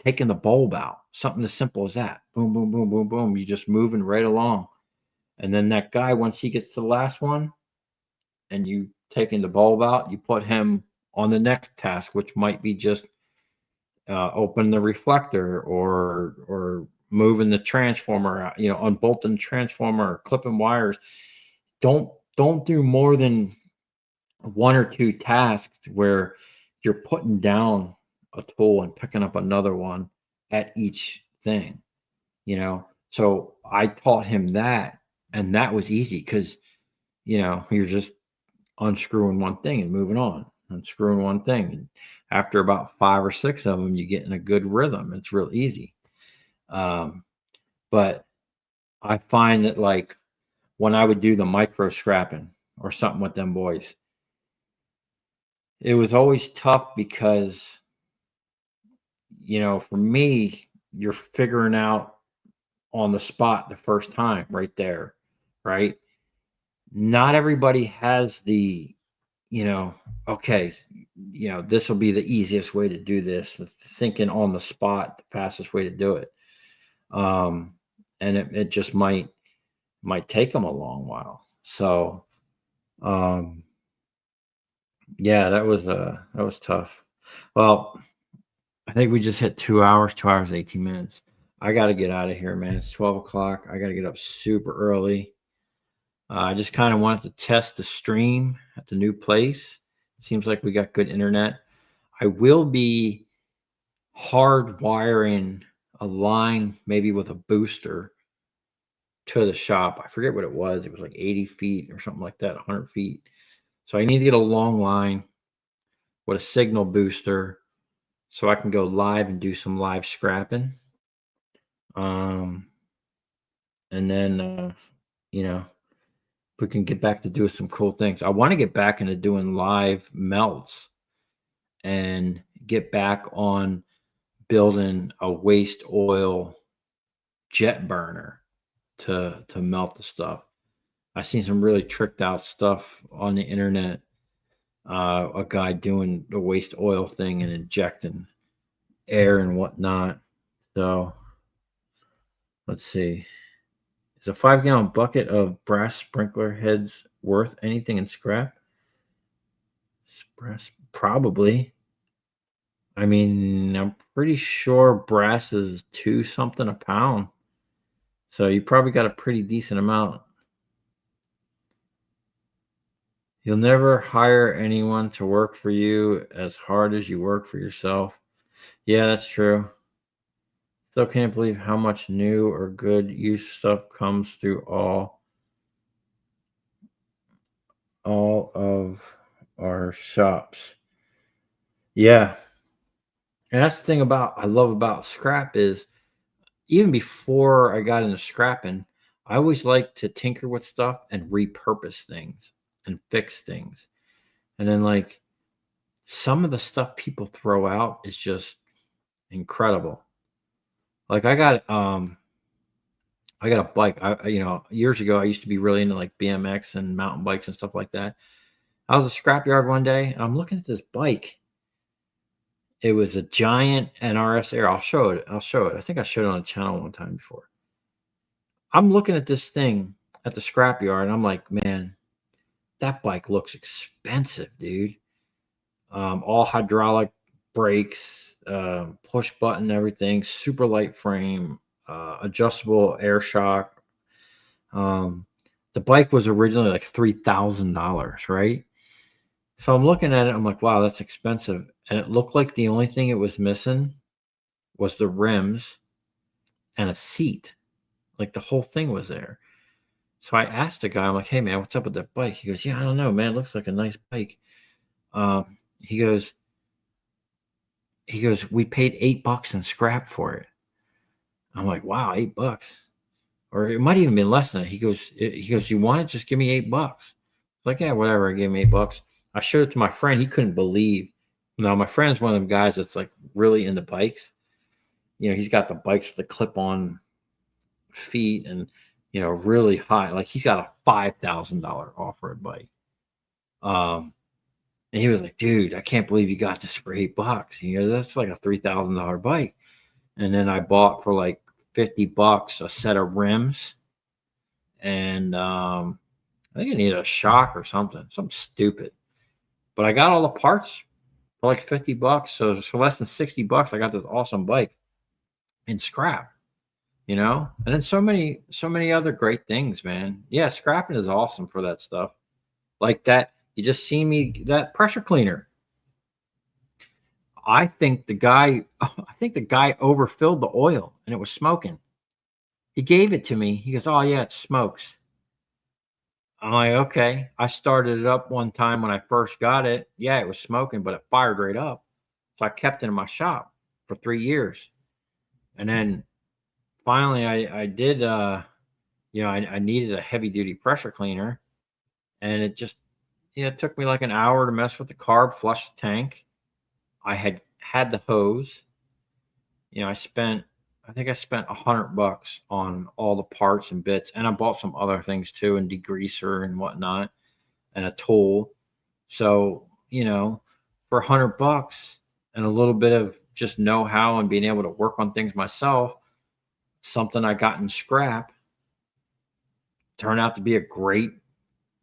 taking the bulb out, something as simple as that. Boom, boom, boom, boom, boom. You just moving right along. And then that guy, once he gets to the last one and you taking the bulb out, you put him on the next task, which might be just open the reflector or moving the transformer out, you know, unbolting the transformer or clipping wires. Don't do more than 1 or 2 tasks where you're putting down a tool and picking up another one at each thing, you know. So I taught him that, and that was easy because, you know, you're just unscrewing one thing and moving on, unscrewing one thing, and after about 5 or 6 of them, you get in a good rhythm. It's real easy. But I find that, like, when I would do the micro scrapping or something with them boys, it was always tough because, you know, for me, you're figuring out on the spot the first time right there, right? Not everybody has the, you know, okay, you know, this will be the easiest way to do this, thinking on the spot, the fastest way to do it. And it just might take them a long while. So, yeah, that was tough. Well, I think we just hit 2 hours, 2 hours, 18 minutes. I got to get out of here, man. It's 12 o'clock. I got to get up super early. I just kind of wanted to test the stream at the new place. Seems like we got good internet. I will be hardwiring a line, maybe with a booster, to the shop. I forget what it was. It was like 80 feet or something like that, 100 feet. So I need to get a long line with a signal booster so I can go live and do some live scrapping. And then, you know, we can get back to doing some cool things. I want to get back into doing live melts and get back on building a waste oil jet burner to melt the stuff. I've seen some really tricked out stuff on the internet. A guy doing the waste oil thing and injecting air and whatnot. So let's see. Is a 5-gallon bucket of brass sprinkler heads worth anything in scrap? Probably. I mean, I'm pretty sure brass is 2 something a pound. So you probably got a pretty decent amount. You'll never hire anyone to work for you as hard as you work for yourself. Yeah, that's true. Still can't believe how much new or good use stuff comes through all of our shops. Yeah. And that's the thing I love about scrap is even before I got into scrapping, I always like to tinker with stuff and repurpose things and fix things. And then like some of the stuff people throw out is just incredible. Like I got a bike. Years ago I used to be really into like BMX and mountain bikes and stuff like that. I was at a scrapyard one day and I'm looking at this bike. It was a giant NRS Air. I'll show it. I think I showed it on the channel one time before. I'm looking at this thing at the scrapyard and I'm like, man, that bike looks expensive, dude. All hydraulic brakes, push button, everything, super light frame, adjustable air shock. The bike was originally like $3,000, right? So I'm looking at it, I'm like, wow, that's expensive. And it looked like the only thing it was missing was the rims and a seat. Like the whole thing was there. So I asked the guy, I'm like, hey man, what's up with that bike? He goes, yeah, I don't know, man. It looks like a nice bike. He goes, we paid $8 in scrap for it. I'm like, wow, $8. Or it might even been less than that. He goes, you want it? Just give me $8. I was like, yeah, whatever. I gave him $8. I showed it to my friend. He couldn't believe. Now, my friend's one of them guys that's like really into bikes. He's got the bikes with the clip-on feet and, really high. Like he's got a $5,000 off-road bike. And he was like, dude, I can't believe you got this for $8. That's like a $3,000 bike. And then I bought for like $50 a set of rims. And I think I needed a shock or something stupid. But I got all the parts for like $50. So for less than $60, I got this awesome bike in scrap, And then so many other great things, man. Yeah, scrapping is awesome for that stuff. Like that, you just see me, that pressure cleaner. I think the guy overfilled the oil and it was smoking. He gave it to me. He goes, oh yeah, it smokes. I'm like, okay. I started it up one time when I first got it. Yeah, it was smoking, but it fired right up. So I kept it in my shop for 3 years. And then finally I did, I needed a heavy duty pressure cleaner. And it just, it took me like an hour to mess with the carb, flush the tank. I had the hose. I think I spent $100 on all the parts and bits, and I bought some other things too, and degreaser and whatnot, and a tool. So, for $100 and a little bit of just know-how and being able to work on things myself, something I got in scrap turned out to be a great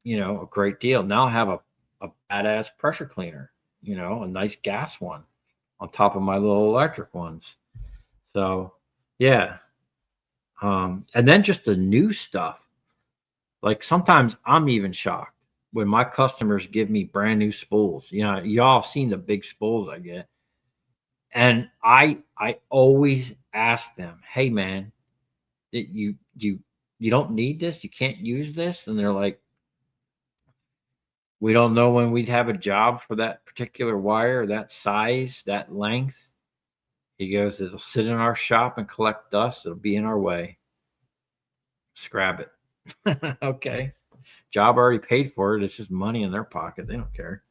deal. Now I have a badass pressure cleaner, a nice gas one on top of my little electric ones. So yeah. And then just the new stuff. Like sometimes I'm even shocked when my customers give me brand new spools. Y'all have seen the big spools I get. And I always ask them, hey man, you don't need this? You can't use this? And they're like, we don't know when we'd have a job for that particular wire, that size, that length. He goes, it'll sit in our shop and collect dust. It'll be in our way. Scrap it. Okay. Job already paid for it. It's just money in their pocket. They don't care.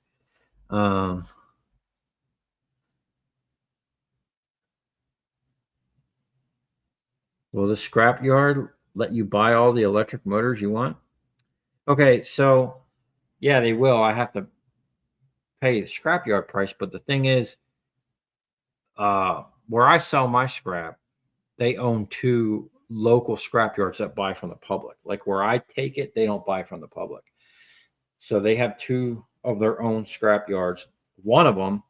Will the scrapyard let you buy all the electric motors you want? Okay, so yeah, they will. I have to pay the scrapyard price, but the thing is, where I sell my scrap, they own 2 local scrapyards that buy from the public. Like where I take it, they don't buy from the public. So they have 2 of their own scrapyards. One of them,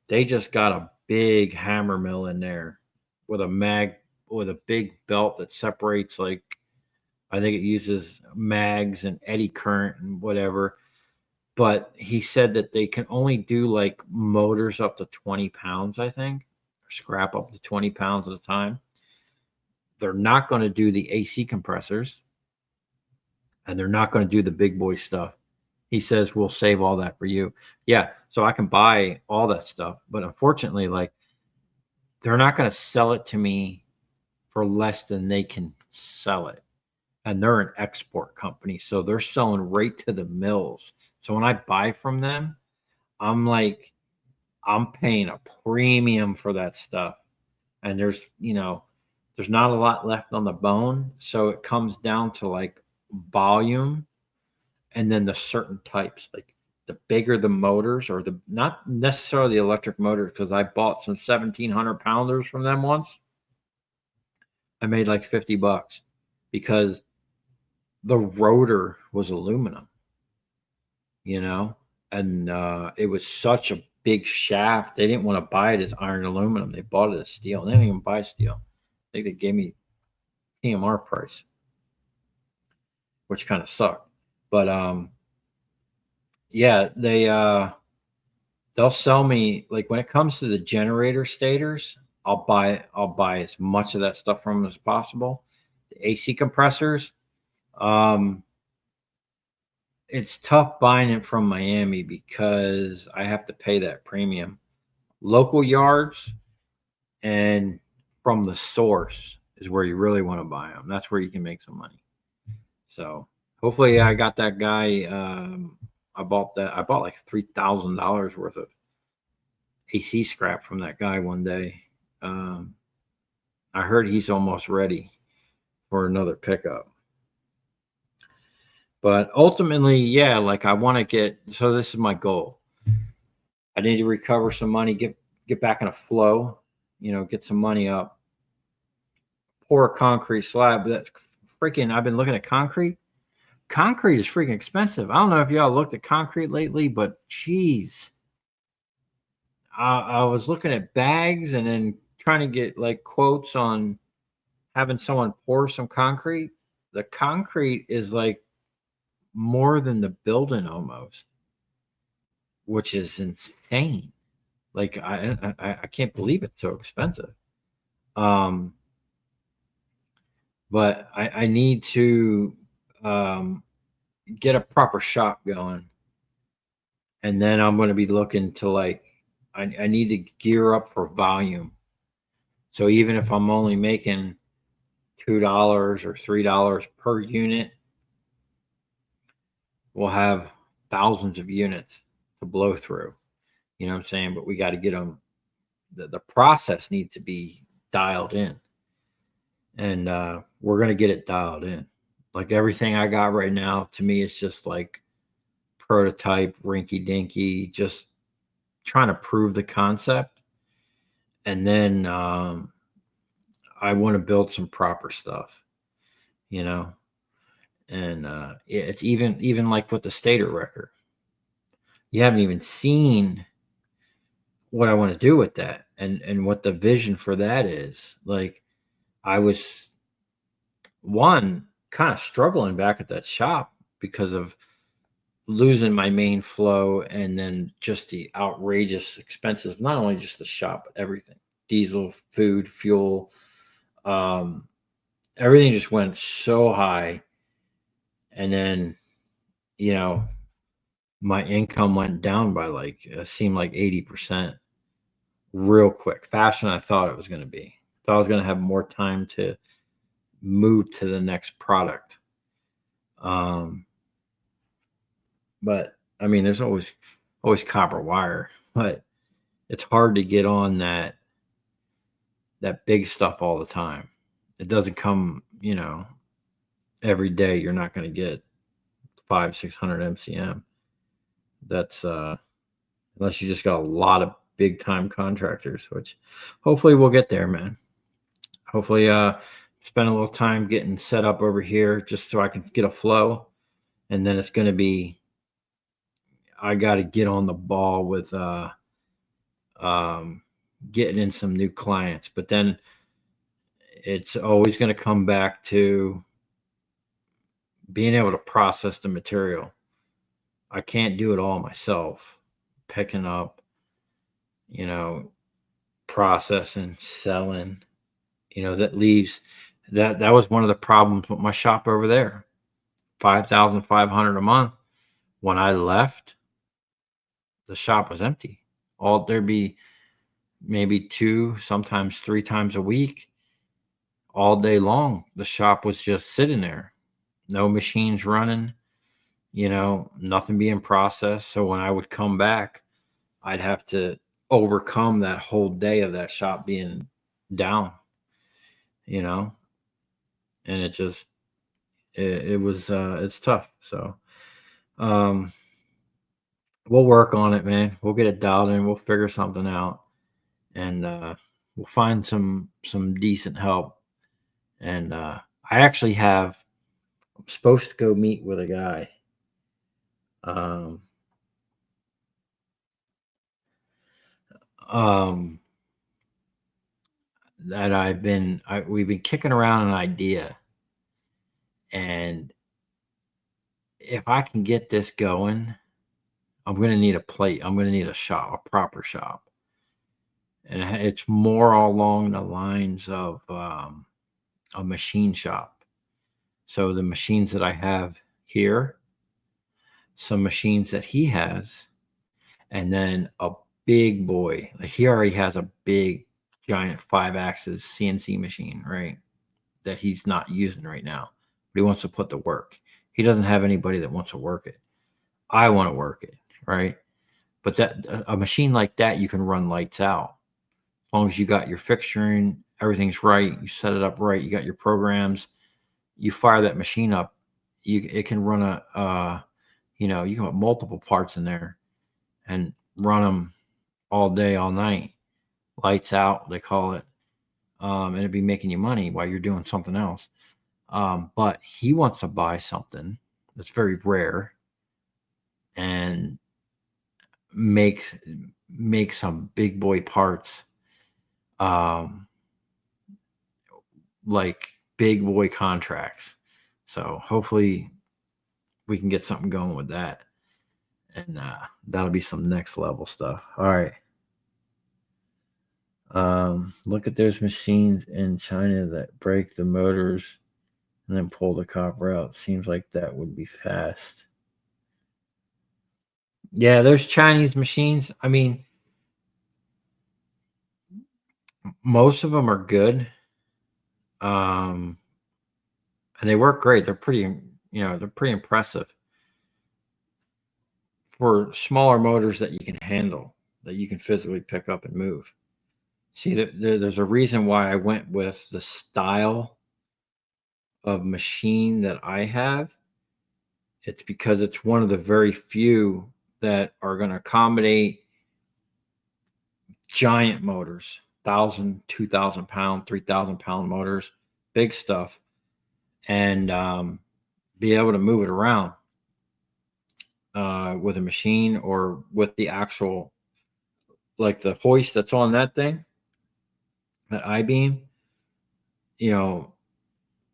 they just got a big hammer mill in there with a big belt that separates, like, I think it uses mags and eddy current and whatever. But he said that they can only do like motors up to 20 pounds, I think, or scrap up to 20 pounds at a time. They're not going to do the AC compressors, and they're not going to do the big boy stuff. He says, we'll save all that for you. Yeah. So I can buy all that stuff. But unfortunately, like, they're not going to sell it to me for less than they can sell it. And they're an export company. So they're selling right to the mills. So when I buy from them, I'm paying a premium for that stuff. And there's not a lot left on the bone. So it comes down to like volume, and then the certain types, like the bigger the motors, or the not necessarily the electric motors, because I bought some 1,700 pounders from them once. I made like $50 because the rotor was aluminum, and it was such a big shaft. They didn't want to buy it as iron aluminum. They bought it as steel. They didn't even buy steel. I think they gave me PMR price, which kind of sucked. But yeah, they'll sell me, like, when it comes to the generator stators, I'll buy as much of that stuff from them as possible. The AC compressors, it's tough buying it from Miami because I have to pay that premium. Local yards and from the source is where you really want to buy them. That's where you can make some money. So hopefully I got that guy. I bought like $3,000 worth of AC scrap from that guy one day. I heard he's almost ready for another pickup. But ultimately, yeah, like, I want to so this is my goal. I need to recover some money, get back in a flow, get some money up, pour a concrete slab. That's freaking, I've been looking at concrete. Concrete is freaking expensive. I don't know if y'all looked at concrete lately, but geez, I was looking at bags and then trying to get like quotes on having someone pour some concrete. The concrete is like more than the building almost, which is insane. Like, I can't believe it's so expensive. But I need to get a proper shop going, and then I'm going to be looking to, like, I need to gear up for volume. So even if I'm only making $2 or $3 per unit, we'll have thousands of units to blow through. You know what I'm saying? But we got to get them. The process needs to be dialed in, and we're going to get it dialed in. Like, everything I got right now, to me, it's just like prototype, rinky dinky, just trying to prove the concept. And then I want to build some proper stuff, and it's even like with the stator wrecker. You haven't even seen what I want to do with that, and what the vision for that is. Like, I was kind of struggling back at that shop because of losing my main flow, and then just the outrageous expenses, not only just the shop, but everything, diesel, food, fuel, everything just went so high. And then, my income went down by like, it seemed like 80% real quick, faster than I thought it was going to be. Thought I was going to have more time to move to the next product. But I mean, there's always copper wire, but it's hard to get on that big stuff all the time. It doesn't come, every day. You're not going to get 500-600 MCM. That's unless you just got a lot of big time contractors, which hopefully we'll get there, man. Hopefully spend a little time getting set up over here just so I can get a flow. And then it's going to be, I got to get on the ball with getting in some new clients. But then it's always going to come back to being able to process the material. I can't do it all myself. Picking up, processing, selling, that leaves that was one of the problems with my shop over there. 5,500 a month. When I left, the shop was empty. There'd be maybe 2, sometimes 3 times a week, all day long. The shop was just sitting there. No machines running, nothing being processed. So when I would come back, I'd have to overcome that whole day of that shop being down, and it just, it's tough. So, we'll work on it, man. We'll get it dialed in. We'll figure something out, and we'll find some decent help. And I actually I'm supposed to go meet with a guy. That we've been kicking around an idea, and if I can get this going, I'm going to need a plate. I'm going to need a shop, a proper shop. And it's more along the lines of a machine shop. So the machines that I have here, some machines that he has, and then a big boy. Like, he already has a big, giant 5-axis CNC machine, right? That he's not using right now, but he wants to put to work. He doesn't have anybody that wants to work it. I want to work it, right? But a machine like that, you can run lights out. As long as you got your fixturing, everything's right, you set it up right, you got your programs, you fire that machine up, it can run you can put multiple parts in there and run them all day, all night. Lights out, they call it. And it'd be making you money while you're doing something else. But he wants to buy something that's very rare and make some big boy parts, like big boy contracts. So hopefully we can get something going with that, and that'll be some next level stuff. All right. Look at those machines in China that break the motors and then pull the copper out. Seems like that would be fast. Yeah, those Chinese machines, I mean, most of them are good. And they work great. They're pretty, they're pretty impressive for smaller motors that you can handle, that you can physically pick up and move. See, there's a reason why I went with the style of machine that I have. It's because it's one of the very few that are going to accommodate giant motors, 1,000, 2,000 pound, 3,000 pound motors, big stuff, and be able to move it around with a machine or with the actual, like the hoist that's on that thing, that I-beam.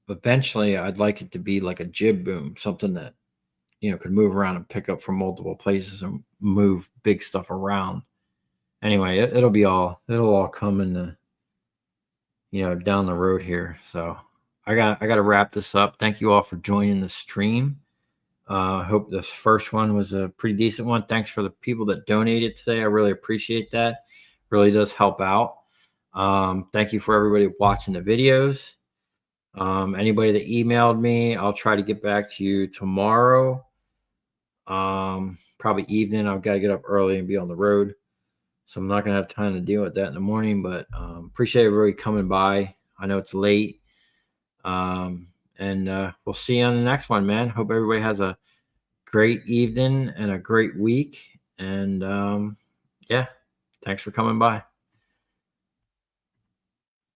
Eventually I'd like it to be like a jib boom, something that could move around and pick up from multiple places and move big stuff around. Anyway, it'll all come in the down the road here. So I got to wrap this up. Thank you all for joining the stream. I hope this first one was a pretty decent one. Thanks for the people that donated today. I really appreciate that. Really does help out. Thank you for everybody watching the videos. Anybody that emailed me, I'll try to get back to you tomorrow. Probably evening. I've got to get up early and be on the road, so I'm not going to have time to deal with that in the morning, but appreciate everybody coming by. I know it's late. And we'll see you on the next one, man. Hope everybody has a great evening and a great week. And yeah, thanks for coming by.